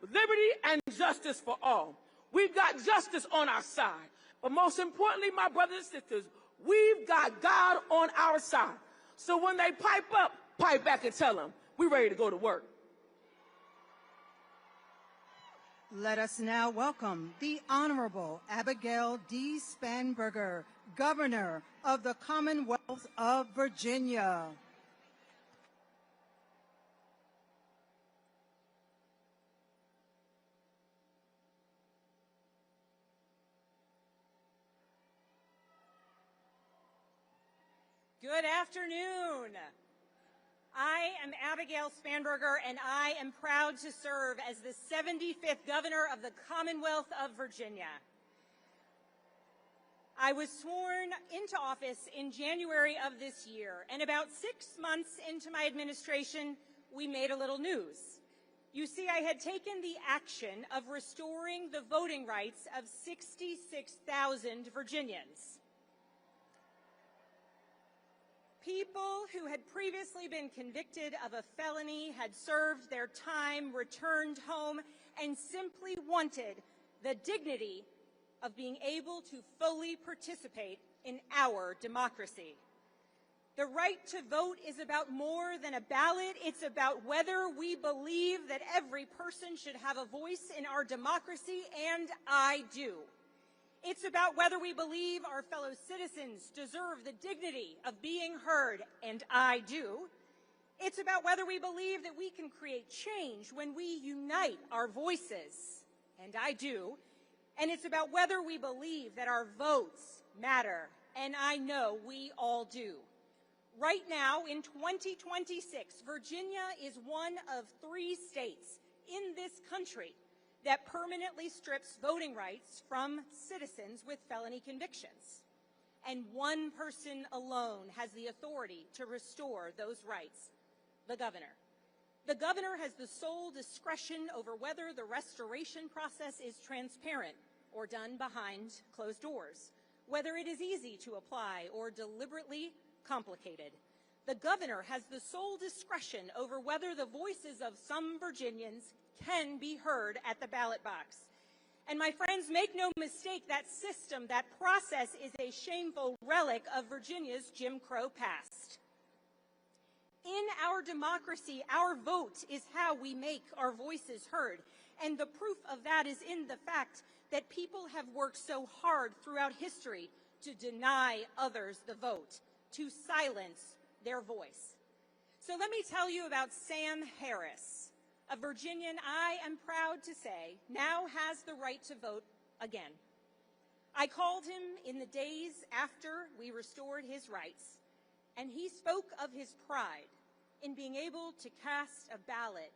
with liberty and justice for all. We've got justice on our side. But most importantly, my brothers and sisters, we've got God on our side. So when they pipe up, pipe back and tell them, we're ready to go to work. Let us now welcome the Honorable Abigail D. Spanberger, Governor of the Commonwealth of Virginia. Good afternoon. I am Abigail Spanberger, and I am proud to serve as the 75th Governor of the Commonwealth of Virginia. I was sworn into office in January of this year, and about 6 months into my administration, we made a little news. You see, I had taken the action of restoring the voting rights of 66,000 Virginians. People who had previously been convicted of a felony, had served their time, returned home, and simply wanted the dignity of being able to fully participate in our democracy. The right to vote is about more than a ballot. It's about whether we believe that every person should have a voice in our democracy, and I do. It's about whether we believe our fellow citizens deserve the dignity of being heard, and I do. It's about whether we believe that we can create change when we unite our voices, and I do. And it's about whether we believe that our votes matter, and I know we all do. Right now, in 2026, Virginia is one of 3 states in this country that permanently strips voting rights from citizens with felony convictions. And one person alone has the authority to restore those rights, the governor. The governor has the sole discretion over whether the restoration process is transparent or done behind closed doors, whether it is easy to apply or deliberately complicated. The governor has the sole discretion over whether the voices of some Virginians can be heard at the ballot box. And my friends, make no mistake, that system, that process is a shameful relic of Virginia's Jim Crow past. In our democracy, our vote is how we make our voices heard. And the proof of that is in the fact that people have worked so hard throughout history to deny others the vote, to silence their voice. So let me tell you about Sam Harris, a Virginian I am proud to say now has the right to vote again. I called him in the days after we restored his rights, and he spoke of his pride in being able to cast a ballot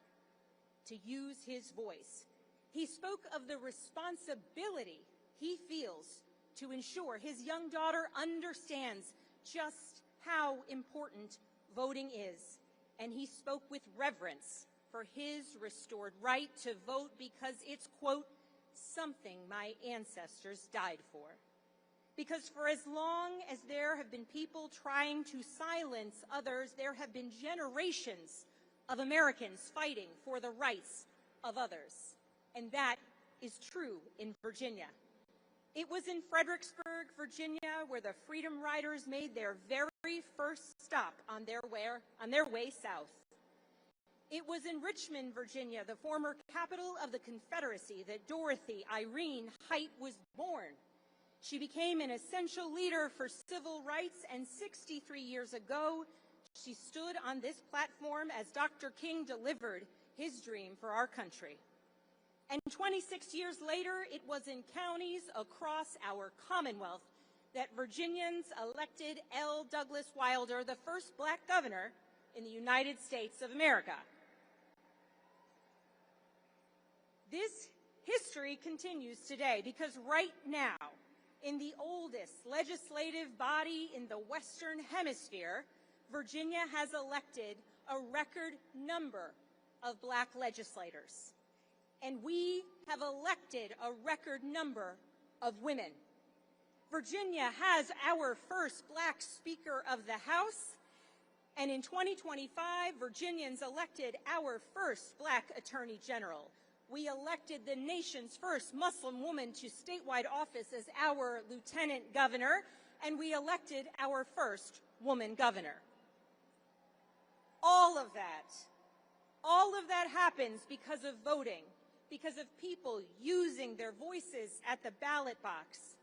to use his voice. He spoke of the responsibility he feels to ensure his young daughter understands just how important voting is. And he spoke with reverence for his restored right to vote because it's, quote, something my ancestors died for. Because for as long as there have been people trying to silence others, there have been generations of Americans fighting for the rights of others. And that is true in Virginia. It was in Fredericksburg, Virginia, where the Freedom Riders made their very first stop on their way south. It was in Richmond, Virginia, the former capital of the Confederacy, that Dorothy Irene Height was born. She became an essential leader for civil rights, and 63 years ago, she stood on this platform as Dr. King delivered his dream for our country. And 26 years later, it was in counties across our Commonwealth that Virginians elected L. Douglas Wilder, the first black governor in the United States of America. This history continues today because right now, in the oldest legislative body in the Western Hemisphere, Virginia has elected a record number of black legislators. And we have elected a record number of women. Virginia has our first black Speaker of the House, and in 2025, Virginians elected our first black Attorney General. We elected the nation's first Muslim woman to statewide office as our lieutenant governor, and we elected our first woman governor. All of that happens because of voting, because of people using their voices at the ballot box.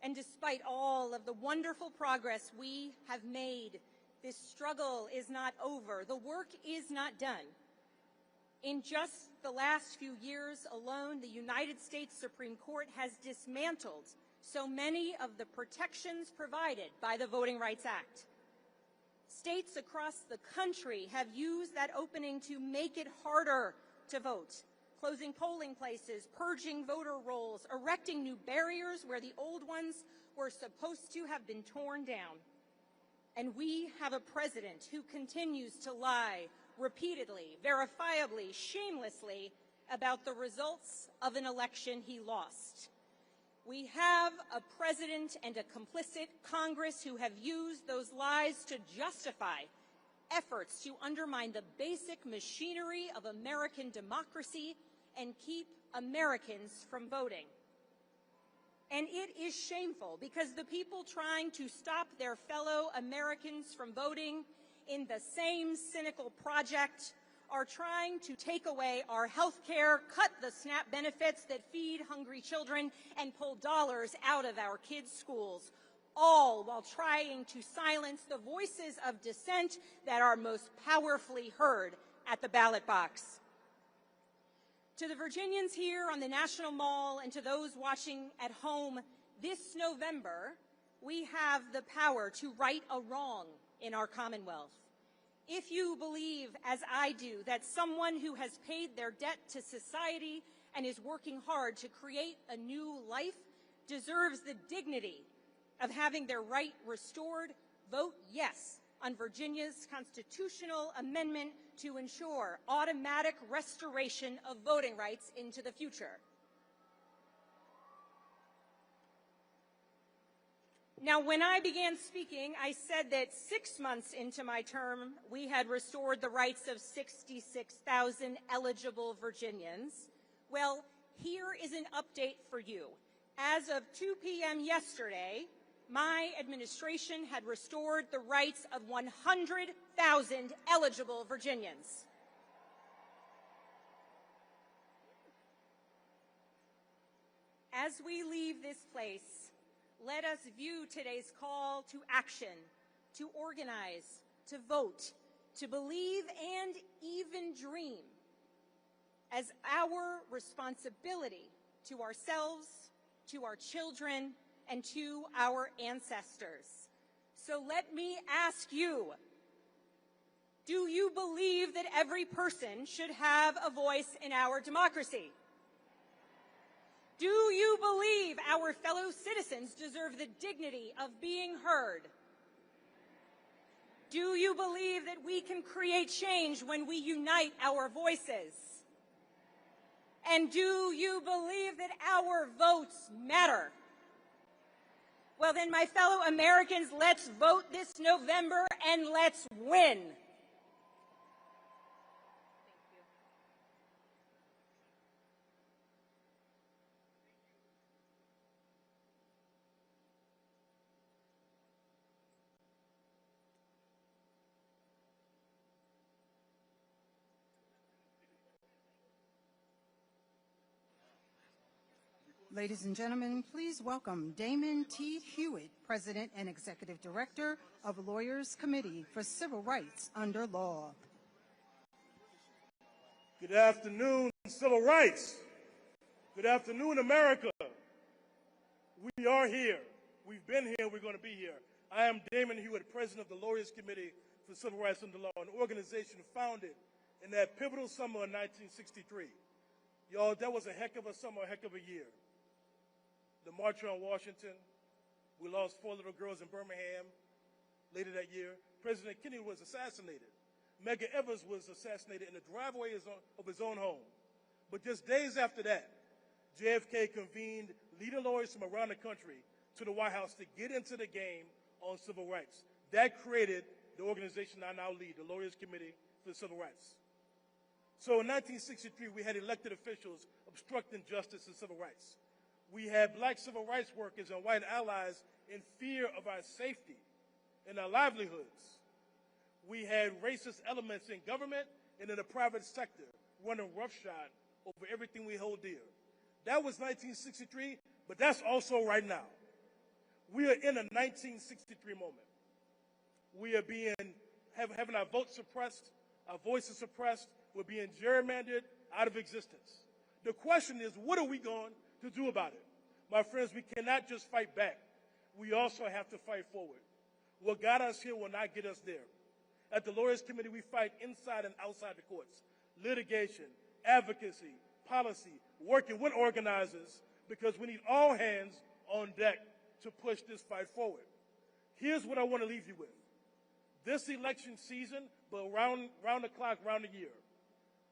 And despite all of the wonderful progress we have made, this struggle is not over. The work is not done. In just the last few years alone, the United States Supreme Court has dismantled so many of the protections provided by the Voting Rights Act. States across the country have used that opening to make it harder to vote, closing polling places, purging voter rolls, erecting new barriers where the old ones were supposed to have been torn down. And we have a president who continues to lie repeatedly, verifiably, shamelessly about the results of an election he lost. We have a president and a complicit Congress who have used those lies to justify efforts to undermine the basic machinery of American democracy and keep Americans from voting. And it is shameful because the people trying to stop their fellow Americans from voting in the same cynical project are trying to take away our health care, cut the SNAP benefits that feed hungry children, and pull dollars out of our kids' schools, all while trying to silence the voices of dissent that are most powerfully heard at the ballot box. To the Virginians here on the National Mall and to those watching at home, this November, we have the power to right a wrong in our Commonwealth. If you believe, as I do, that someone who has paid their debt to society and is working hard to create a new life deserves the dignity of having their right restored, vote yes on Virginia's constitutional amendment to ensure automatic restoration of voting rights into the future. Now, when I began speaking, I said that 6 months into my term, we had restored the rights of 66,000 eligible Virginians. Well, here is an update for you. As of 2 p.m. yesterday, my administration had restored the rights of 100,000 eligible Virginians. As we leave this place, let us view today's call to action, to organize, to vote, to believe, and even dream as our responsibility to ourselves, to our children, and to our ancestors. So let me ask you, Do you believe that every person should have a voice in our democracy? Do you believe our fellow citizens deserve the dignity of being heard? Do you believe that we can create change when we unite our voices? And do you believe that our votes matter? Well then, my fellow Americans, let's vote this November and let's win. Ladies and gentlemen, please welcome Damon T. Hewitt, President and Executive Director of Lawyers Committee for Civil Rights Under Law. Good afternoon, civil rights. Good afternoon, America. We are here. We've been here. We're going to be here. I am Damon Hewitt, President of the Lawyers Committee for Civil Rights Under Law, an organization founded in that pivotal summer of 1963. Y'all, that was a heck of a summer, a heck of a year. The March on Washington, we lost 4 little girls in Birmingham later that year. President Kennedy was assassinated. Medgar Evers was assassinated in the driveway of his own home. But just days after that, JFK convened leading lawyers from around the country to the White House to get into the game on civil rights. That created the organization I now lead, the Lawyers Committee for Civil Rights. So in 1963, we had elected officials obstructing justice and civil rights. We had black civil rights workers and white allies in fear of our safety and our livelihoods. We had racist elements in government and in the private sector running roughshod over everything we hold dear. That was 1963, but that's also right now. We are in a 1963 moment. We are having our votes suppressed, our voices suppressed. We're being gerrymandered out of existence. The question is, what are we going to do about it? My friends, we cannot just fight back. We also have to fight forward. What got us here will not get us there. At the Lawyers Committee, we fight inside and outside the courts. Litigation, advocacy, policy, working with organizers, because we need all hands on deck to push this fight forward. Here's what I want to leave you with. This election season, but round the clock, round the year,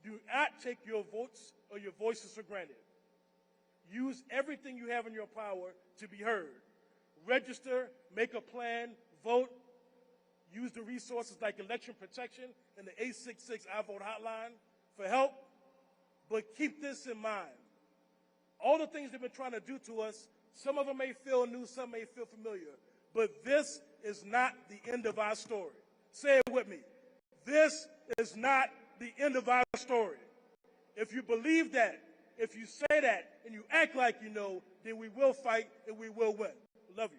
do not take your votes or your voices for granted. Use everything you have in your power to be heard. Register, make a plan, vote. Use the resources like election protection and the 866 I Vote hotline for help. But keep this in mind. All the things they've been trying to do to us, some of them may feel new, some may feel familiar. But this is not the end of our story. Say it with me. This is not the end of our story. If you believe that, if you say that, and you act like you know, then we will fight and we will win. Love you.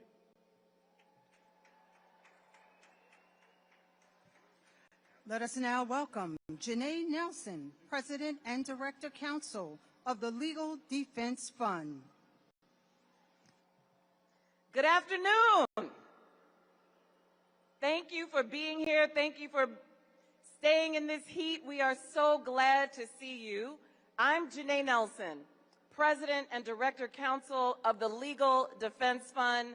Let us now welcome Janae Nelson, President and Director Counsel of the Legal Defense Fund. Good afternoon. Thank you for being here. Thank you for staying in this heat. We are so glad to see you. I'm Janae Nelson, President and Director Counsel of the Legal Defense Fund.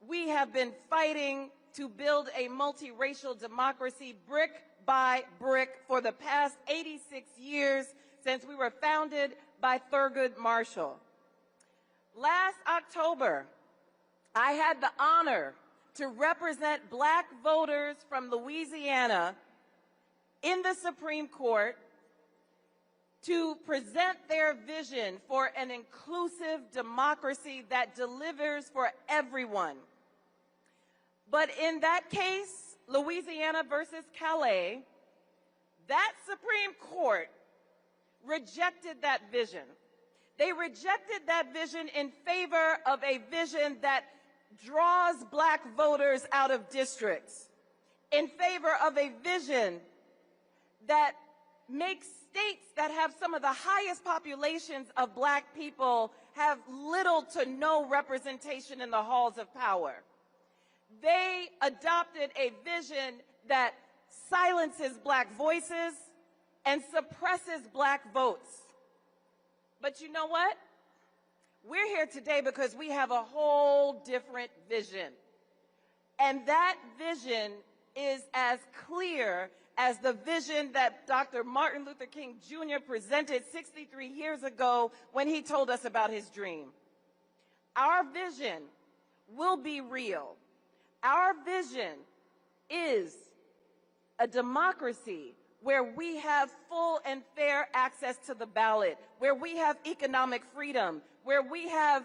We have been fighting to build a multiracial democracy brick by brick for the past 86 years since we were founded by Thurgood Marshall. Last October, I had the honor to represent black voters from Louisiana in the Supreme Court to present their vision for an inclusive democracy that delivers for everyone. But in that case, Louisiana versus Calais, that Supreme Court rejected that vision. They rejected that vision in favor of a vision that draws black voters out of districts, in favor of a vision that makes states that have some of the highest populations of black people have little to no representation in the halls of power. They adopted a vision that silences black voices, and suppresses black votes. But you know what? We're here today because we have a whole different vision. And that vision is as clear as the vision that Dr. Martin Luther King Jr. presented 63 years ago when he told us about his dream. Our vision will be real. Our vision is a democracy where we have full and fair access to the ballot, where we have economic freedom, where we have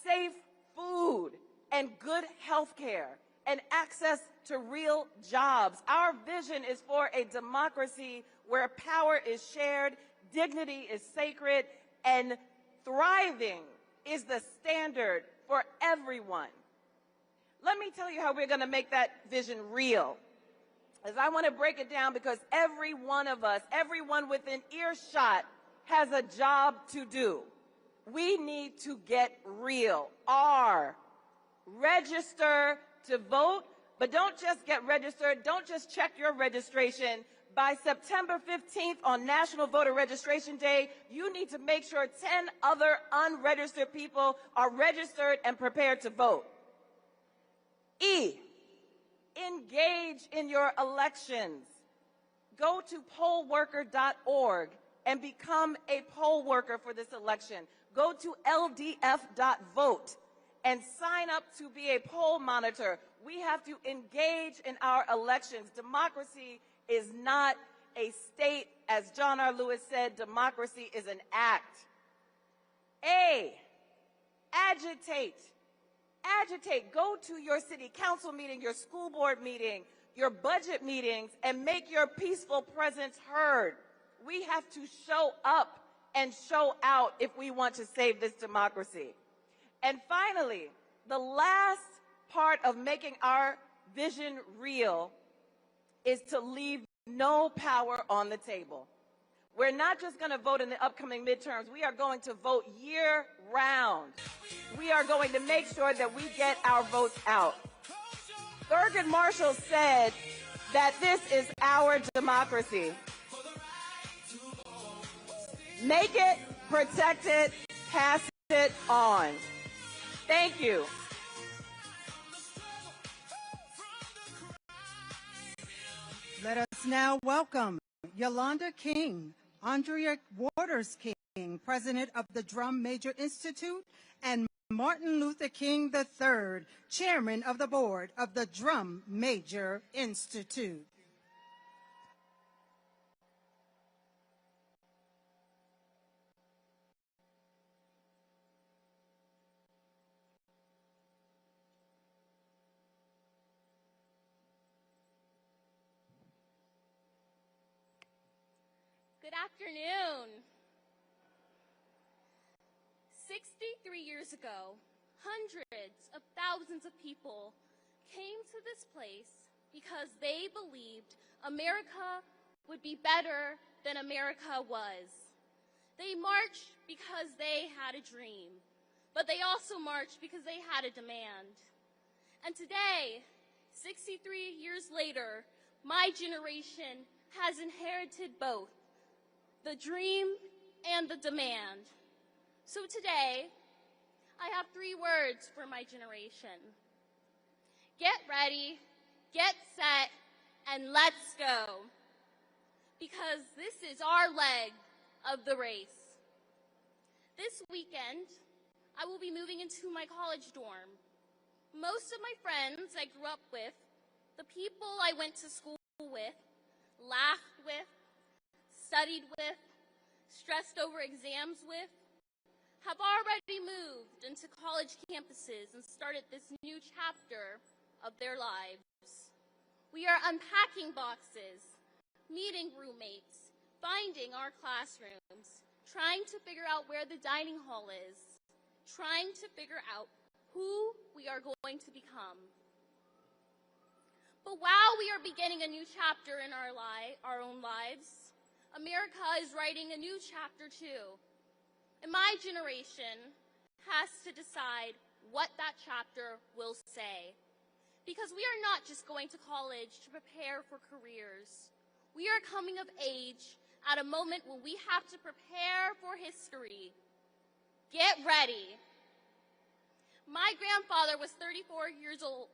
safe food and good health care and access to real jobs. Our vision is for a democracy where power is shared, dignity is sacred, and thriving is the standard for everyone. Let me tell you how we're going to make that vision real. As I want to break it down because every one of us, everyone within earshot has a job to do. We need to get real. Register to vote, but don't just get registered. Don't just check your registration. By September 15th on National Voter Registration Day, you need to make sure 10 other unregistered people are registered and prepared to vote. Engage in your elections. Go to pollworker.org and become a poll worker for this election. Go to ldf.vote and sign up to be a poll monitor. We have to engage in our elections. Democracy is not a state. As John R. Lewis said, democracy is an act. Agitate. Agitate. Go to your city council meeting, your school board meeting, your budget meetings, and make your peaceful presence heard. We have to show up and show out if we want to save this democracy. And finally, the last part of making our vision real is to leave no power on the table. We're not just going to vote in the upcoming midterms. We are going to vote year-round. We are going to make sure that we get our votes out. Thurgood Marshall said that this is our democracy. Make it, protect it, pass it on. Thank you. Let us now welcome Yolanda King, Arndrea Waters King, President of the Drum Major Institute, and Martin Luther King III, Chairman of the Board of the Drum Major Institute. Good afternoon. 63 years ago, hundreds of thousands of people came to this place because they believed America would be better than America was. They marched because they had a dream, but they also marched because they had a demand. And today, 63 years later, my generation has inherited both the dream and the demand. So today, I have 3 words for my generation. Get ready, get set, and let's go. Because this is our leg of the race. This weekend, I will be moving into my college dorm. Most of my friends I grew up with, the people I went to school with, laughed with, studied with, stressed over exams with, have already moved into college campuses and started this new chapter of their lives. We are unpacking boxes, meeting roommates, finding our classrooms, trying to figure out where the dining hall is, trying to figure out who we are going to become. But while we are beginning a new chapter in our own lives, America is writing a new chapter too. And my generation has to decide what that chapter will say. Because we are not just going to college to prepare for careers. We are coming of age at a moment when we have to prepare for history. Get ready. My grandfather was 34 years old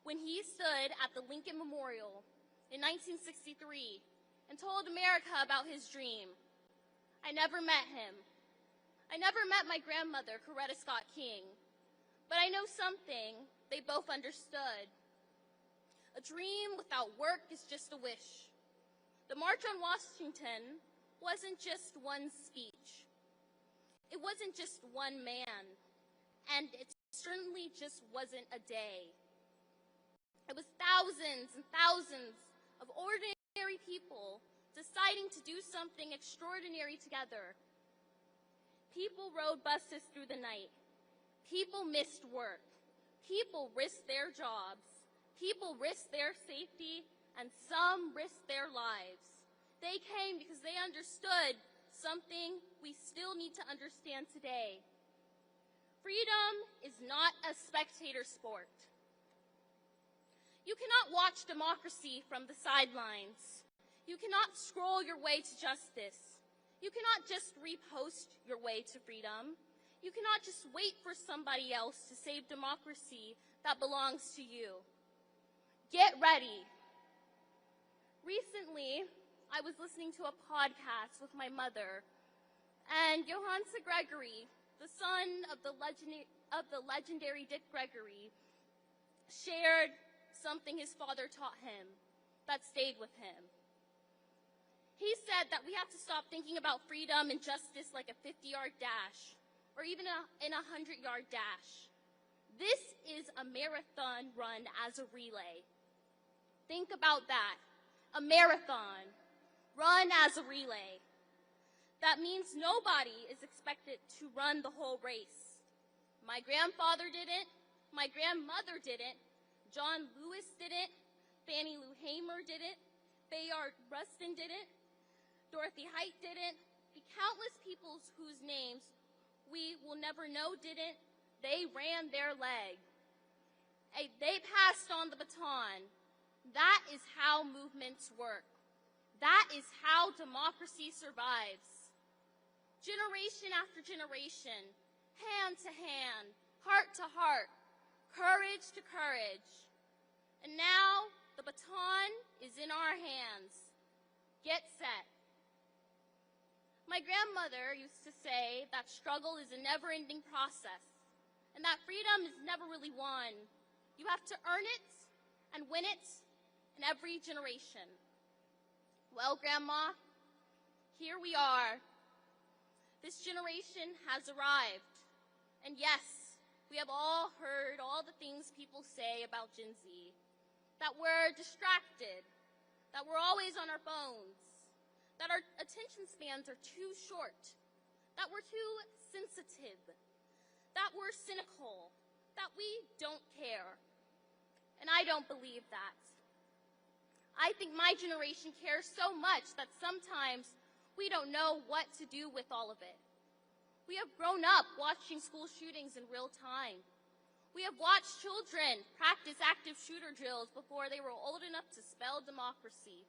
when he stood at the Lincoln Memorial in 1963 and told America about his dream. I never met him. I never met my grandmother, Coretta Scott King, but I know something they both understood. A dream without work is just a wish. The March on Washington wasn't just one speech. It wasn't just one man, and it certainly just wasn't a day. It was thousands and thousands of ordinary people deciding to do something extraordinary together. People rode buses through the night. People missed work. People risked their jobs. People risked their safety, and some risked their lives. They came because they understood something we still need to understand today. Freedom is not a spectator sport. You cannot watch democracy from the sidelines. You cannot scroll your way to justice. You cannot just repost your way to freedom. You cannot just wait for somebody else to save democracy that belongs to you. Get ready. Recently, I was listening to a podcast with my mother, and Johann Gregory, the son of the legendary Dick Gregory, shared something his father taught him that stayed with him. He said that we have to stop thinking about freedom and justice like a 50-yard dash, or even in a 100-yard dash. This is a marathon run as a relay. Think about that. A marathon run as a relay. That means nobody is expected to run the whole race. My grandfather didn't. My grandmother didn't. John Lewis didn't. Fannie Lou Hamer didn't. Bayard Rustin didn't. Dorothy Height didn't. The countless people whose names we will never know didn't. They ran their leg. They passed on the baton. That is how movements work. That is how democracy survives. Generation after generation, hand to hand, heart to heart, courage to courage. And now the baton is in our hands. Get set. My grandmother used to say that struggle is a never-ending process and that freedom is never really won. You have to earn it and win it in every generation. Well, Grandma, here we are. This generation has arrived. And yes, we have all heard all the things people say about Gen Z. That we're distracted, that we're always on our phones, that our attention spans are too short, that we're too sensitive, that we're cynical, that we don't care. And I don't believe that. I think my generation cares so much that sometimes we don't know what to do with all of it. We have grown up watching school shootings in real time. We have watched children practice active shooter drills before they were old enough to spell democracy.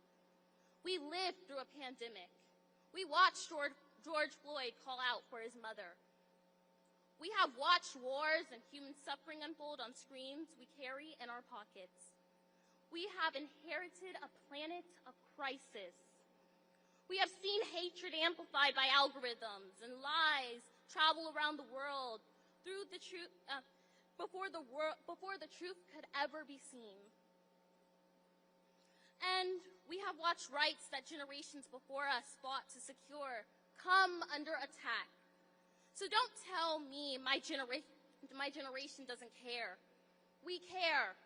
We lived through a pandemic. We watched George Floyd call out for his mother. We have watched wars and human suffering unfold on screens we carry in our pockets. We have inherited a planet of crisis. We have seen hatred amplified by algorithms and lies travel around the world through the truth before the truth could ever be seen. And we have watched rights that generations before us fought to secure come under attack. So don't tell me my generation doesn't care. We care.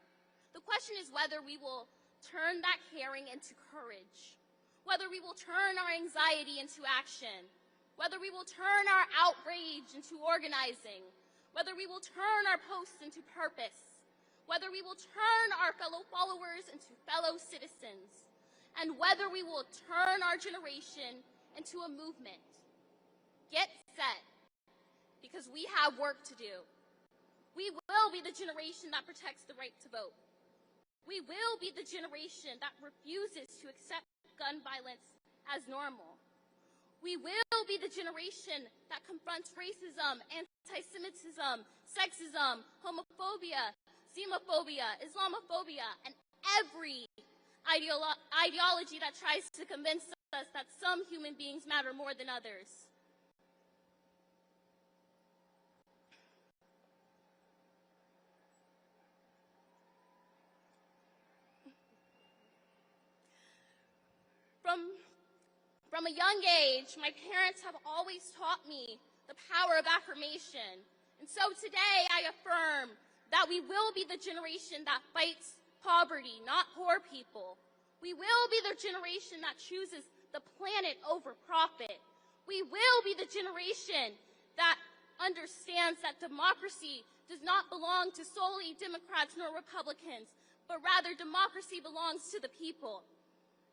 The question is whether we will turn that caring into courage, whether we will turn our anxiety into action, whether we will turn our outrage into organizing, whether we will turn our posts into purpose, whether we will turn our fellow followers into fellow citizens, and whether we will turn our generation into a movement. Get set, because we have work to do. We will be the generation that protects the right to vote. We will be the generation that refuses to accept gun violence as normal. We will be the generation that confronts racism, anti-Semitism, sexism, homophobia, xenophobia, Islamophobia, and every ideology that tries to convince us that some human beings matter more than others. From a young age, my parents have always taught me the power of affirmation. And so today I affirm that we will be the generation that fights poverty, not poor people. We will be the generation that chooses the planet over profit. We will be the generation that understands that democracy does not belong to solely Democrats nor Republicans, but rather democracy belongs to the people.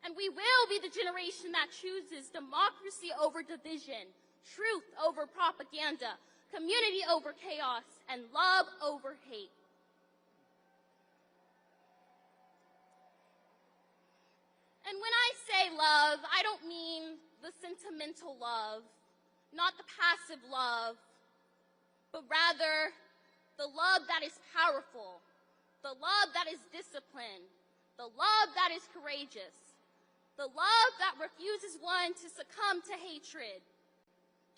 And we will be the generation that chooses democracy over division, truth over propaganda, community over chaos, and love over hate. And when I say love, I don't mean the sentimental love, not the passive love, but rather the love that is powerful, the love that is disciplined, the love that is courageous, the love that refuses one to succumb to hatred,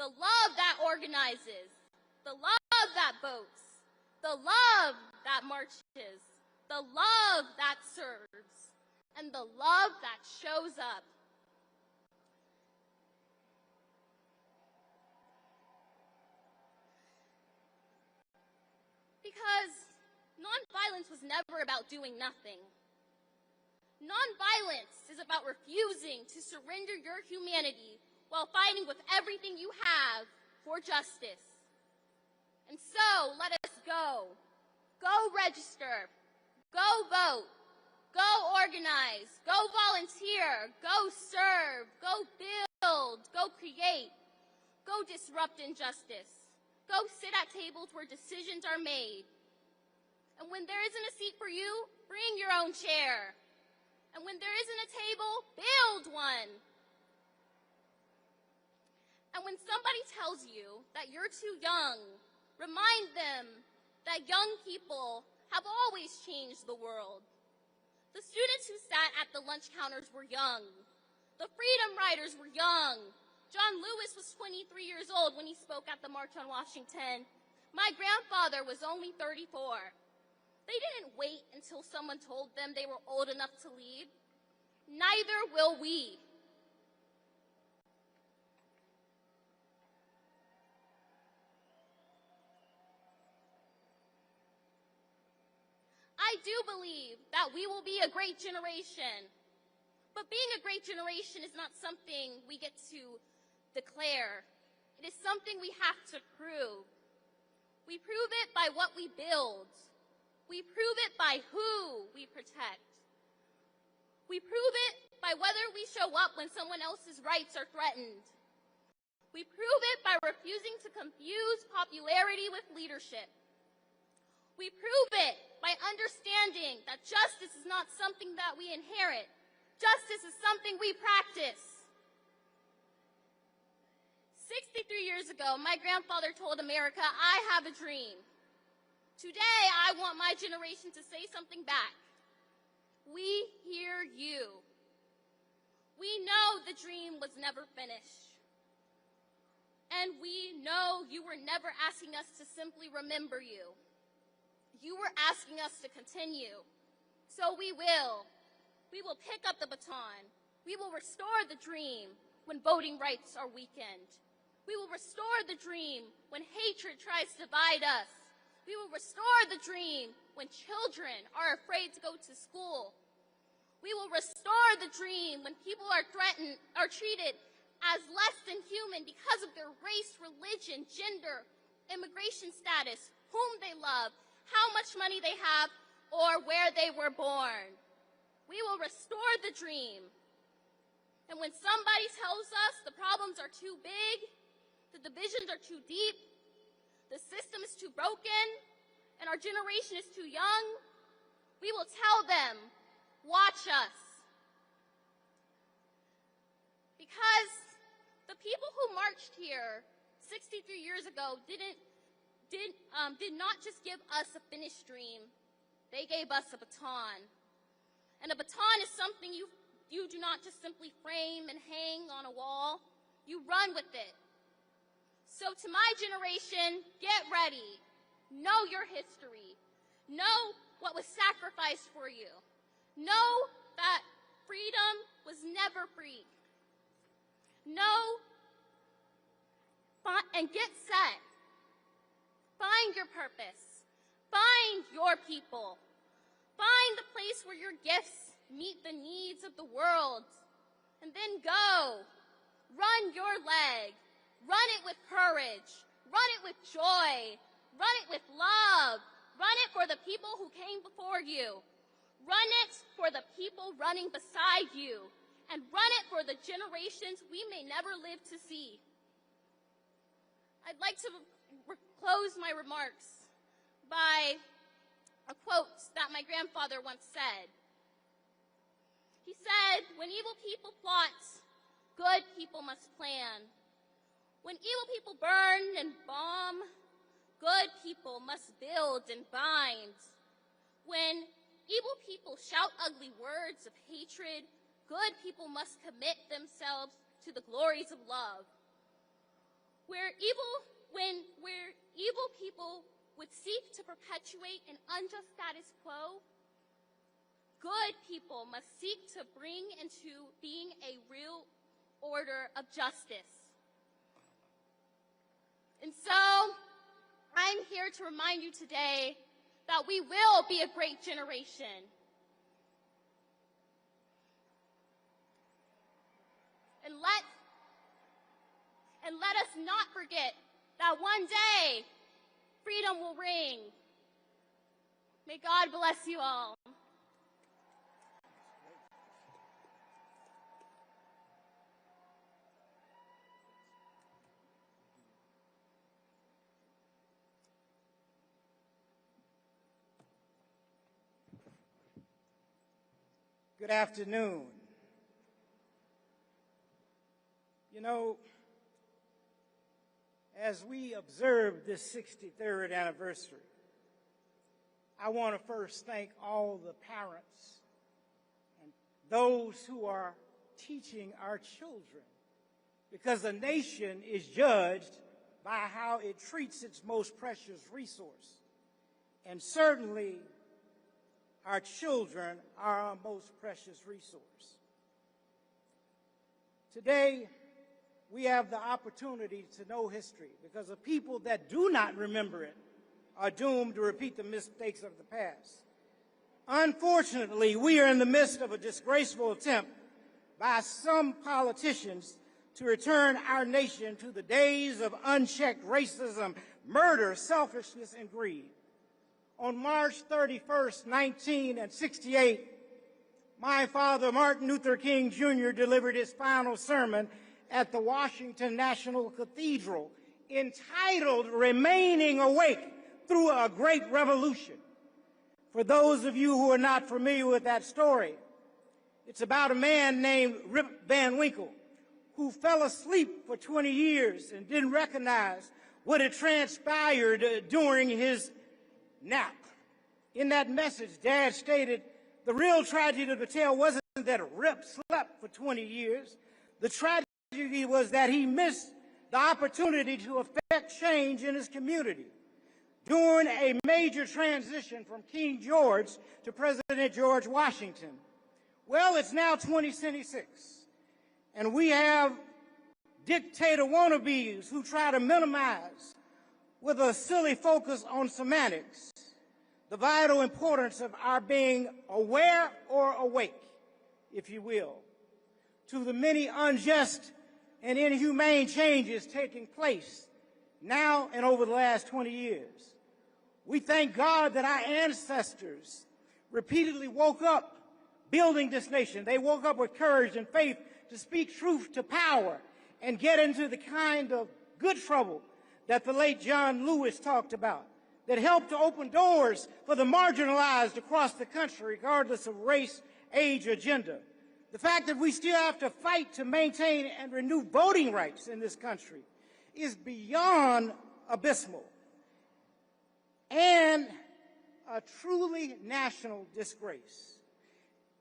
the love that organizes, the love that votes, the love that marches, the love that serves, and the love that shows up. Because nonviolence was never about doing nothing. Nonviolence is about refusing to surrender your humanity while fighting with everything you have for justice. And so, let us go. Go register. Go vote. Go organize. Go volunteer. Go serve. Go build. Go create. Go disrupt injustice. Go sit at tables where decisions are made. And when there isn't a seat for you, bring your own chair. And when there isn't a table, build one. And when somebody tells you that you're too young, remind them that young people have always changed the world. The students who sat at the lunch counters were young. The freedom riders were young. John Lewis was 23 years old when he spoke at the March on Washington. My grandfather was only 34. They didn't wait until someone told them they were old enough to lead. Neither will we. I do believe that we will be a great generation. But being a great generation is not something we get to declare. It is something we have to prove. We prove it by what we build. We prove it by who we protect. We prove it by whether we show up when someone else's rights are threatened. We prove it by refusing to confuse popularity with leadership. We prove it by understanding that justice is not something that we inherit. Justice is something we practice. 63 years ago, my grandfather told America, "I have a dream." Today, I want my generation to say something back. We hear you. We know the dream was never finished. And we know you were never asking us to simply remember you. You were asking us to continue. So we will. We will pick up the baton. We will restore the dream when voting rights are weakened. We will restore the dream when hatred tries to divide us. We will restore the dream when children are afraid to go to school. We will restore the dream when people are treated as less than human because of their race, religion, gender, immigration status, whom they love, how much money they have, or where they were born. We will restore the dream. And when somebody tells us the problems are too big, the divisions are too deep, the system is too broken, and our generation is too young, We will tell them, watch us. Because the people who marched here 63 years ago did not just give us a finish stream. They gave us a baton. And a baton is something you do not just simply frame and hang on a wall. You run with it. So to my generation, get ready. Know your history. Know what was sacrificed for you. Know that freedom was never free. Know and get set. Find your purpose. Find your people. Find the place where your gifts meet the needs of the world. And then go. Run your leg. Run it with courage. Run it with joy. Run it with love. Run it for the people who came before you. Run it for the people running beside you. And run it for the generations we may never live to see. I'd like to close my remarks by a quote that my grandfather once said. He said, "When evil people plot, good people must plan. When evil people burn and bomb, good people must build and bind. When evil people shout ugly words of hatred, good people must commit themselves to the glories of love. Where evil people would seek to perpetuate an unjust status quo, good people must seek to bring into being a real order of justice." And so, I'm here to remind you today that we will be a great generation. And let us not forget that one day, freedom will ring. May God bless you all. Good afternoon. You know, as we observe this 63rd anniversary, I want to first thank all the parents and those who are teaching our children, because a nation is judged by how it treats its most precious resource. And certainly, our children are our most precious resource. Today, we have the opportunity to know history, because the people that do not remember it are doomed to repeat the mistakes of the past. Unfortunately, we are in the midst of a disgraceful attempt by some politicians to return our nation to the days of unchecked racism, murder, selfishness, and greed. On March 31st, 1968, my father, Martin Luther King Jr., delivered his final sermon at the Washington National Cathedral, entitled "Remaining Awake Through a Great Revolution." For those of you who are not familiar with that story, it's about a man named Rip Van Winkle who fell asleep for 20 years and didn't recognize what had transpired during his nap. In that message, Dad stated the real tragedy of the tale wasn't that Rip slept for 20 years. The tragedy was that he missed the opportunity to affect change in his community during a major transition from King George to President George Washington. Well, it's now 2026, and we have dictator wannabes who try to minimize, with a silly focus on semantics, the vital importance of our being aware or awake, if you will, to the many unjust and inhumane changes taking place now and over the last 20 years. We thank God that our ancestors repeatedly woke up building this nation. They woke up with courage and faith to speak truth to power and get into the kind of good trouble that the late John Lewis talked about. that helped to open doors for the marginalized across the country, regardless of race, age, or gender. The fact that we still have to fight to maintain and renew voting rights in this country is beyond abysmal and a truly national disgrace.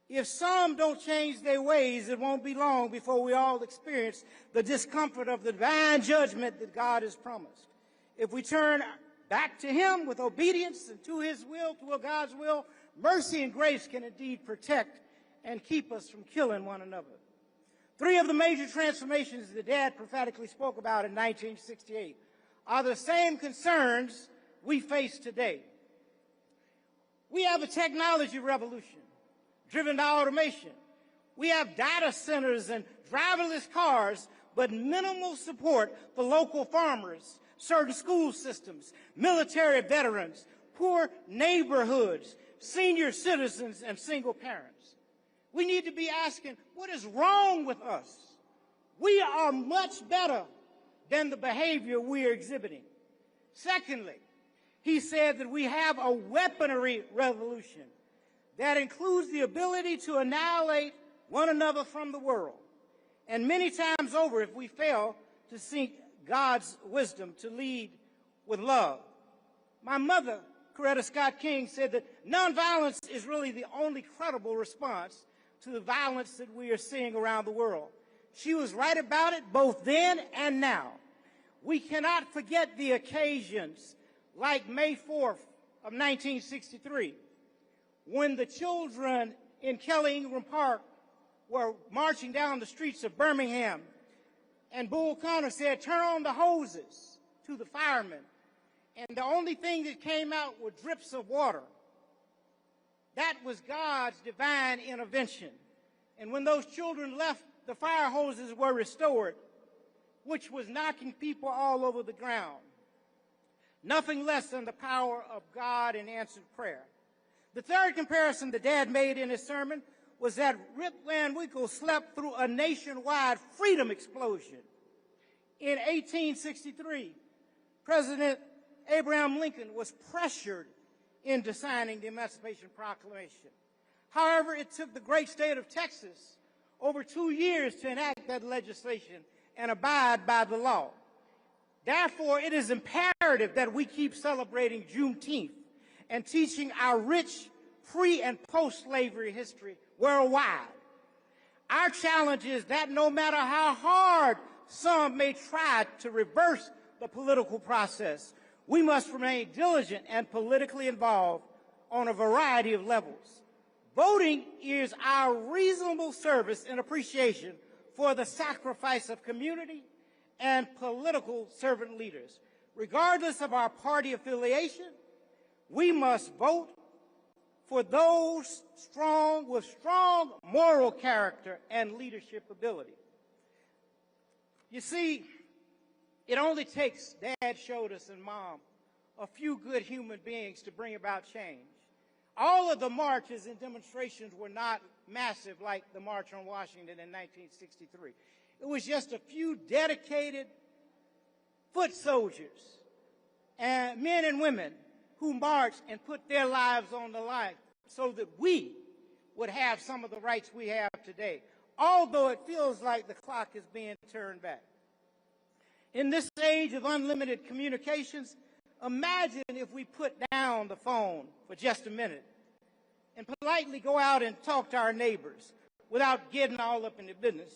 If some don't change their ways, it won't be long before we all experience the discomfort of the divine judgment that God has promised. If we turn back to Him with obedience and to His will, to God's will, mercy and grace can indeed protect and keep us from killing one another. Three of the major transformations that Dad prophetically spoke about in 1968 are the same concerns we face today. We have a technology revolution driven by automation. We have data centers and driverless cars, but minimal support for local farmers, certain school systems, military veterans, poor neighborhoods, senior citizens, and single parents. We need to be asking, what is wrong with us? We are much better than the behavior we are exhibiting. Secondly, he said that we have a weaponry revolution that includes the ability to annihilate one another from the world. And many times over, if we fail to seek God's wisdom to lead with love. My mother, Coretta Scott King, said that nonviolence is really the only credible response to the violence that we are seeing around the world. She was right about it both then and now. We cannot forget the occasions like May 4th of 1963, when the children in Kelly Ingram Park were marching down the streets of Birmingham, and Bull Connor said, "Turn on the hoses," to the firemen, and the only thing that came out were drips of water. That was God's divine intervention. And when those children left, the fire hoses were restored, which was knocking people all over the ground. Nothing less than the power of God in answered prayer. The third comparison that Dad made in his sermon was that Rip Van Winkle slept through a nationwide freedom explosion. In 1863, President Abraham Lincoln was pressured into signing the Emancipation Proclamation. However, it took the great state of Texas over 2 years to enact that legislation and abide by the law. Therefore, it is imperative that we keep celebrating Juneteenth and teaching our rich pre- and post-slavery history worldwide. Our challenge is that no matter how hard some may try to reverse the political process, we must remain diligent and politically involved on a variety of levels. Voting is our reasonable service and appreciation for the sacrifice of community and political servant leaders. Regardless of our party affiliation, we must vote for those with strong moral character and leadership ability. You see, it only takes, Dad showed us and Mom, a few good human beings to bring about change. All of the marches and demonstrations were not massive like the March on Washington in 1963. It was just a few dedicated foot soldiers and men and women who marched and put their lives on the line so that we would have some of the rights we have today, although it feels like the clock is being turned back. In this age of unlimited communications, imagine if we put down the phone for just a minute and politely go out and talk to our neighbors without getting all up in the business.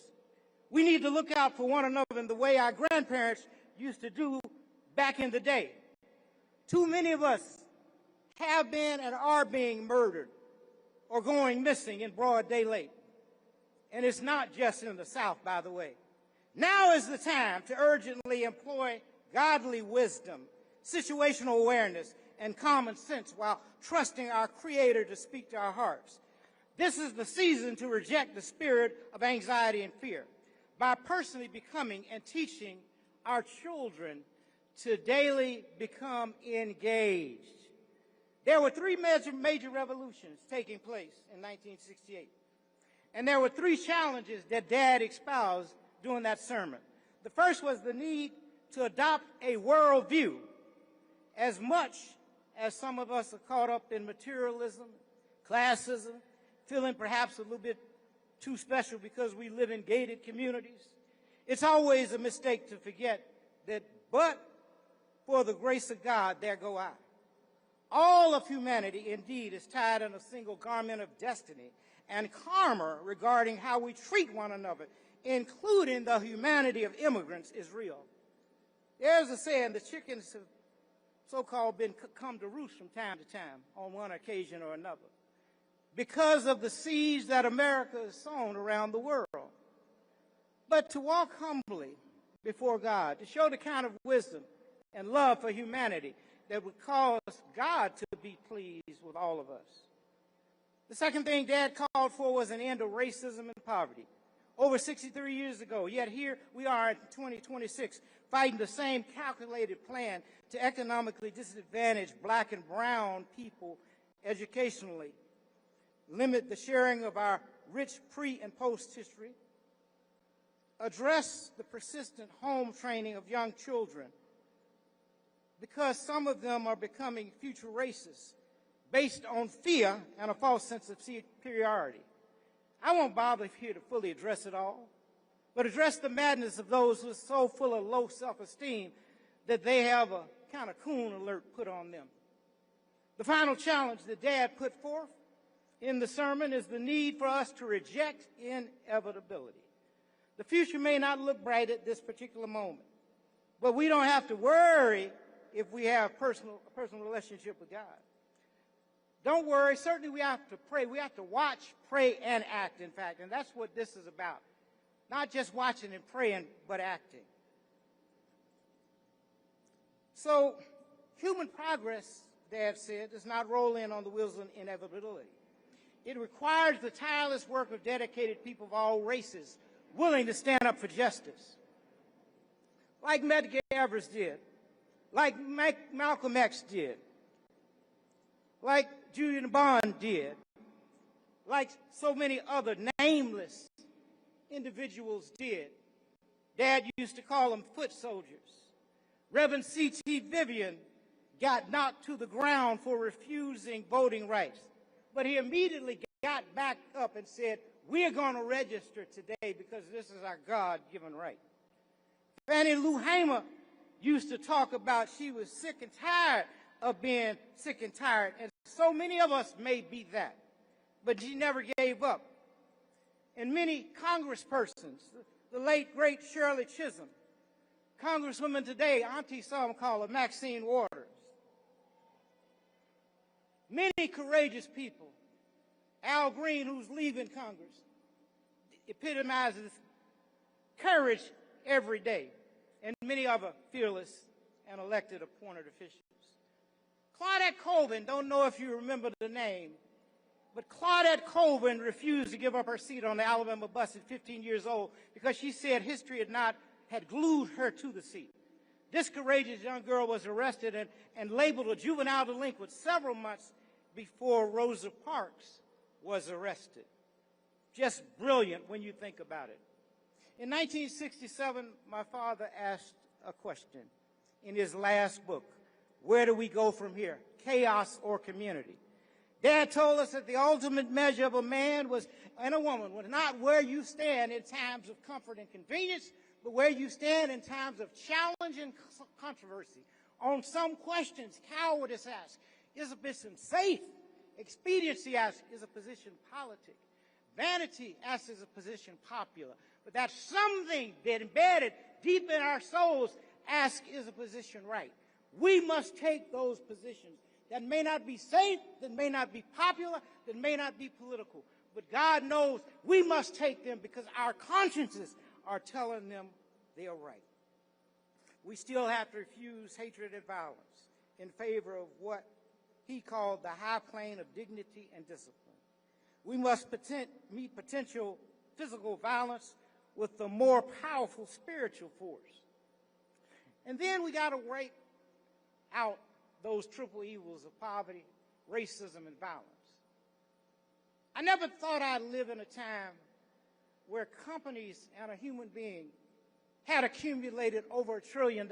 We need to look out for one another in the way our grandparents used to do back in the day. Too many of us have been and are being murdered or going missing in broad daylight. And it's not just in the South, by the way. Now is the time to urgently employ godly wisdom, situational awareness, and common sense while trusting our Creator to speak to our hearts. This is the season to reject the spirit of anxiety and fear by personally becoming and teaching our children to daily become engaged. There were three major revolutions taking place in 1968. And there were three challenges that Dad espoused during that sermon. The first was the need to adopt a worldview as much as some of us are caught up in materialism, classism, feeling perhaps a little bit too special because we live in gated communities, it's always a mistake to forget that but for the grace of God, there go I. All of humanity, indeed, is tied in a single garment of destiny, and karma regarding how we treat one another, including the humanity of immigrants, is real. There's a saying, the chickens have so-called come to roost from time to time on one occasion or another because of the seeds that America has sown around the world. But to walk humbly before God, to show the kind of wisdom and love for humanity that would cause God to be pleased with all of us. The second thing Dad called for was an end of racism and poverty. Over 63 years ago, yet here we are in 2026 fighting the same calculated plan to economically disadvantage black and brown people educationally, limit the sharing of our rich pre- and post-history, address the persistent home training of young children, because some of them are becoming future racists based on fear and a false sense of superiority. I won't bother here to fully address it all, but address the madness of those who are so full of low self-esteem that they have a kind of coon alert put on them. The final challenge that Dad put forth in the sermon is the need for us to reject inevitability. The future may not look bright at this particular moment, but we don't have to worry if we have a personal relationship with God. Don't worry. Certainly we have to pray. We have to watch, pray, and act, in fact. And that's what this is about. Not just watching and praying, but acting. So human progress, Dad said, does not roll in on the wheels of inevitability. It requires the tireless work of dedicated people of all races willing to stand up for justice. Like Medgar Evers did. Like Malcolm X did. Like Julian Bond did, like so many other nameless individuals did. Dad used to call them foot soldiers. Reverend C.T. Vivian got knocked to the ground for refusing voting rights, but he immediately got back up and said, we're going to register today because this is our God-given right. Fannie Lou Hamer used to talk about she was sick and tired of being sick and tired, and so many of us may be that, but she never gave up. And many congresspersons, the late, great Shirley Chisholm, Congresswoman today, Auntie some call her Maxine Waters, many courageous people, Al Green, who's leaving Congress, epitomizes courage every day, and many other fearless and elected appointed officials. Claudette Colvin, don't know if you remember the name, but Claudette Colvin refused to give up her seat on the Alabama bus at 15 years old because she said history had glued her to the seat. This courageous young girl was arrested and labeled a juvenile delinquent several months before Rosa Parks was arrested. Just brilliant when you think about it. In 1967, my father asked a question in his last book. Where do we go from here? Chaos or community? Dad told us that the ultimate measure of a man and a woman was not where you stand in times of comfort and convenience, but where you stand in times of challenge and controversy. On some questions, cowardice asks, is a position safe? Expediency asks, is a position politic? Vanity asks, is a position popular? But that something that embedded deep in our souls asks, is a position right? We must take those positions that may not be safe, that may not be popular, that may not be political. But God knows we must take them because our consciences are telling them they are right. We still have to refuse hatred and violence in favor of what he called the high plane of dignity and discipline. We must meet potential physical violence with the more powerful spiritual force. And then we got to wait out those triple evils of poverty, racism, and violence. I never thought I'd live in a time where companies and a human being had accumulated over $1 trillion,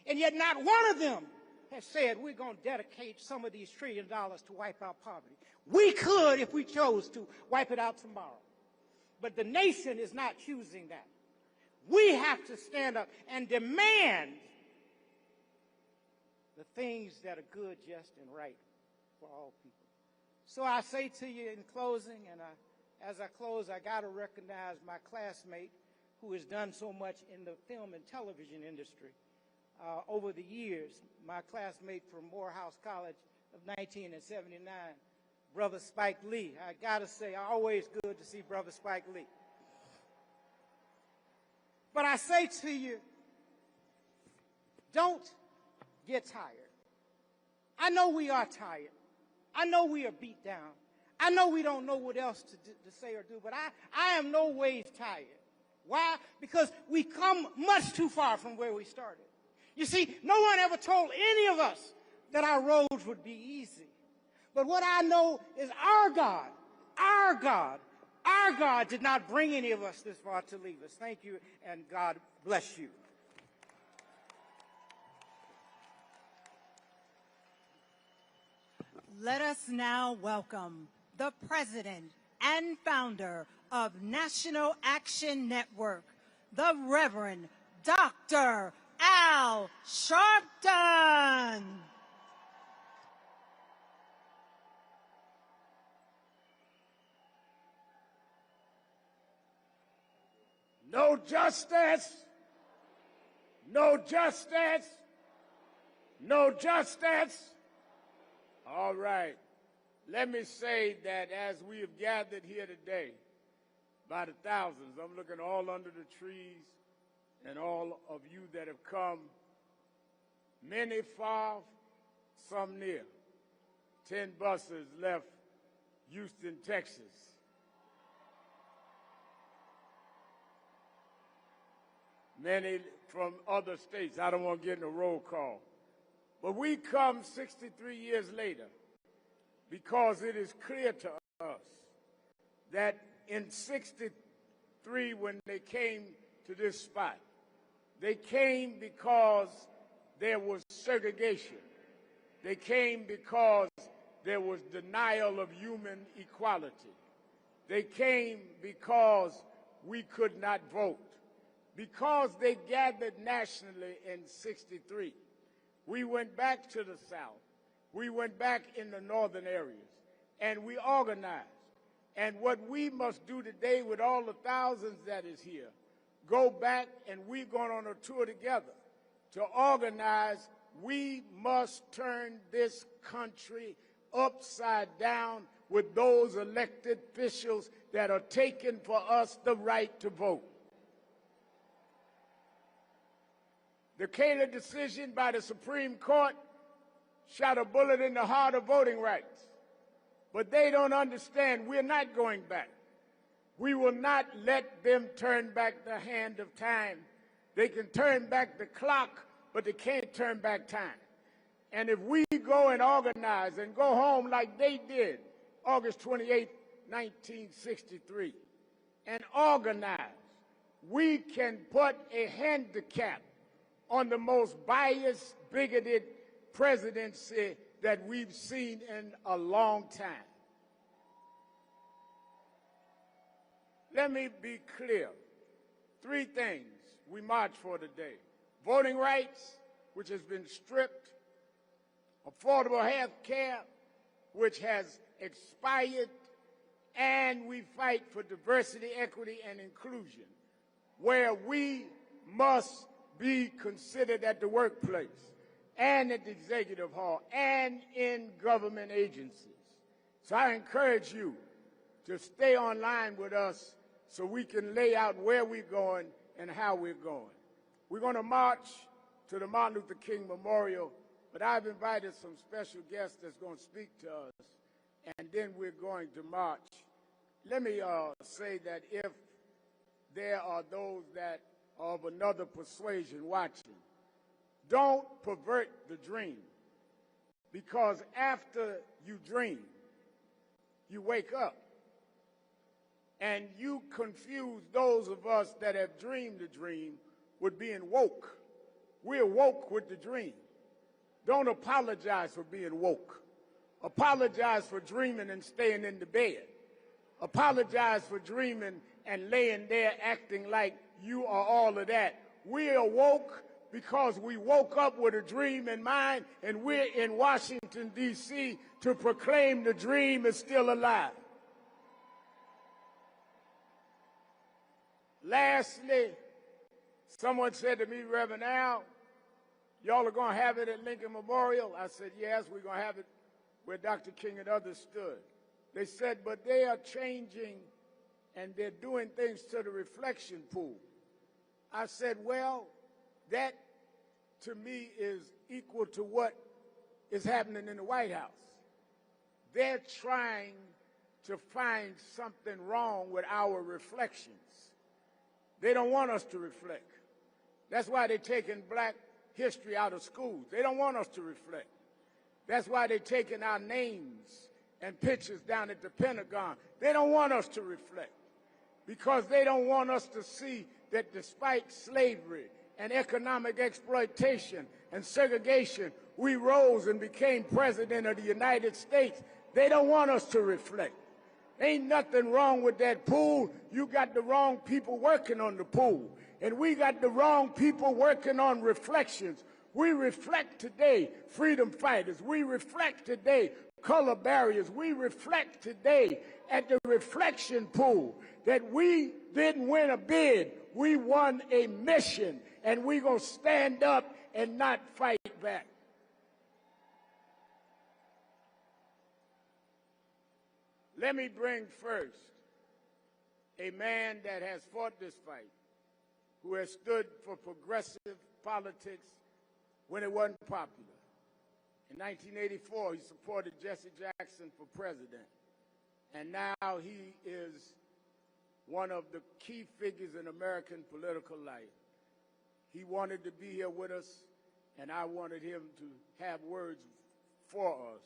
and yet not one of them has said we're going to dedicate some of these $1 trillion to wipe out poverty. We could, if we chose to, wipe it out tomorrow. But the nation is not choosing that. We have to stand up and demand the things that are good, just, and right for all people. So I say to you in closing, and as I close, I got to recognize my classmate who has done so much in the film and television industry over the years, my classmate from Morehouse College of 1979, Brother Spike Lee. I got to say, always good to see Brother Spike Lee. But I say to you, don't get tired. I know we are tired. I know we are beat down. I know we don't know what else to say or do, but I am no ways tired. Why? Because we come much too far from where we started. You see, no one ever told any of us that our roads would be easy. But what I know is our God did not bring any of us this far to leave us. Thank you, and God bless you. Let us now welcome the president and founder of National Action Network, the Reverend Dr. Al Sharpton. No justice, no justice, no justice. All right. Let me say that as we have gathered here today, by the thousands, I'm looking all under the trees and all of you that have come, many far, some near. 10 buses left Houston, Texas. Many from other states. I don't want to get in a roll call. But we come 63 years later because it is clear to us that in 63, when they came to this spot, they came because there was segregation. They came because there was denial of human equality. They came because we could not vote. Because they gathered nationally in 63. We went back to the South. We went back in the northern areas, and we organized. And what we must do today with all the thousands that is here, go back, and we're going on a tour together to organize. We must turn this country upside down with those elected officials that are taking for us the right to vote. The Kaler decision by the Supreme Court shot a bullet in the heart of voting rights. But they don't understand we're not going back. We will not let them turn back the hand of time. They can turn back the clock, but they can't turn back time. And if we go and organize and go home like they did August 28, 1963, and organize, we can put a handicap on the most biased, bigoted presidency that we've seen in a long time. Let me be clear. 3 things we march for today. Voting rights, which has been stripped. Affordable health care, which has expired. And we fight for diversity, equity, and inclusion, where we must be considered at the workplace and at the executive hall and in government agencies. So I encourage you to stay online with us so we can lay out where we're going and how we're going. We're going to march to the Martin Luther King Memorial, but I've invited some special guests that's going to speak to us, and then we're going to march. Let me say that if there are those that of another persuasion watching, don't pervert the dream, because after you dream, you wake up, and you confuse those of us that have dreamed the dream with being woke. We're woke with the dream. Don't apologize for being woke. Apologize for dreaming and staying in the bed. Apologize for dreaming and laying there acting like you are all of that. We are woke because we woke up with a dream in mind, and we're in Washington, D.C. to proclaim the dream is still alive. Lastly, someone said to me, Reverend Al, y'all are going to have it at Lincoln Memorial? I said, yes, we're going to have it where Dr. King and others stood. They said, but they are changing and they're doing things to the reflection pool. I said, well, that to me is equal to what is happening in the White House. They're trying to find something wrong with our reflections. They don't want us to reflect. That's why they're taking black history out of schools. They don't want us to reflect. That's why they're taking our names and pictures down at the Pentagon. They don't want us to reflect because they don't want us to see that despite slavery and economic exploitation and segregation, we rose and became president of the United States. They don't want us to reflect. Ain't nothing wrong with that pool. You got the wrong people working on the pool. And we got the wrong people working on reflections. We reflect today freedom fighters. We reflect today color barriers. We reflect today at the reflection pool that we didn't win a bid. We won a mission, and we're going to stand up and not fight back. Let me bring first a man that has fought this fight, who has stood for progressive politics when it wasn't popular. In 1984, he supported Jesse Jackson for president, and now he is one of the key figures in American political life. He wanted to be here with us, and I wanted him to have words for us.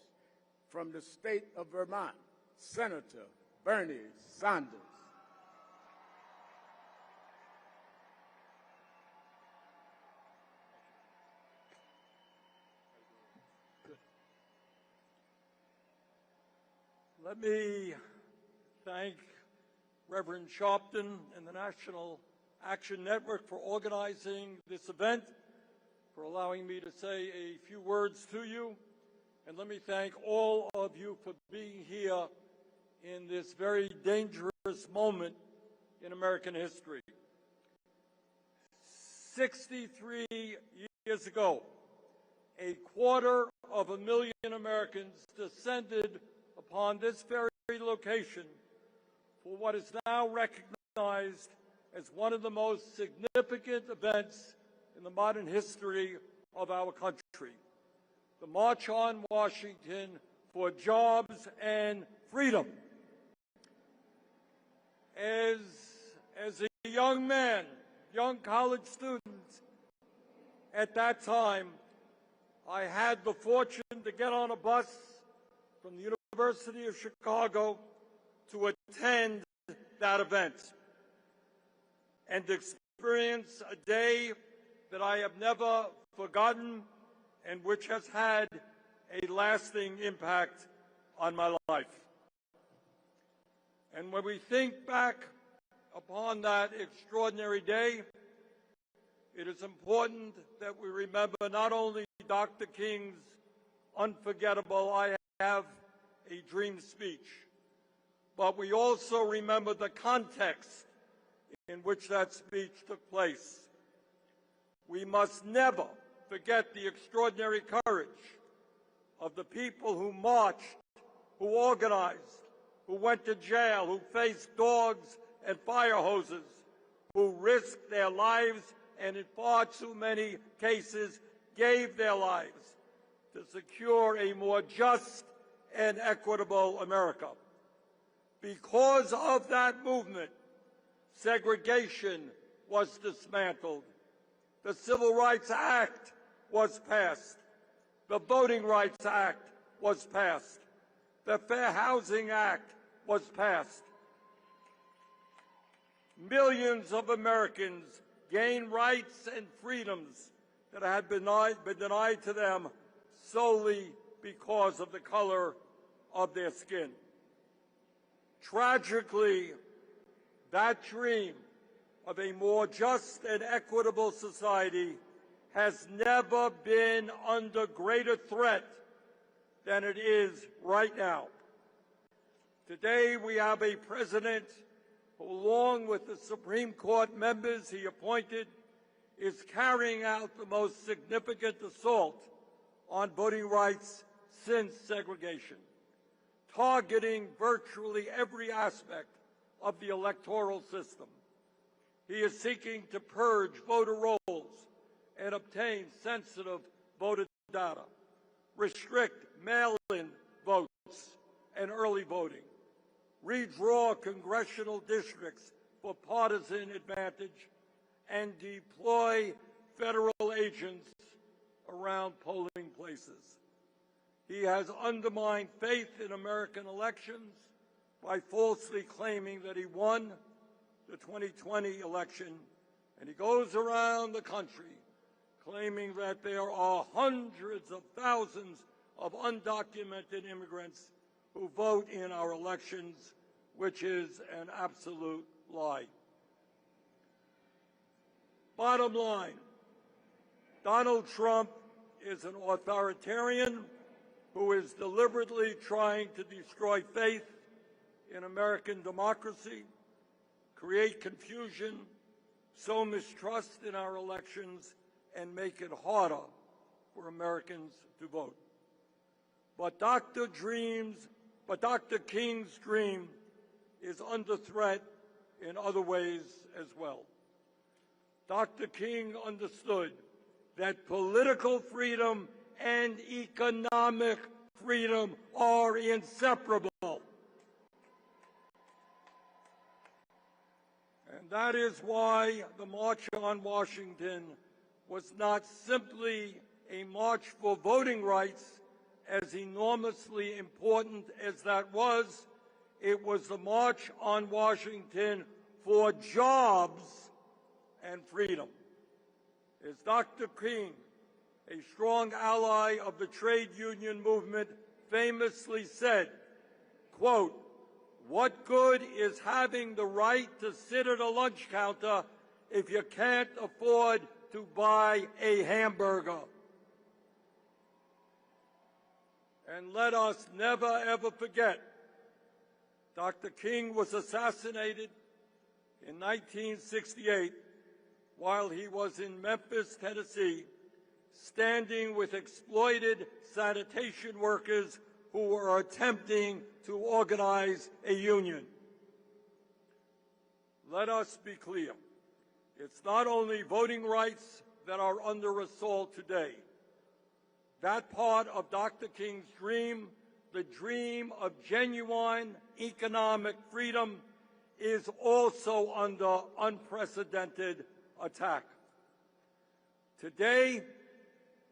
From the state of Vermont, Senator Bernie Sanders. Let me thank Reverend Sharpton and the National Action Network for organizing this event, for allowing me to say a few words to you, and let me thank all of you for being here in this very dangerous moment in American history. 63 years ago, 250,000 Americans descended upon this very location for what is now recognized as one of the most significant events in the modern history of our country, the March on Washington for Jobs and Freedom. As a young man, young college student, at that time, I had the fortune to get on a bus from the University of Chicago to attend that event and experience a day that I have never forgotten and which has had a lasting impact on my life. And when we think back upon that extraordinary day, it is important that we remember not only Dr. King's unforgettable "I Have a Dream" speech, but we also remember the context in which that speech took place. We must never forget the extraordinary courage of the people who marched, who organized, who went to jail, who faced dogs and fire hoses, who risked their lives and in far too many cases gave their lives to secure a more just and equitable America. Because of that movement, segregation was dismantled. The Civil Rights Act was passed. The Voting Rights Act was passed. The Fair Housing Act was passed. Millions of Americans gained rights and freedoms that had been denied to them solely because of the color of their skin. Tragically, that dream of a more just and equitable society has never been under greater threat than it is right now. Today, we have a president who, along with the Supreme Court members he appointed, is carrying out the most significant assault on voting rights since segregation, targeting virtually every aspect of the electoral system. He is seeking to purge voter rolls and obtain sensitive voter data, restrict mail-in votes and early voting, redraw congressional districts for partisan advantage, and deploy federal agents around polling places. He has undermined faith in American elections by falsely claiming that he won the 2020 election, and he goes around the country claiming that there are hundreds of thousands of undocumented immigrants who vote in our elections, which is an absolute lie. Bottom line, Donald Trump is an authoritarian who is deliberately trying to destroy faith in American democracy, create confusion, sow mistrust in our elections, and make it harder for Americans to vote. But Dr. King's dream is under threat in other ways as well. Dr. King understood that political freedom and economic freedom are inseparable. And that is why the March on Washington was not simply a march for voting rights, as enormously important as that was. It was the March on Washington for jobs and freedom. As Dr. King, a strong ally of the trade union movement, famously said, quote, "What good is having the right to sit at a lunch counter if you can't afford to buy a hamburger?" And let us never, ever forget, Dr. King was assassinated in 1968 while he was in Memphis, Tennessee, standing with exploited sanitation workers who were attempting to organize a union. Let us be clear. It's not only voting rights that are under assault today. That part of Dr. King's dream, the dream of genuine economic freedom, is also under unprecedented attack. Today,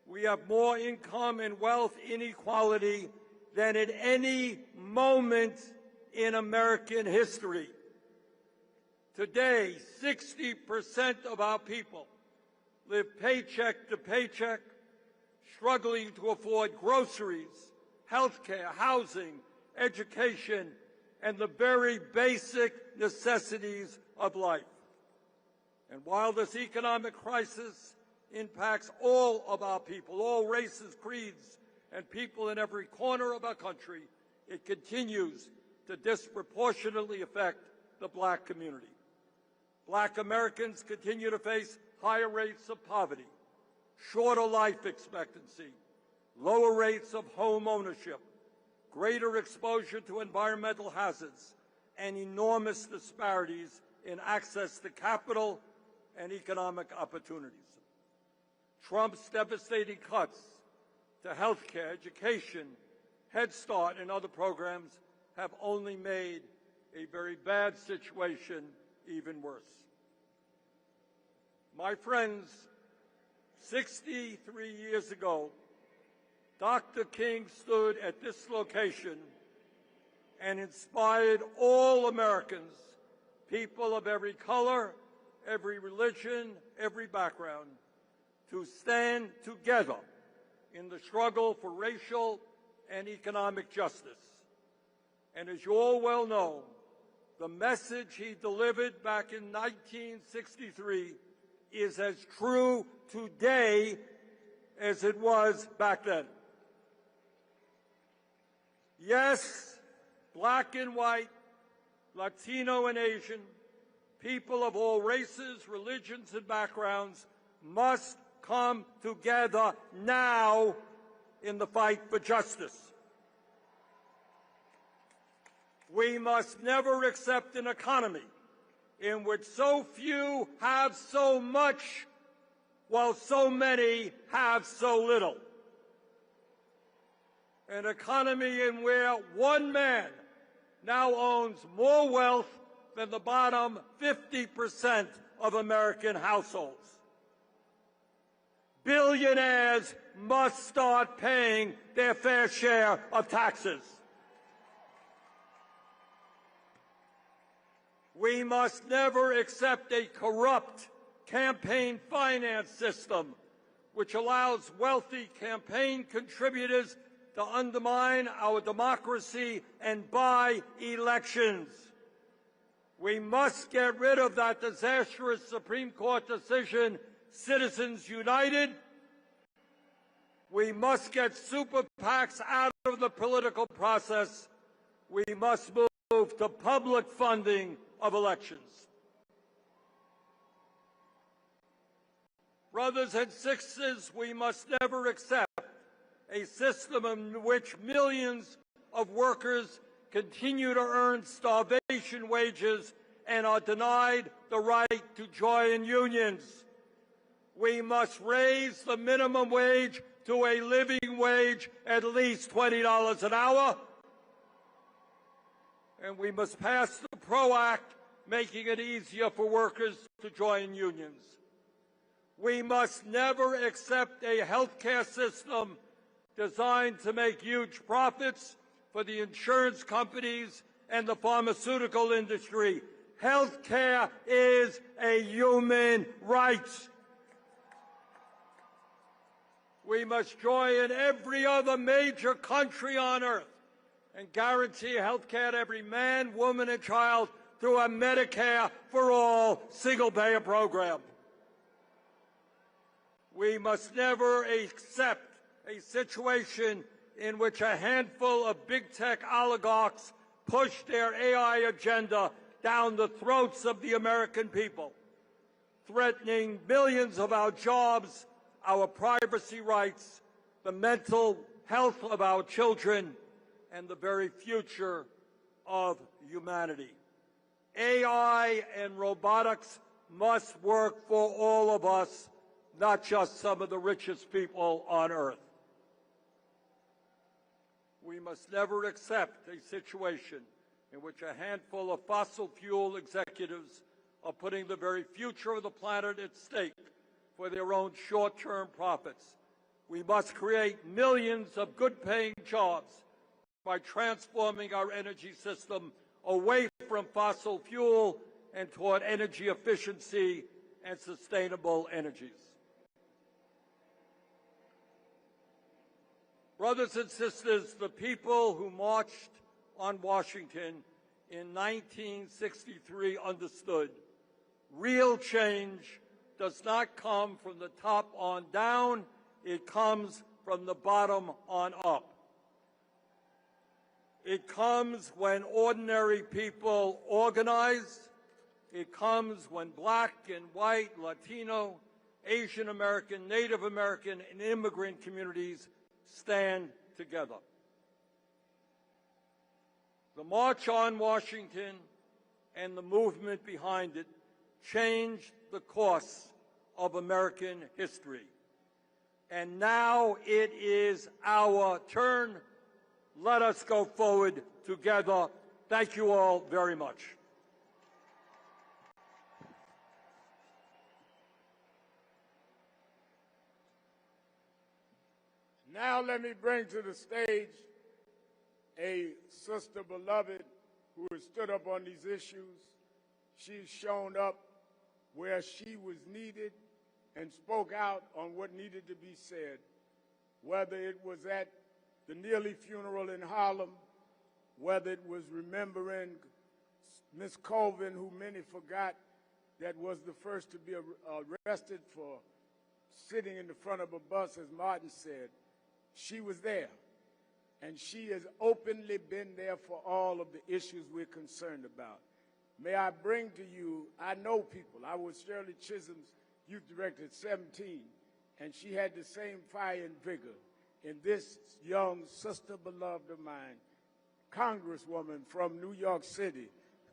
we have more income and wealth inequality than at any moment in American history. Today, 60% of our people live paycheck to paycheck, struggling to afford groceries, health care, housing, education, and the very basic necessities of life. And while this economic crisis impacts all of our people, all races, creeds, and people in every corner of our country, it continues to disproportionately affect the black community. Black Americans continue to face higher rates of poverty, shorter life expectancy, lower rates of home ownership, greater exposure to environmental hazards, and enormous disparities in access to capital and economic opportunities. Trump's devastating cuts to health care, education, Head Start, and other programs have only made a very bad situation even worse. My friends, 63 years ago, Dr. King stood at this location and inspired all Americans, people of every color, every religion, every background, to stand together in the struggle for racial and economic justice. And as you all well know, the message he delivered back in 1963 is as true today as it was back then. Yes, black and white, Latino and Asian, people of all races, religions, and backgrounds must come together now in the fight for justice. We must never accept an economy in which so few have so much while so many have so little. An economy in where one man now owns more wealth than the bottom 50% of American households. Billionaires must start paying their fair share of taxes. We must never accept a corrupt campaign finance system which allows wealthy campaign contributors to undermine our democracy and buy elections. We must get rid of that disastrous Supreme Court decision, Citizens United. We must get super PACs out of the political process. We must move to public funding of elections. Brothers and sisters, we must never accept a system in which millions of workers continue to earn starvation wages and are denied the right to join unions. We must raise the minimum wage to a living wage at least $20 an hour. And we must pass the PRO Act, making it easier for workers to join unions. We must never accept a healthcare system designed to make huge profits for the insurance companies and the pharmaceutical industry. Healthcare is a human right. We must join every other major country on earth and guarantee health care to every man, woman, and child through a Medicare for all single-payer program. We must never accept a situation in which a handful of big tech oligarchs push their AI agenda down the throats of the American people, threatening millions of our jobs, our privacy rights, the mental health of our children, and the very future of humanity. AI and robotics must work for all of us, not just some of the richest people on earth. We must never accept a situation in which a handful of fossil fuel executives are putting the very future of the planet at stake for their own short-term profits. We must create millions of good-paying jobs by transforming our energy system away from fossil fuel and toward energy efficiency and sustainable energies. Brothers and sisters, the people who marched on Washington in 1963 understood real change does not come from the top on down, it comes from the bottom on up. It comes when ordinary people organize. It comes when black and white, Latino, Asian American, Native American, and immigrant communities stand together. The March on Washington and the movement behind it changed the course of American history. And now it is our turn. Let us go forward together. Thank you all very much. Now let me bring to the stage a sister beloved who has stood up on these issues. She's shown up where she was needed and spoke out on what needed to be said. whether it was at the Neely funeral in Harlem, whether it was remembering Miss Colvin, who many forgot, that was the first to be arrested for sitting in the front of a bus, as Martin said. She was there, and she has openly been there for all of the issues we're concerned about. May I bring to you, I know people. I was Shirley Chisholm's youth director at 17, and she had the same fire and vigor in this young sister beloved of mine, Congresswoman from New York City,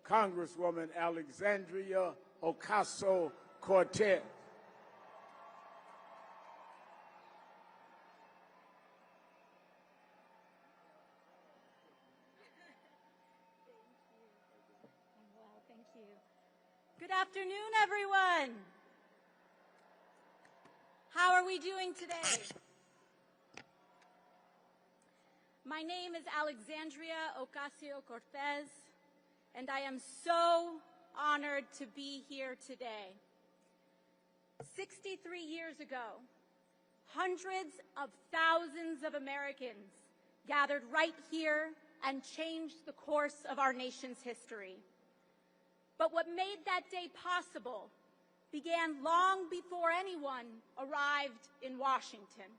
Congresswoman Alexandria Ocasio-Cortez. Good afternoon, everyone. How are we doing today? My name is Alexandria Ocasio-Cortez, and I am so honored to be here today. 63 years ago, hundreds of thousands of Americans gathered right here and changed the course of our nation's history. But what made that day possible began long before anyone arrived in Washington.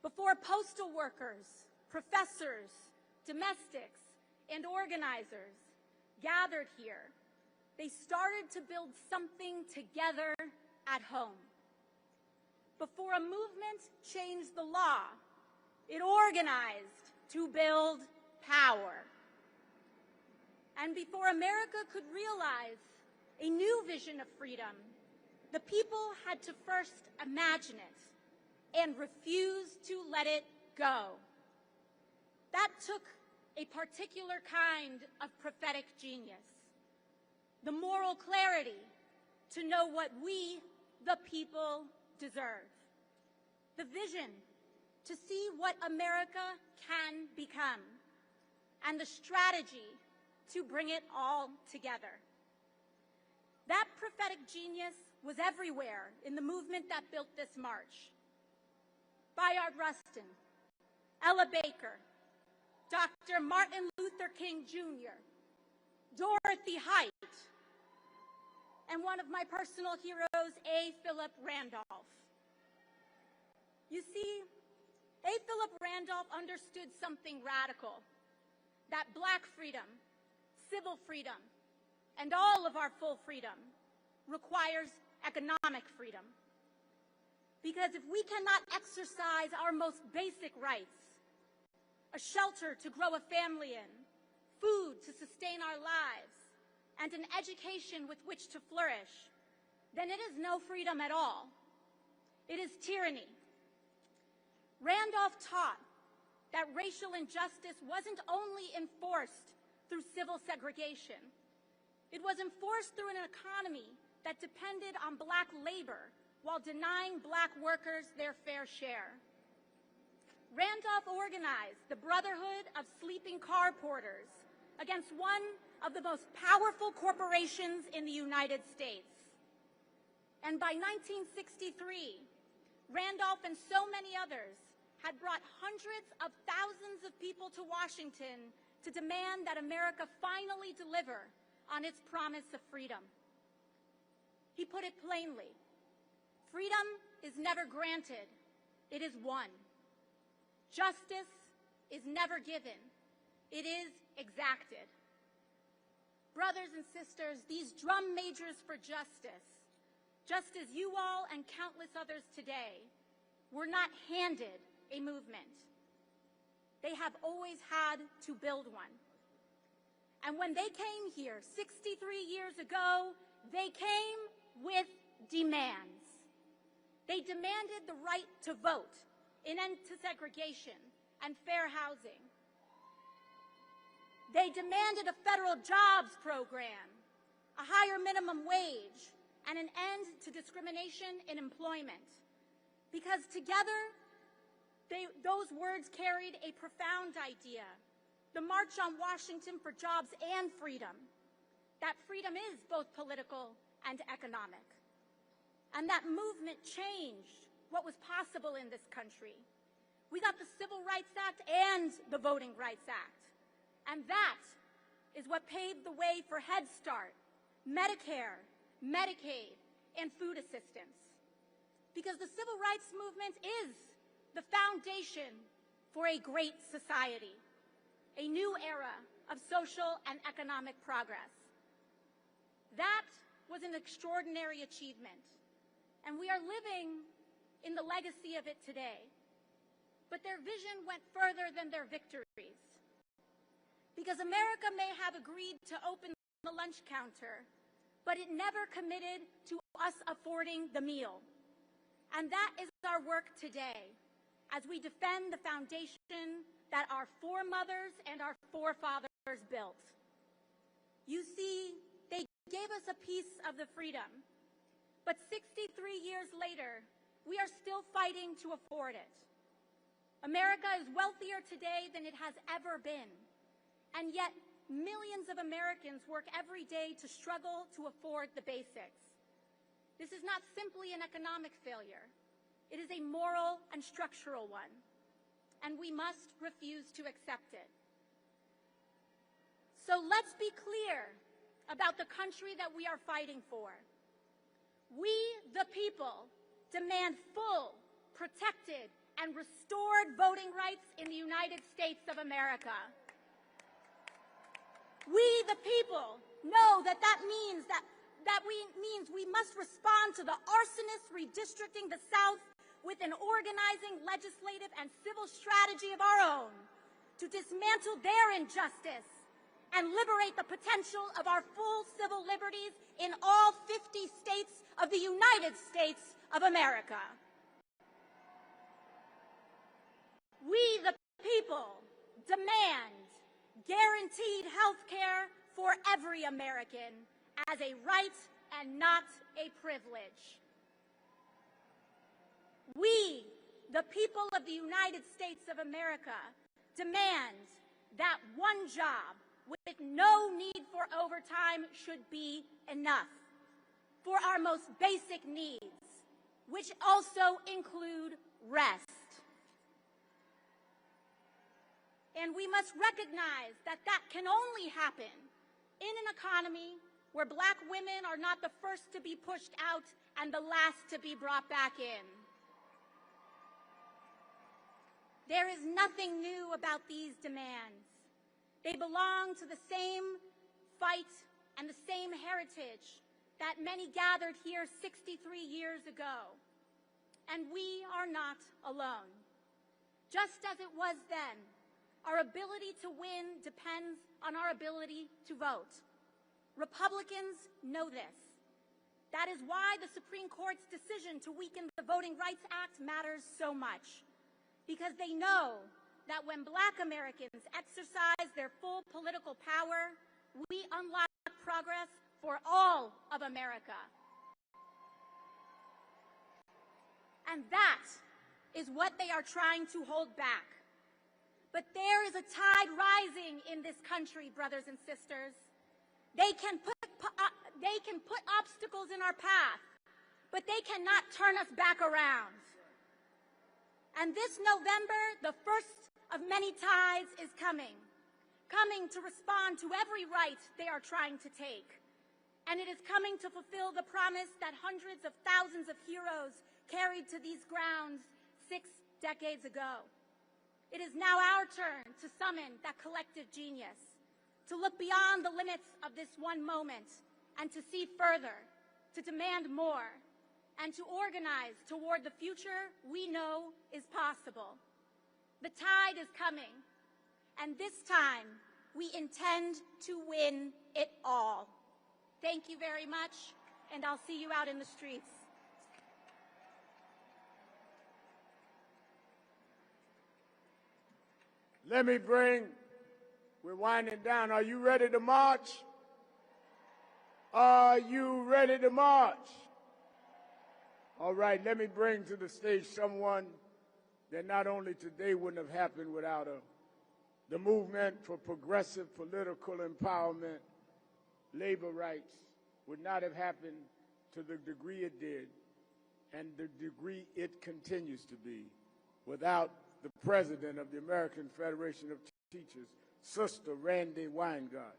Before postal workers, professors, domestics, and organizers gathered here, they started to build something together at home. Before a movement changed the law, it organized to build power. And before America could realize a new vision of freedom, the people had to first imagine it and refuse to let it go. That took a particular kind of prophetic genius, the moral clarity to know what we, the people, deserve, the vision to see what America can become, and the strategy to bring it all together. That prophetic genius was everywhere in the movement that built this march. Bayard Rustin, Ella Baker, Dr. Martin Luther King Jr., Dorothy Height, and one of my personal heroes, A. Philip Randolph. You see, A. Philip Randolph understood something radical, that black freedom, civil freedom, and all of our full freedom requires economic freedom. Because if we cannot exercise our most basic rights, a shelter to grow a family in, food to sustain our lives, and an education with which to flourish, then it is no freedom at all. It is tyranny. Randolph taught that racial injustice wasn't only enforced through civil segregation. It was enforced through an economy that depended on black labor while denying black workers their fair share. Randolph organized the Brotherhood of Sleeping Car Porters against one of the most powerful corporations in the United States. And by 1963, Randolph and so many others had brought hundreds of thousands of people to Washington to demand that America finally deliver on its promise of freedom. He put it plainly, freedom is never granted, it is won. Justice is never given, it is exacted. Brothers and sisters, these drum majors for justice, just as you all and countless others today, were not handed a movement. They have always had to build one. And when they came here 63 years ago, they came with demands. They demanded the right to vote, an end to segregation, and fair housing. They demanded a federal jobs program, a higher minimum wage, and an end to discrimination in employment. Because together, those words carried a profound idea, the March on Washington for Jobs and Freedom, that freedom is both political and economic. And that movement changed what was possible in this country. We got the Civil Rights Act and the Voting Rights Act. And that is what paved the way for Head Start, Medicare, Medicaid, and food assistance. Because the civil rights movement is the foundation for a great society, a new era of social and economic progress. That was an extraordinary achievement, and we are living in the legacy of it today. But their vision went further than their victories. Because America may have agreed to open the lunch counter, but it never committed to us affording the meal. And that is our work today, as we defend the foundation that our foremothers and our forefathers built. You see, they gave us a piece of the freedom, but 63 years later, we are still fighting to afford it. America is wealthier today than it has ever been, and yet millions of Americans work every day to struggle to afford the basics. This is not simply an economic failure. It is a moral and structural one, and we must refuse to accept it. So let's be clear about the country that we are fighting for. We, the people, demand full, protected, and restored voting rights in the United States of America. We, the people, know that means we must respond to the arsonists redistricting the South with an organizing, legislative, and civil strategy of our own to dismantle their injustice and liberate the potential of our full civil liberties in all 50 states of the United States of America. We, the people, demand guaranteed health care for every American as a right and not a privilege. We, the people of the United States of America, demand that one job with no need for overtime should be enough for our most basic needs, which also include rest. And we must recognize that that can only happen in an economy where Black women are not the first to be pushed out and the last to be brought back in. There is nothing new about these demands. They belong to the same fight and the same heritage that many gathered here 63 years ago. And we are not alone. Just as it was then, our ability to win depends on our ability to vote. Republicans know this. That is why the Supreme Court's decision to weaken the Voting Rights Act matters so much, because they know that when Black Americans exercise their full political power, we unlock progress for all of America. And that is what they are trying to hold back. But there is a tide rising in this country, brothers and sisters. They can put obstacles in our path, but they cannot turn us back around. And this November, the first of many tides is coming to respond to every right they are trying to take. And it is coming to fulfill the promise that hundreds of thousands of heroes carried to these grounds 6 decades ago. It is now our turn to summon that collective genius, to look beyond the limits of this one moment and to see further, to demand more, and to organize toward the future we know is possible. The tide is coming, and this time we intend to win it all. Thank you very much, and I'll see you out in the streets. We're winding down. Are you ready to march? Are you ready to march? All right, let me bring to the stage someone that not only today wouldn't have happened without the movement for progressive political empowerment, labor rights, would not have happened to the degree it did and the degree it continues to be without the president of the American Federation of Teachers, Sister Randy Weingart.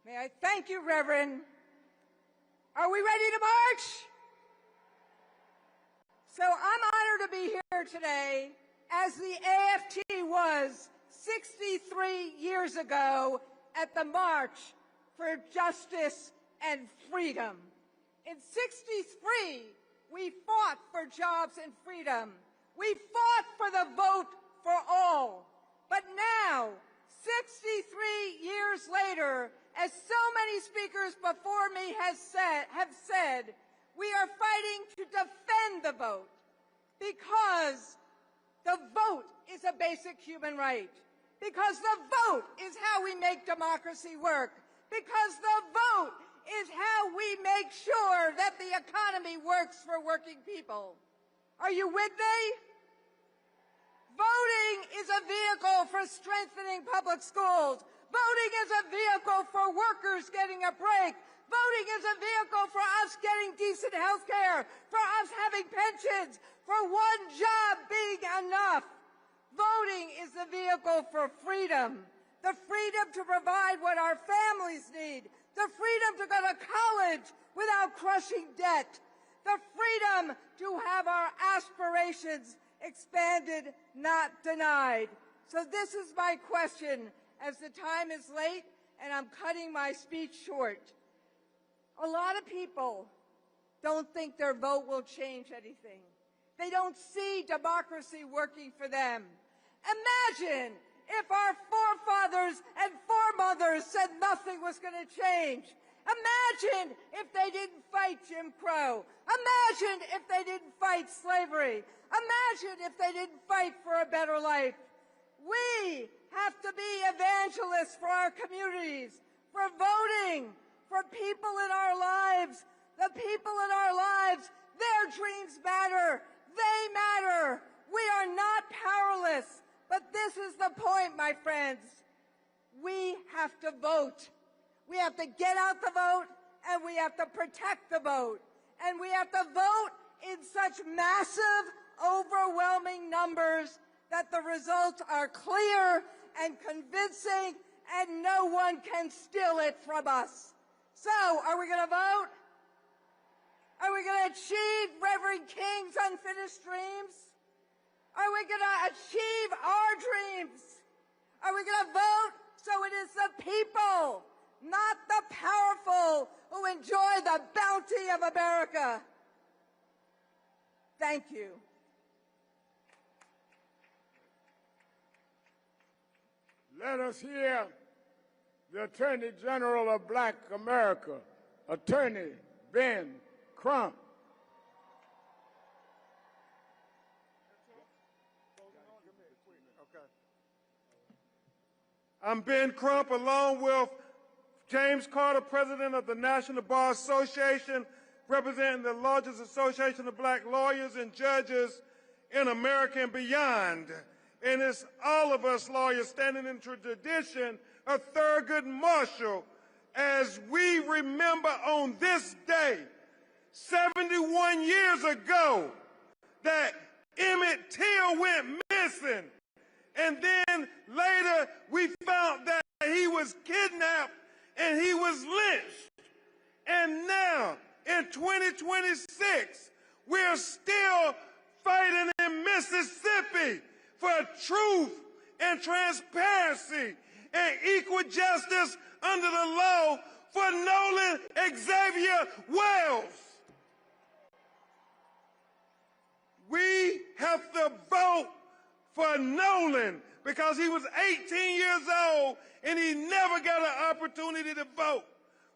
May I thank you, Reverend. Are we ready to march? So I'm honored to be here today, as the AFT was 63 years ago at the March for Justice and Freedom. In '63, we fought for jobs and freedom. We fought for the vote for all. But now, 63 years later, as so many speakers before me have said, we are fighting to defend the vote, because the vote is a basic human right, because the vote is how we make democracy work, because the vote is how we make sure that the economy works for working people. Are you with me? Voting is a vehicle for strengthening public schools. Voting is a vehicle for workers getting a break. Voting is a vehicle for us getting decent health care, for us having pensions, for one job being enough. Voting is the vehicle for freedom, the freedom to provide what our families need, the freedom to go to college without crushing debt, the freedom to have our aspirations expanded, not denied. So this is my question, as the time is late and I'm cutting my speech short. A lot of people don't think their vote will change anything. They don't see democracy working for them. Imagine if our forefathers and foremothers said nothing was going to change. Imagine if they didn't fight Jim Crow. Imagine if they didn't fight slavery. Imagine if they didn't fight for a better life. We have to be evangelists for our communities, for voting, for people in our lives. The people in our lives, their dreams matter. They matter. We are not powerless. But this is the point, my friends. We have to vote. We have to get out the vote, and we have to protect the vote. And we have to vote in such massive, overwhelming numbers that the results are clear and convincing, and no one can steal it from us. So, are we going to vote? Are we going to achieve Reverend King's unfinished dreams? Are we going to achieve our dreams? Are we going to vote so it is the people, not the powerful, who enjoy the bounty of America? Thank you. Let us hear the Attorney General of Black America, Attorney Ben Crump. I'm Ben Crump, along with James Carter, President of the National Bar Association, representing the largest association of black lawyers and judges in America and beyond. And it's all of us lawyers standing in tradition of Thurgood Marshall as we remember on this day, 71 years ago, that Emmett Till went missing. And then later we found that he was kidnapped and he was lynched. And now in 2026, we're still fighting in Mississippi for truth and transparency and equal justice under the law for Nolan Xavier Wells. We have to vote for Nolan because he was 18 years old and he never got an opportunity to vote.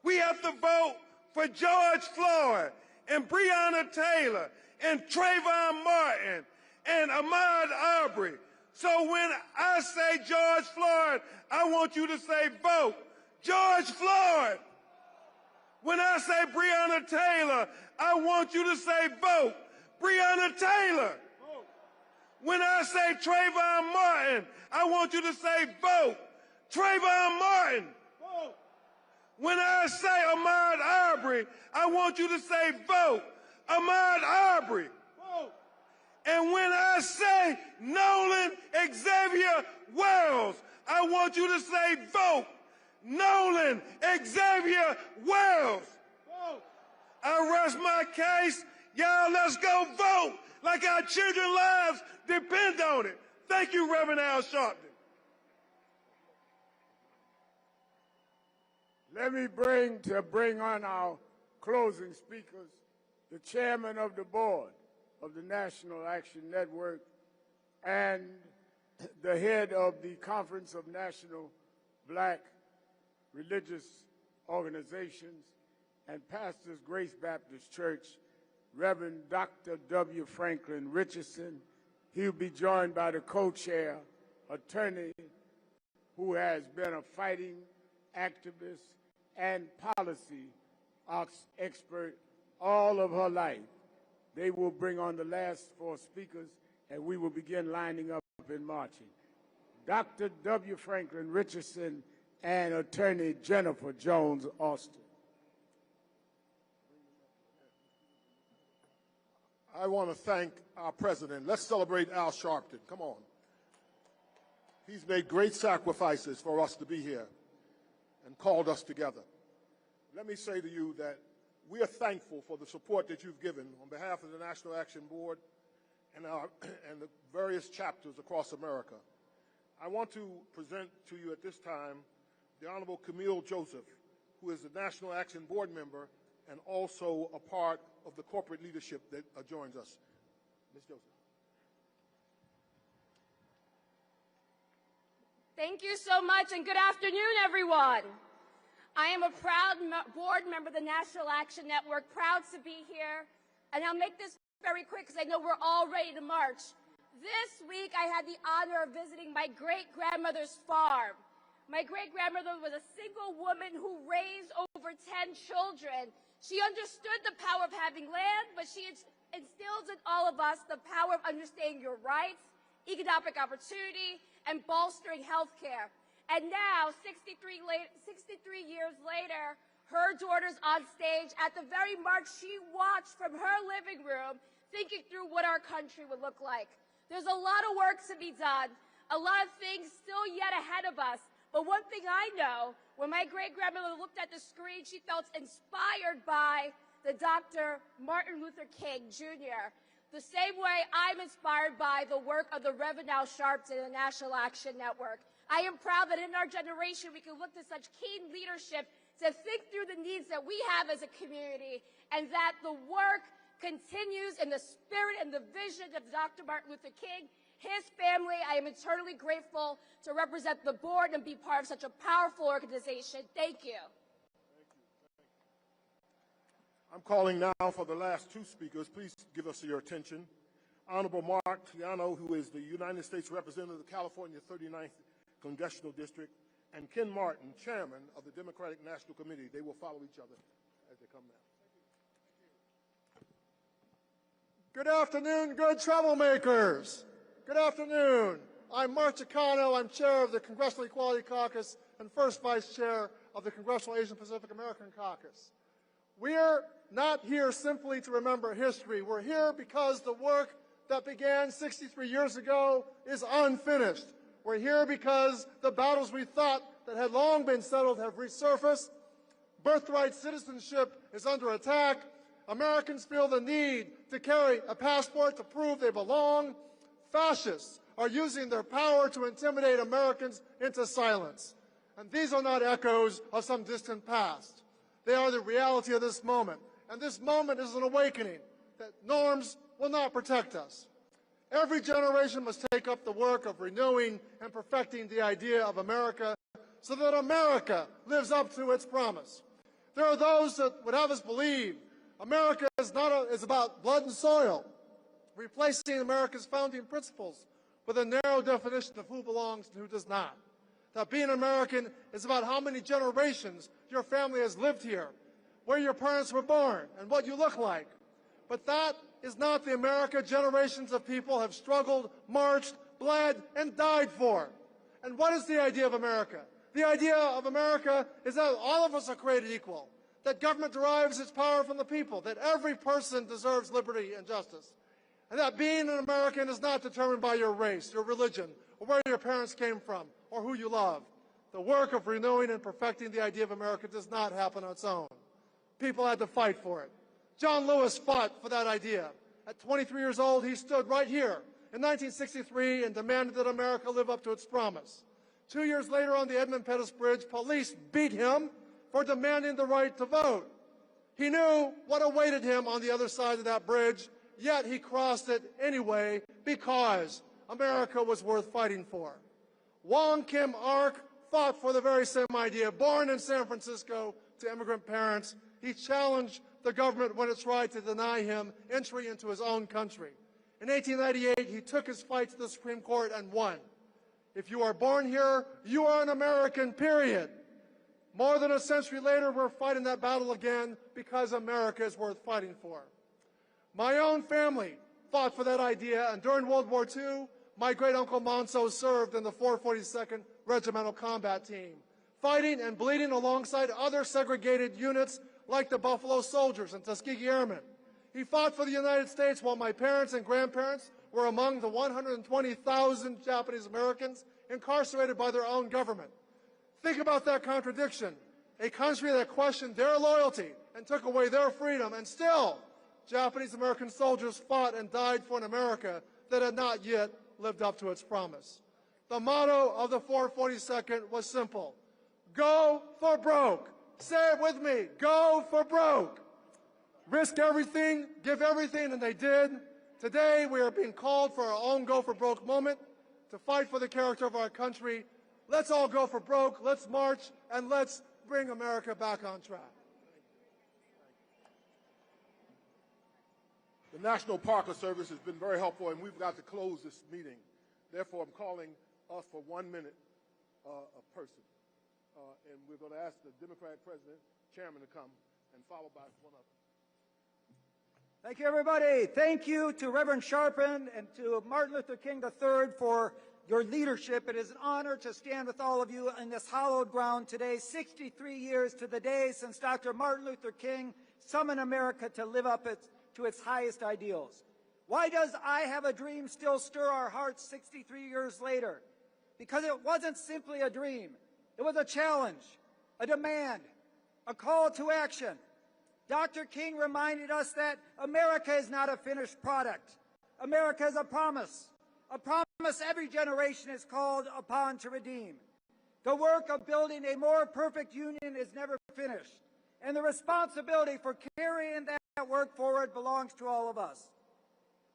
We have to vote for George Floyd and Breonna Taylor and Trayvon Martin and Ahmaud Arbery. So when I say George Floyd, I want you to say vote George Floyd. When I say Breonna Taylor, I want you to say vote Breonna Taylor. When I say Trayvon Martin, I want you to say vote Trayvon Martin. When I say Ahmaud Arbery, I want you to say vote. Ahmaud Arbery. And when I say Nolan Xavier Wells, I want you to say vote. Nolan Xavier Wells. I rest my case. Y'all, let's go vote like our children's lives depend on it. Thank you, Reverend Al Sharpton. Let me bring on our closing speakers, the chairman of the board of the National Action Network and the head of the Conference of National Black Religious Organizations and Pastors Grace Baptist Church, Reverend Dr. W. Franklin Richardson. He'll be joined by the co-chair, attorney who has been a fighting activist and policy expert all of her life. They will bring on the last four speakers, and we will begin lining up and marching. Dr. W. Franklin Richardson and attorney Jennifer Jones Austin. I want to thank our president. Let's celebrate Al Sharpton. Come on. He's made great sacrifices for us to be here and called us together. Let me say to you that we are thankful for the support that you've given on behalf of the National Action Board and the various chapters across America. I want to present to you at this time the Honorable Camille Joseph, who is the National Action Board member and also a part of the corporate leadership that joins us. Ms. Joseph. Thank you so much, and good afternoon, everyone. I am a proud board member of the National Action Network, proud to be here, and I'll make this very quick because I know we're all ready to march. This week, I had the honor of visiting my great-grandmother's farm. My great-grandmother was a single woman who raised over 10 children. She understood the power of having land, but she instilled in all of us the power of understanding your rights, economic opportunity, and bolstering health care. And now, 63 years later, her daughter's on stage at the very march she watched from her living room, thinking through what our country would look like. There's a lot of work to be done, a lot of things still yet ahead of us. But one thing I know, when my great-grandmother looked at the screen, she felt inspired by the Dr. Martin Luther King, Jr., the same way I'm inspired by the work of the Reverend Al Sharpton and the National Action Network. I am proud that in our generation we can look to such keen leadership to think through the needs that we have as a community, and that the work continues in the spirit and the vision of Dr. Martin Luther King. His family, I am eternally grateful to represent the board and be part of such a powerful organization. Thank you. I'm calling now for the last two speakers. Please give us your attention. Honorable Mark Tiano, who is the United States Representative of the California 39th Congressional District, and Ken Martin, Chairman of the Democratic National Committee. They will follow each other as they come now. Good afternoon, good troublemakers. Good afternoon. I'm Mark Tiano. I'm chair of the Congressional Equality Caucus and first vice chair of the Congressional Asian Pacific American Caucus. We're not here simply to remember history. We're here because the work that began 63 years ago is unfinished. We're here because the battles we thought that had long been settled have resurfaced. Birthright citizenship is under attack. Americans feel the need to carry a passport to prove they belong. Fascists are using their power to intimidate Americans into silence. And these are not echoes of some distant past. They are the reality of this moment. And this moment is an awakening that norms will not protect us. Every generation must take up the work of renewing and perfecting the idea of America so that America lives up to its promise. There are those that would have us believe America is about blood and soil, replacing America's founding principles with a narrow definition of who belongs and who does not. That being American is about how many generations your family has lived here, where your parents were born, and what you look like. But that is not the America generations of people have struggled, marched, bled, and died for. And what is the idea of America? The idea of America is that all of us are created equal, that government derives its power from the people, that every person deserves liberty and justice, and that being an American is not determined by your race, your religion, or where your parents came from, or who you love. The work of renewing and perfecting the idea of America does not happen on its own. People had to fight for it. John Lewis fought for that idea. At 23 years old, he stood right here in 1963 and demanded that America live up to its promise. 2 years later on the Edmund Pettus Bridge, police beat him for demanding the right to vote. He knew what awaited him on the other side of that bridge, yet he crossed it anyway because America was worth fighting for. Wong Kim Ark fought for the very same idea. Born in San Francisco to immigrant parents, he challenged the government when it tried to deny him entry into his own country. In 1898, he took his fight to the Supreme Court and won. If you are born here, you are an American, period. More than a century later, we're fighting that battle again because America is worth fighting for. My own family fought for that idea, and during World War II, my great-uncle Monso served in the 442nd Regimental Combat Team, fighting and bleeding alongside other segregated units like the Buffalo Soldiers and Tuskegee Airmen. He fought for the United States while my parents and grandparents were among the 120,000 Japanese Americans incarcerated by their own government. Think about that contradiction. A country that questioned their loyalty and took away their freedom, and still Japanese American soldiers fought and died for an America that had not yet lived up to its promise. The motto of the 442nd was simple: go for broke. Say it with me, go for broke. Risk everything, give everything, and they did. Today, we are being called for our own go for broke moment to fight for the character of our country. Let's all go for broke, let's march, and let's bring America back on track. The National Park Service has been very helpful, and we've got to close this meeting. Therefore, I'm calling us for 1 minute a person. And we're going to ask the Democratic President, Chairman, to come, and followed by one other. Thank you, everybody. Thank you to Reverend Sharpton and to Martin Luther King III for your leadership. It is an honor to stand with all of you in this hallowed ground today, 63 years to the day since Dr. Martin Luther King summoned America to live up to its highest ideals. Why does I Have a Dream still stir our hearts 63 years later? Because it wasn't simply a dream. It was a challenge, a demand, a call to action. Dr. King reminded us that America is not a finished product. America is a promise every generation is called upon to redeem. The work of building a more perfect union is never finished, and the responsibility for carrying that work forward belongs to all of us.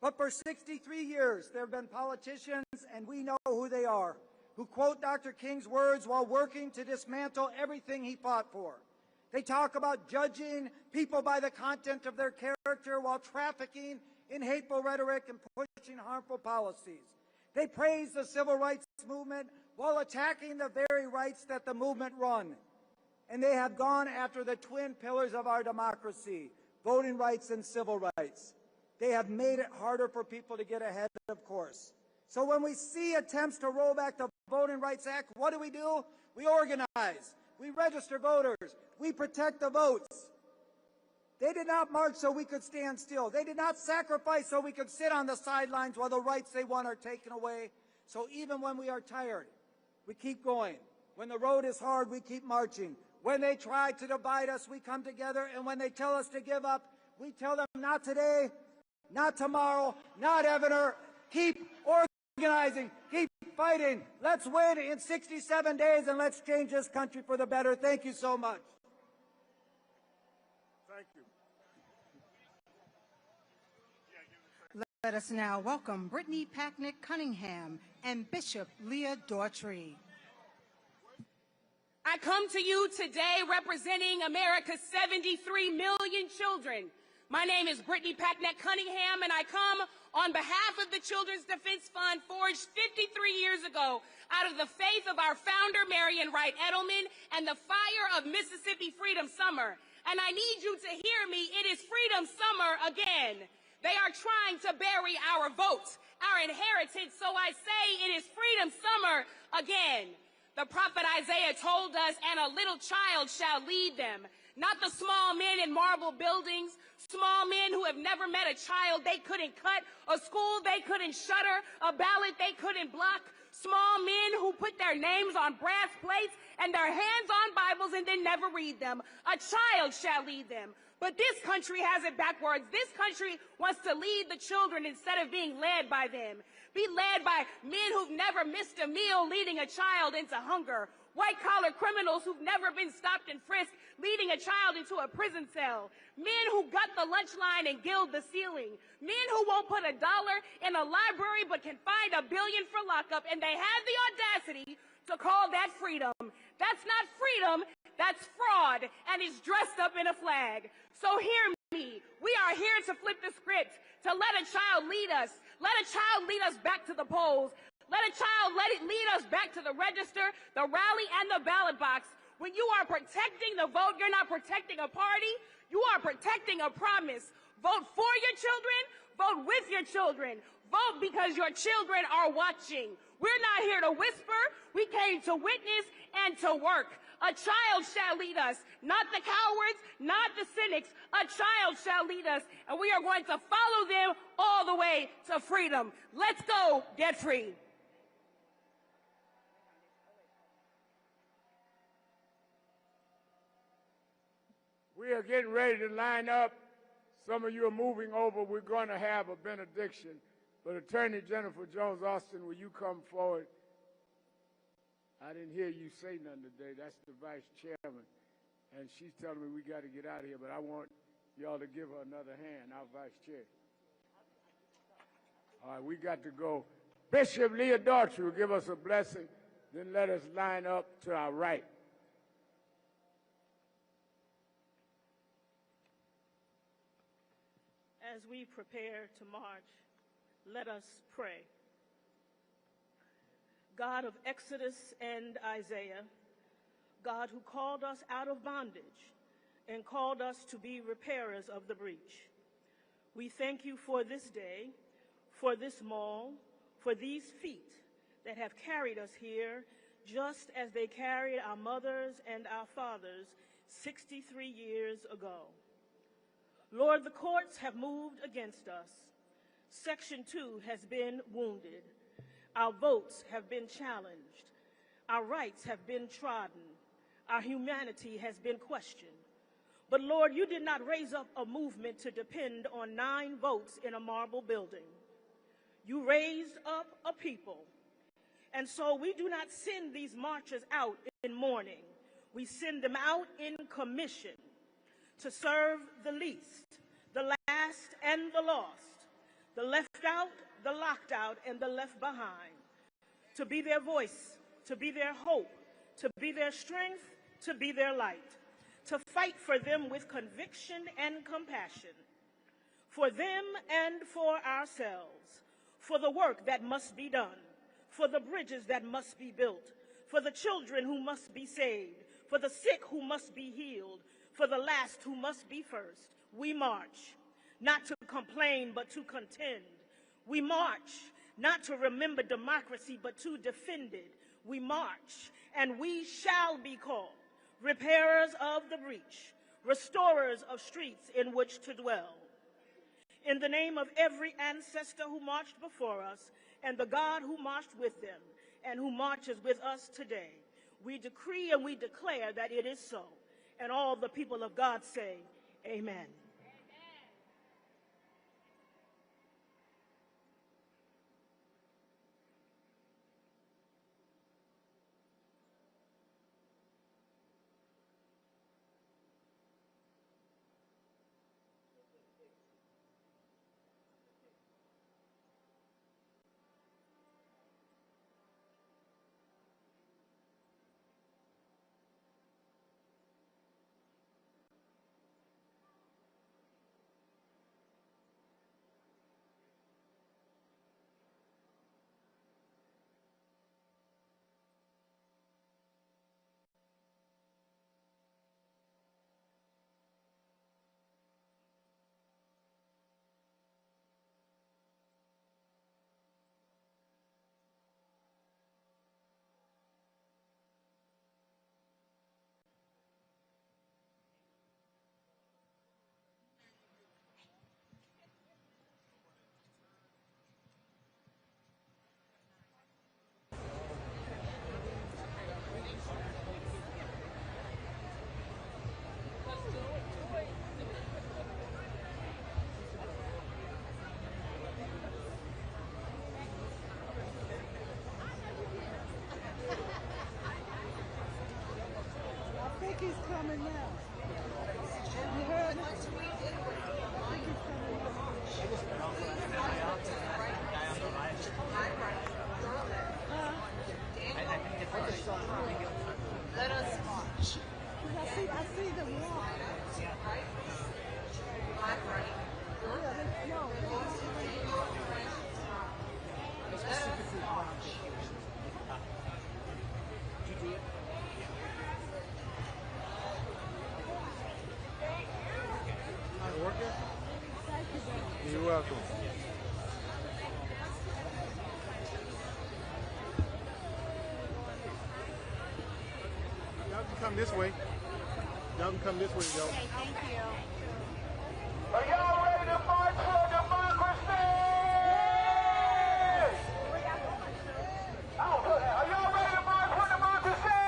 But for 63 years, there have been politicians, and we know who they are, who quote Dr. King's words while working to dismantle everything he fought for. They talk about judging people by the content of their character while trafficking in hateful rhetoric and pushing harmful policies. They praise the civil rights movement while attacking the very rights that the movement run. And they have gone after the twin pillars of our democracy, voting rights and civil rights. They have made it harder for people to get ahead, of course. So when we see attempts to roll back the Voting Rights Act, what do? We organize. We register voters. We protect the votes. They did not march so we could stand still. They did not sacrifice so we could sit on the sidelines while the rights they want are taken away. So even when we are tired, we keep going. When the road is hard, we keep marching. When they try to divide us, we come together. And when they tell us to give up, we tell them not today, not tomorrow, not ever. Keep organizing. Keep fighting. Let's win in 67 days, and let's change this country for the better. Thank you so much. Thank you. Let us now welcome Brittany Packnick Cunningham and Bishop Leah Daughtry. I come to you today representing America's 73 million children. My name is Brittany Packnick Cunningham, and I come on behalf of the Children's Defense Fund, forged 53 years ago out of the faith of our founder, Marion Wright Edelman, and the fire of Mississippi Freedom Summer. And I need you to hear me. It is Freedom Summer again. They are trying to bury our votes, our inheritance, so I say it is Freedom Summer again. The prophet Isaiah told us, and a little child shall lead them. Not the small men in marble buildings, small men who have never met a child they couldn't cut, a school they couldn't shutter, a ballot they couldn't block. Small men who put their names on brass plates and their hands on Bibles and then never read them. A child shall lead them. But this country has it backwards. This country wants to lead the children instead of being led by them. Be led by men who've never missed a meal leading a child into hunger. White-collar criminals who've never been stopped and frisked leading a child into a prison cell. Men who gut the lunch line and gild the ceiling. Men who won't put $1 in a library but can find $1 billion for lockup, and they have the audacity to call that freedom. That's not freedom, that's fraud, and it's dressed up in a flag. So hear me. We are here to flip the script, to let a child lead us. Let a child lead us back to the polls. Let a child lead us back to the register, the rally, and the ballot box. When you are protecting the vote, you're not protecting a party. You are protecting a promise. Vote for your children. Vote with your children. Vote because your children are watching. We're not here to whisper. We came to witness and to work. A child shall lead us, not the cowards, not the cynics. A child shall lead us, and we are going to follow them all the way to freedom. Let's go get free. We are getting ready to line up. Some of you are moving over. We're going to have a benediction. But Attorney Jennifer Jones Austin, will you come forward? I didn't hear you say nothing today. That's the vice chairman. And she's telling me we got to get out of here, but I want y'all to give her another hand, our vice chair. All right, we got to go. Bishop Leah Daughtry will give us a blessing. Then let us line up to our right. As we prepare to march, let us pray. God of Exodus and Isaiah, God who called us out of bondage and called us to be repairers of the breach, we thank you for this day, for this mall, for these feet that have carried us here just as they carried our mothers and our fathers 63 years ago. Lord, the courts have moved against us. Section 2 has been wounded. Our votes have been challenged. Our rights have been trodden. Our humanity has been questioned. But Lord, you did not raise up a movement to depend on 9 votes in a marble building. You raised up a people. And so we do not send these marchers out in mourning. We send them out in commission to serve the least, the last, and the lost, the left out, the locked out, and the left behind, to be their voice, to be their hope, to be their strength, to be their light, to fight for them with conviction and compassion, for them and for ourselves, for the work that must be done, for the bridges that must be built, for the children who must be saved, for the sick who must be healed, for the last who must be first. We march, not to complain, but to contend. We march, not to remember democracy, but to defend it. We march, and we shall be called repairers of the breach, restorers of streets in which to dwell. In the name of every ancestor who marched before us, and the God who marched with them, and who marches with us today, we decree and we declare that it is so. And all the people of God say, amen. coming now. You heard it? Let us march. I see them walk. You're welcome. Y'all can come this way. Y'all can come this way, though. Okay, thank you. Are y'all ready to march for democracy? Oh, good. Are y'all ready to march for democracy?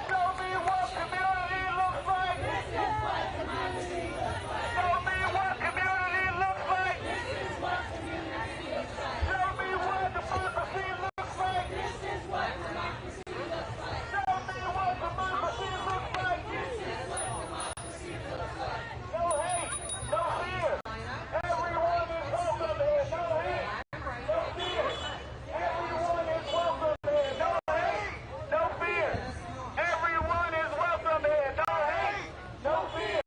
Show me what community looks like. This is what democracy looks like. Show me what community looks like. This is what community looks like. Show me what democracy looks like. This is what democracy looks like. Show me what democracy looks like. This is what democracy looks like. No hate, no fear. Everyone is welcome here. No hate, no fear. Everyone is welcome here. No hate, no fear. Everyone is welcome here. No hate, no fear.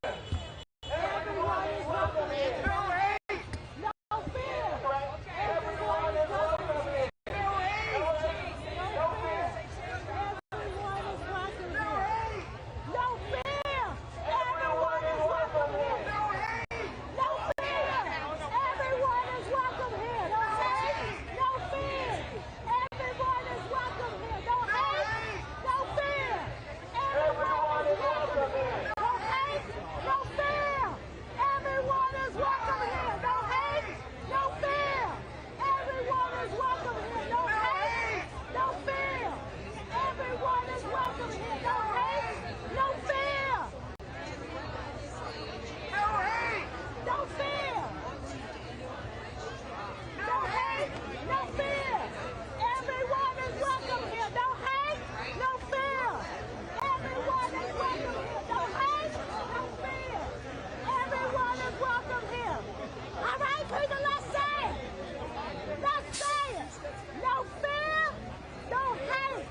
Everyone is welcome here. No hate, no fear. Everyone is welcome here. No hate, no fear. Everyone is welcome here. No fear. Everyone is welcome here. No hate. No fear. Everyone is welcome here. No hate. No fear. Everyone is welcome here. No hate. No fear. Everyone is welcome here. No hate. No fear. Everyone is welcome here. No hate. No fear. Everyone is welcome here. No hate. No fear. Everyone is welcome here. No hate. No fear. No hate, No fear. No hate. No fear. Everyone is welcome here. No hate. No fear. Everyone is welcome here. No hate. No fear. Everyone is welcome here. All right, people, let's say it. Let's say it. No fear. No hate.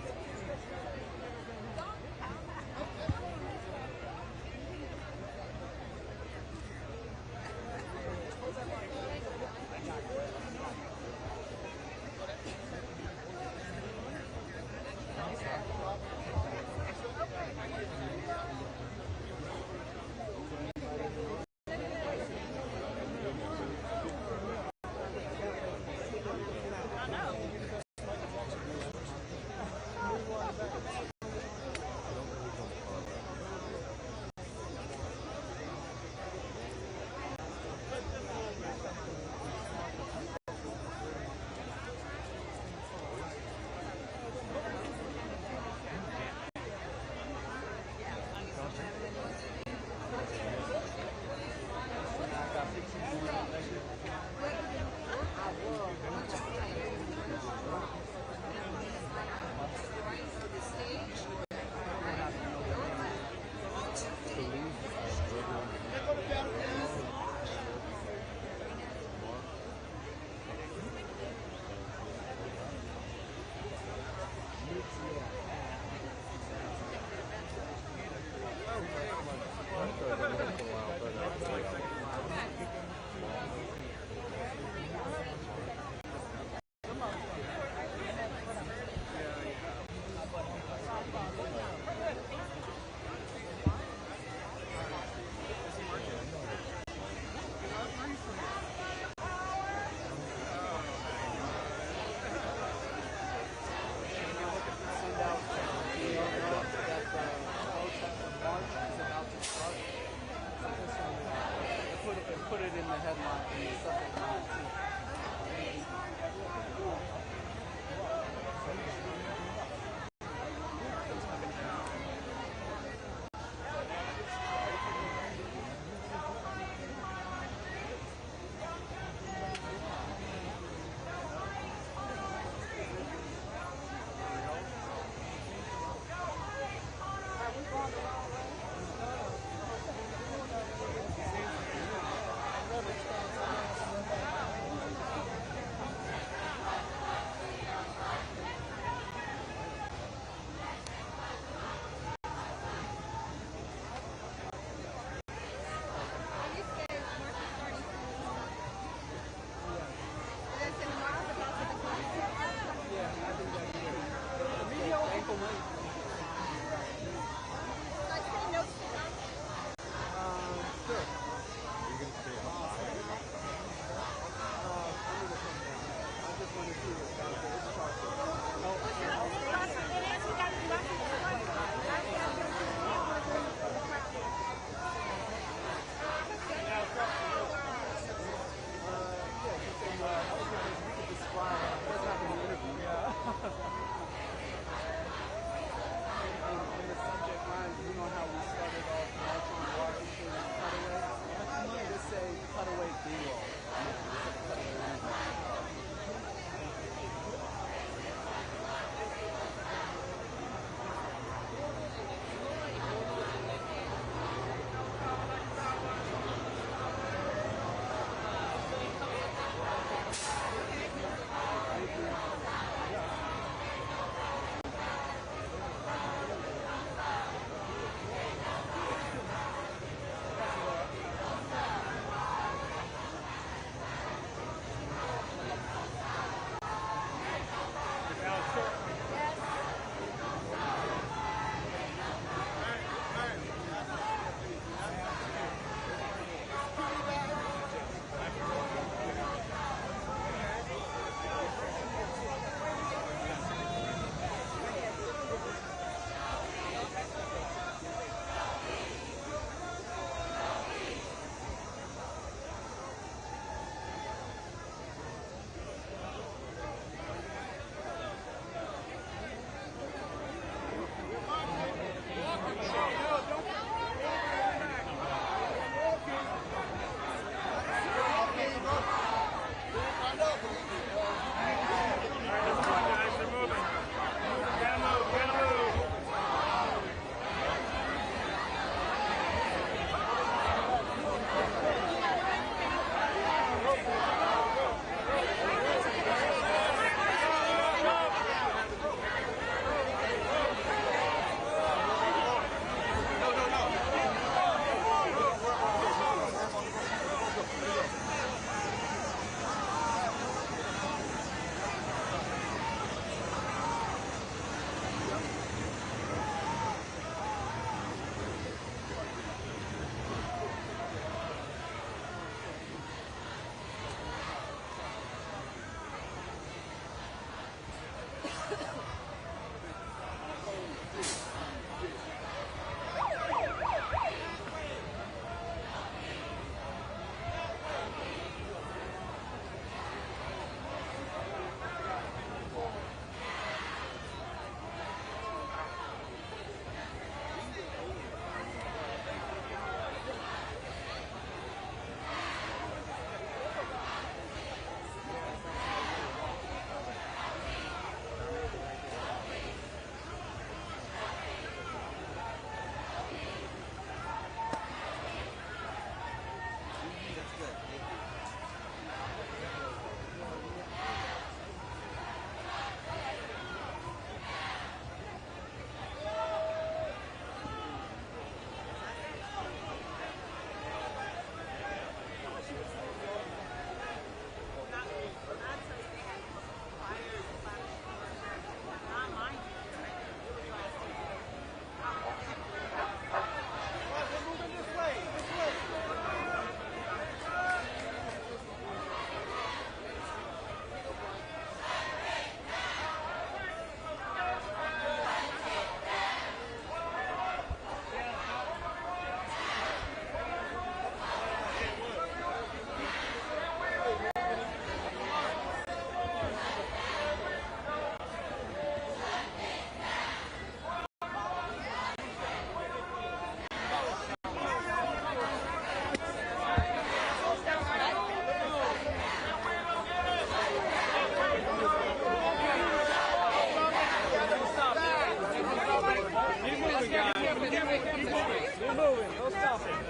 moving. No stopping.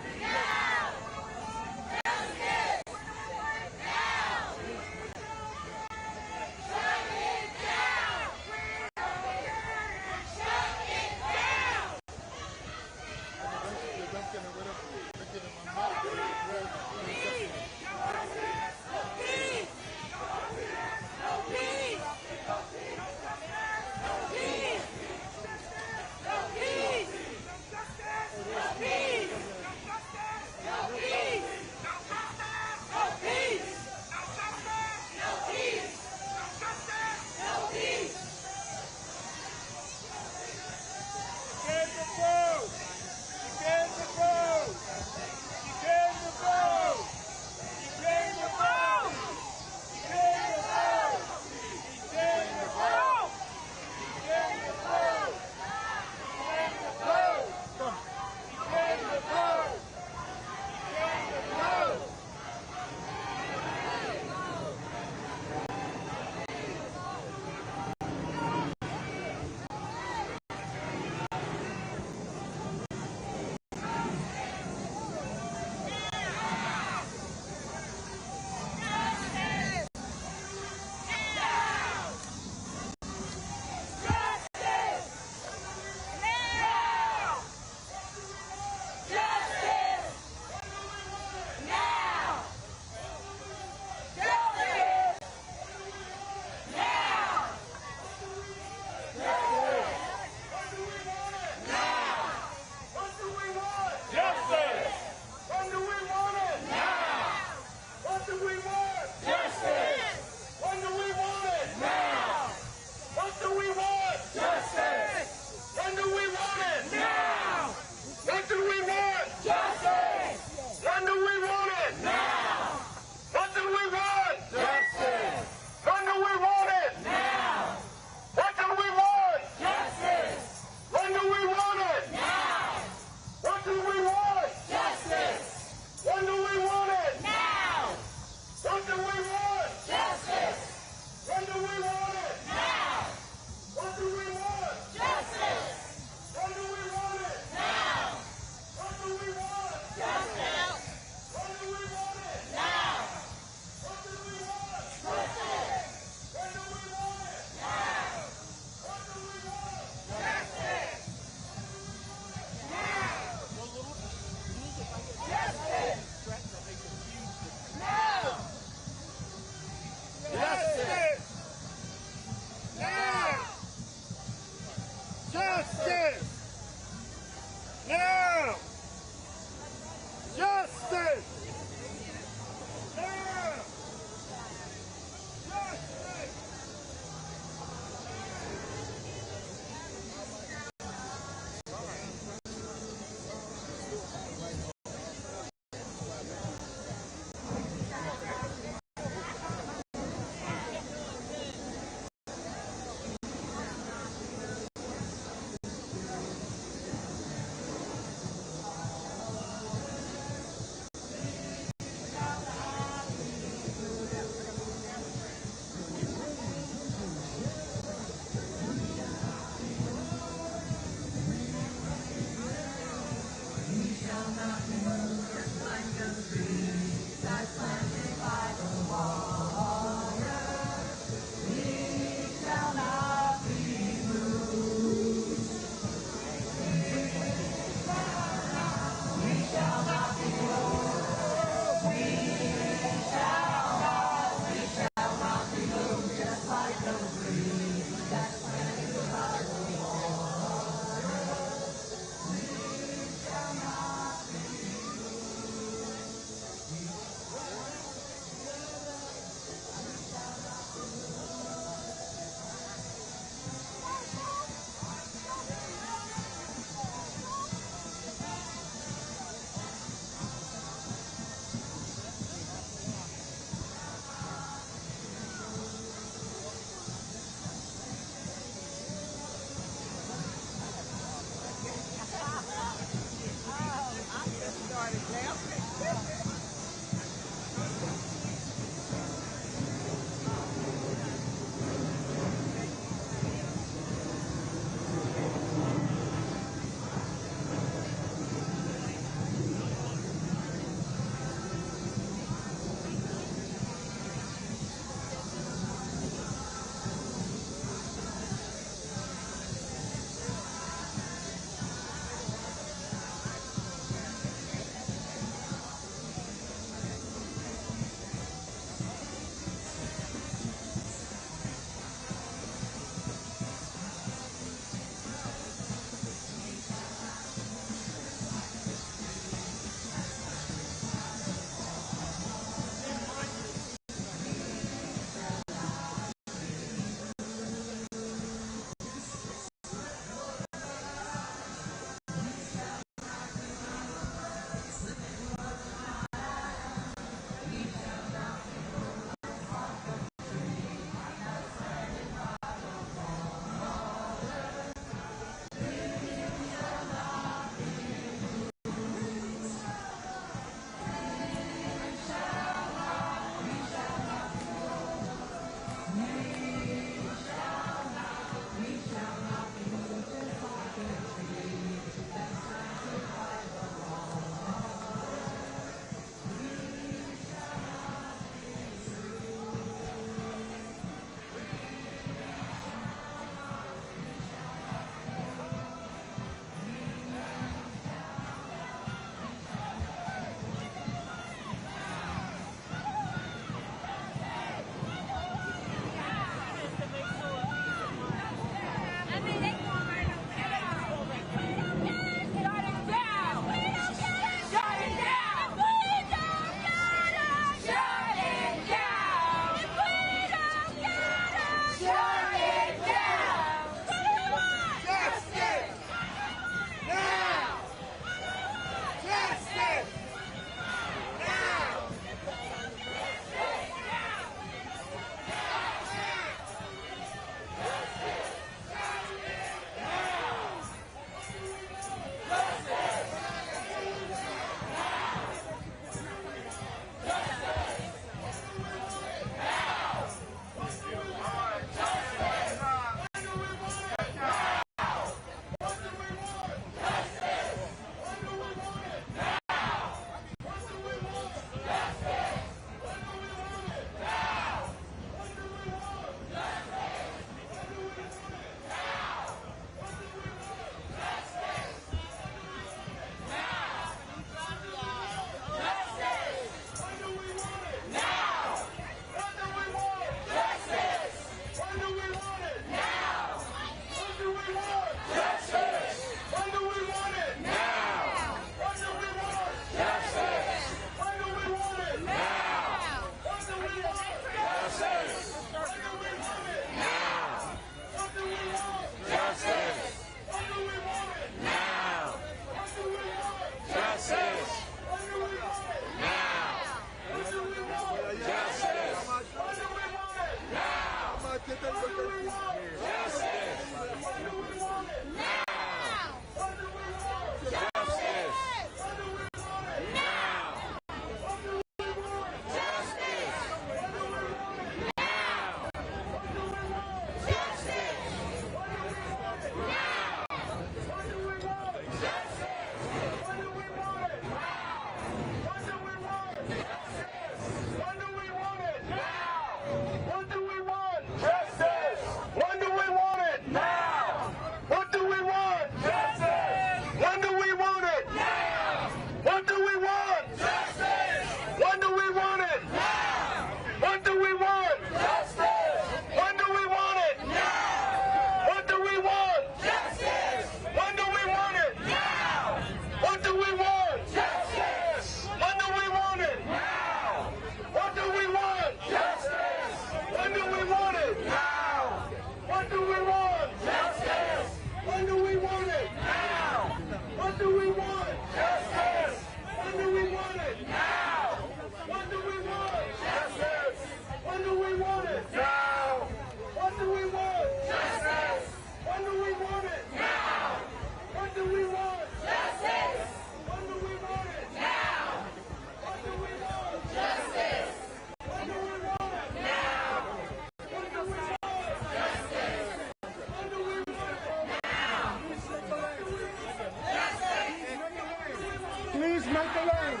Please make a lane.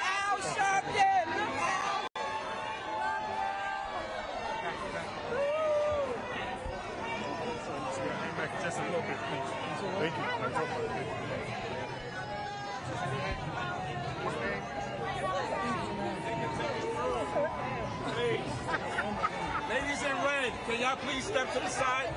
Al Sharpton! Just a little bit, please. Thank you. Please. Ladies in red, can y'all please step to the side?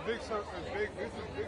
big, this is big.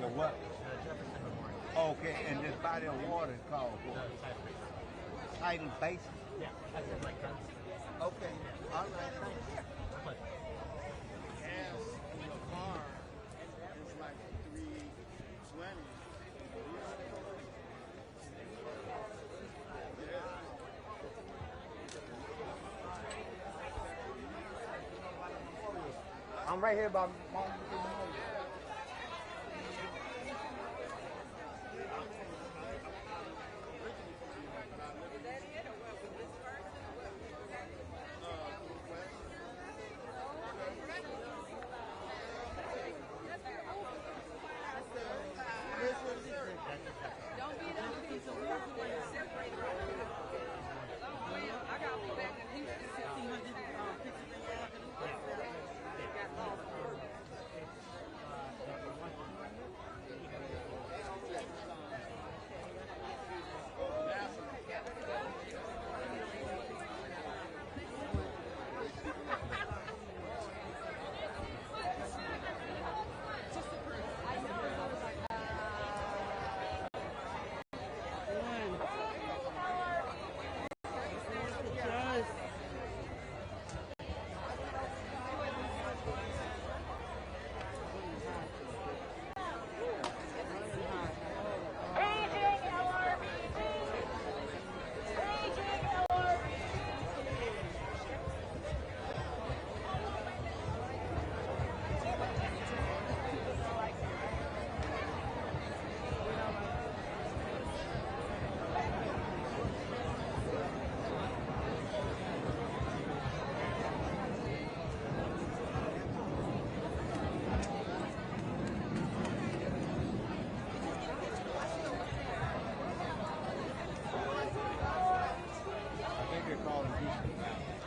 The what? Okay, and this body of water is called what? Tidal basin? Yeah, that's it, like that. Okay, all right, thanks. Gas in your car is like $3.20. I'm right here by Martin Luther King.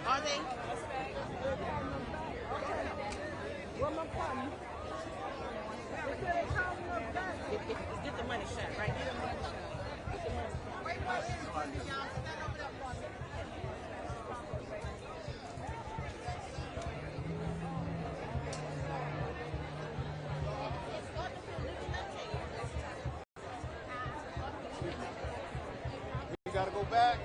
Are they? Get the money shot, right? Get the money shot. We gotta go back.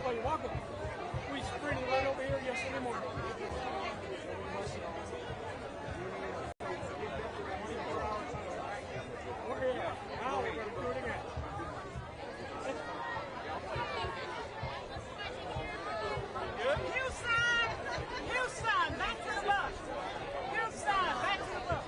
Oh, you're welcome. We sprinted right over here yesterday morning. Okay, now we're going to do it again. Houston, back to the bus. Houston, back to the bus.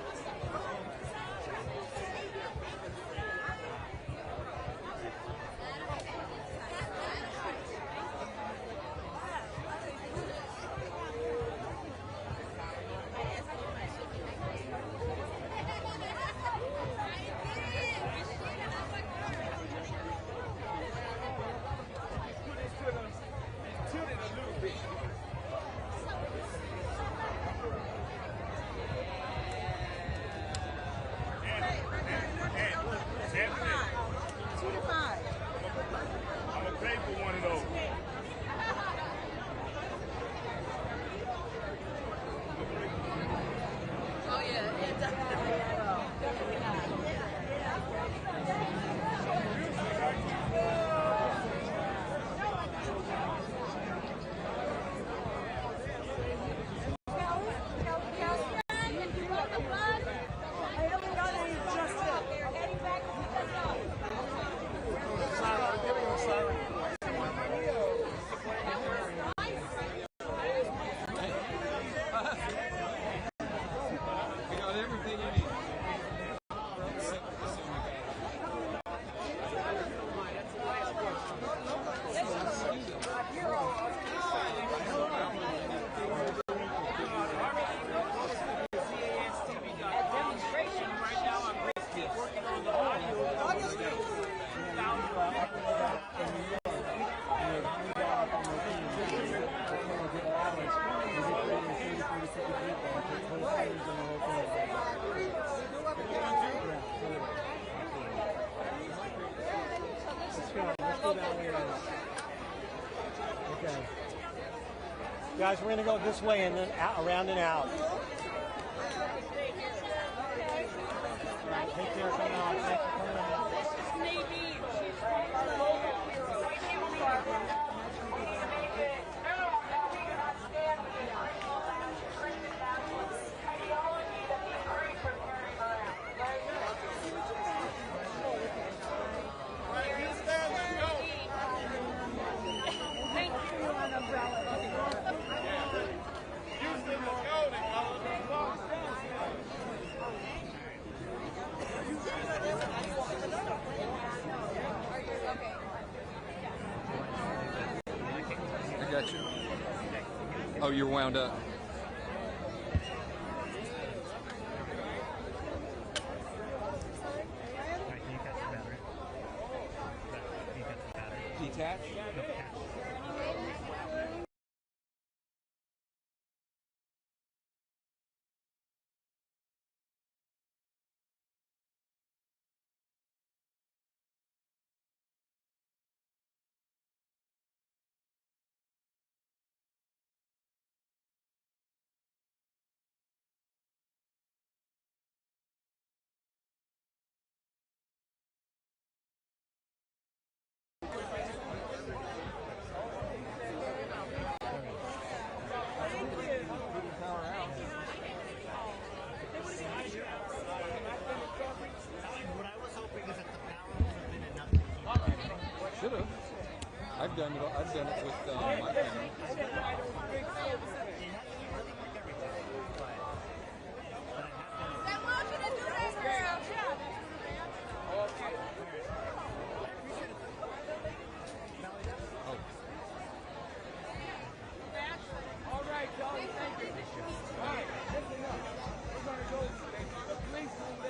I'm gonna pay for one of those. Oh yeah, go down here. Okay. Guys, we're going to go this way and then out, around and out. All right, take care. Coming on. Thanks for coming on. I got you. Oh, you're wound up. Detach? Should have. I've done it with my family. All right, Charlie, thank you. All right, listen up. We're going to go to the police room.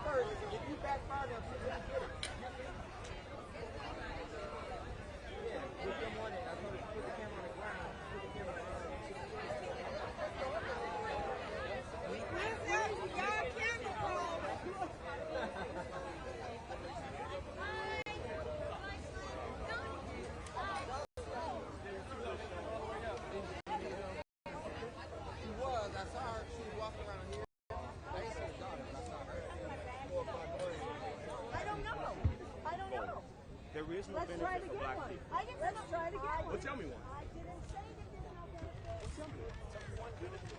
first. If you back far enough, you can get it. Yeah, put them on it. I told you to put the camera on the ground. Put the camera on the ground. She was. I saw her. She was walking around here. I didn't see her daughter, but I saw her. I don't know. I don't know. There is no Let's try benefit to for get black one. people. Let's try to get one. Well, tell me one. I didn't say they didn't know benefit. Tell me one.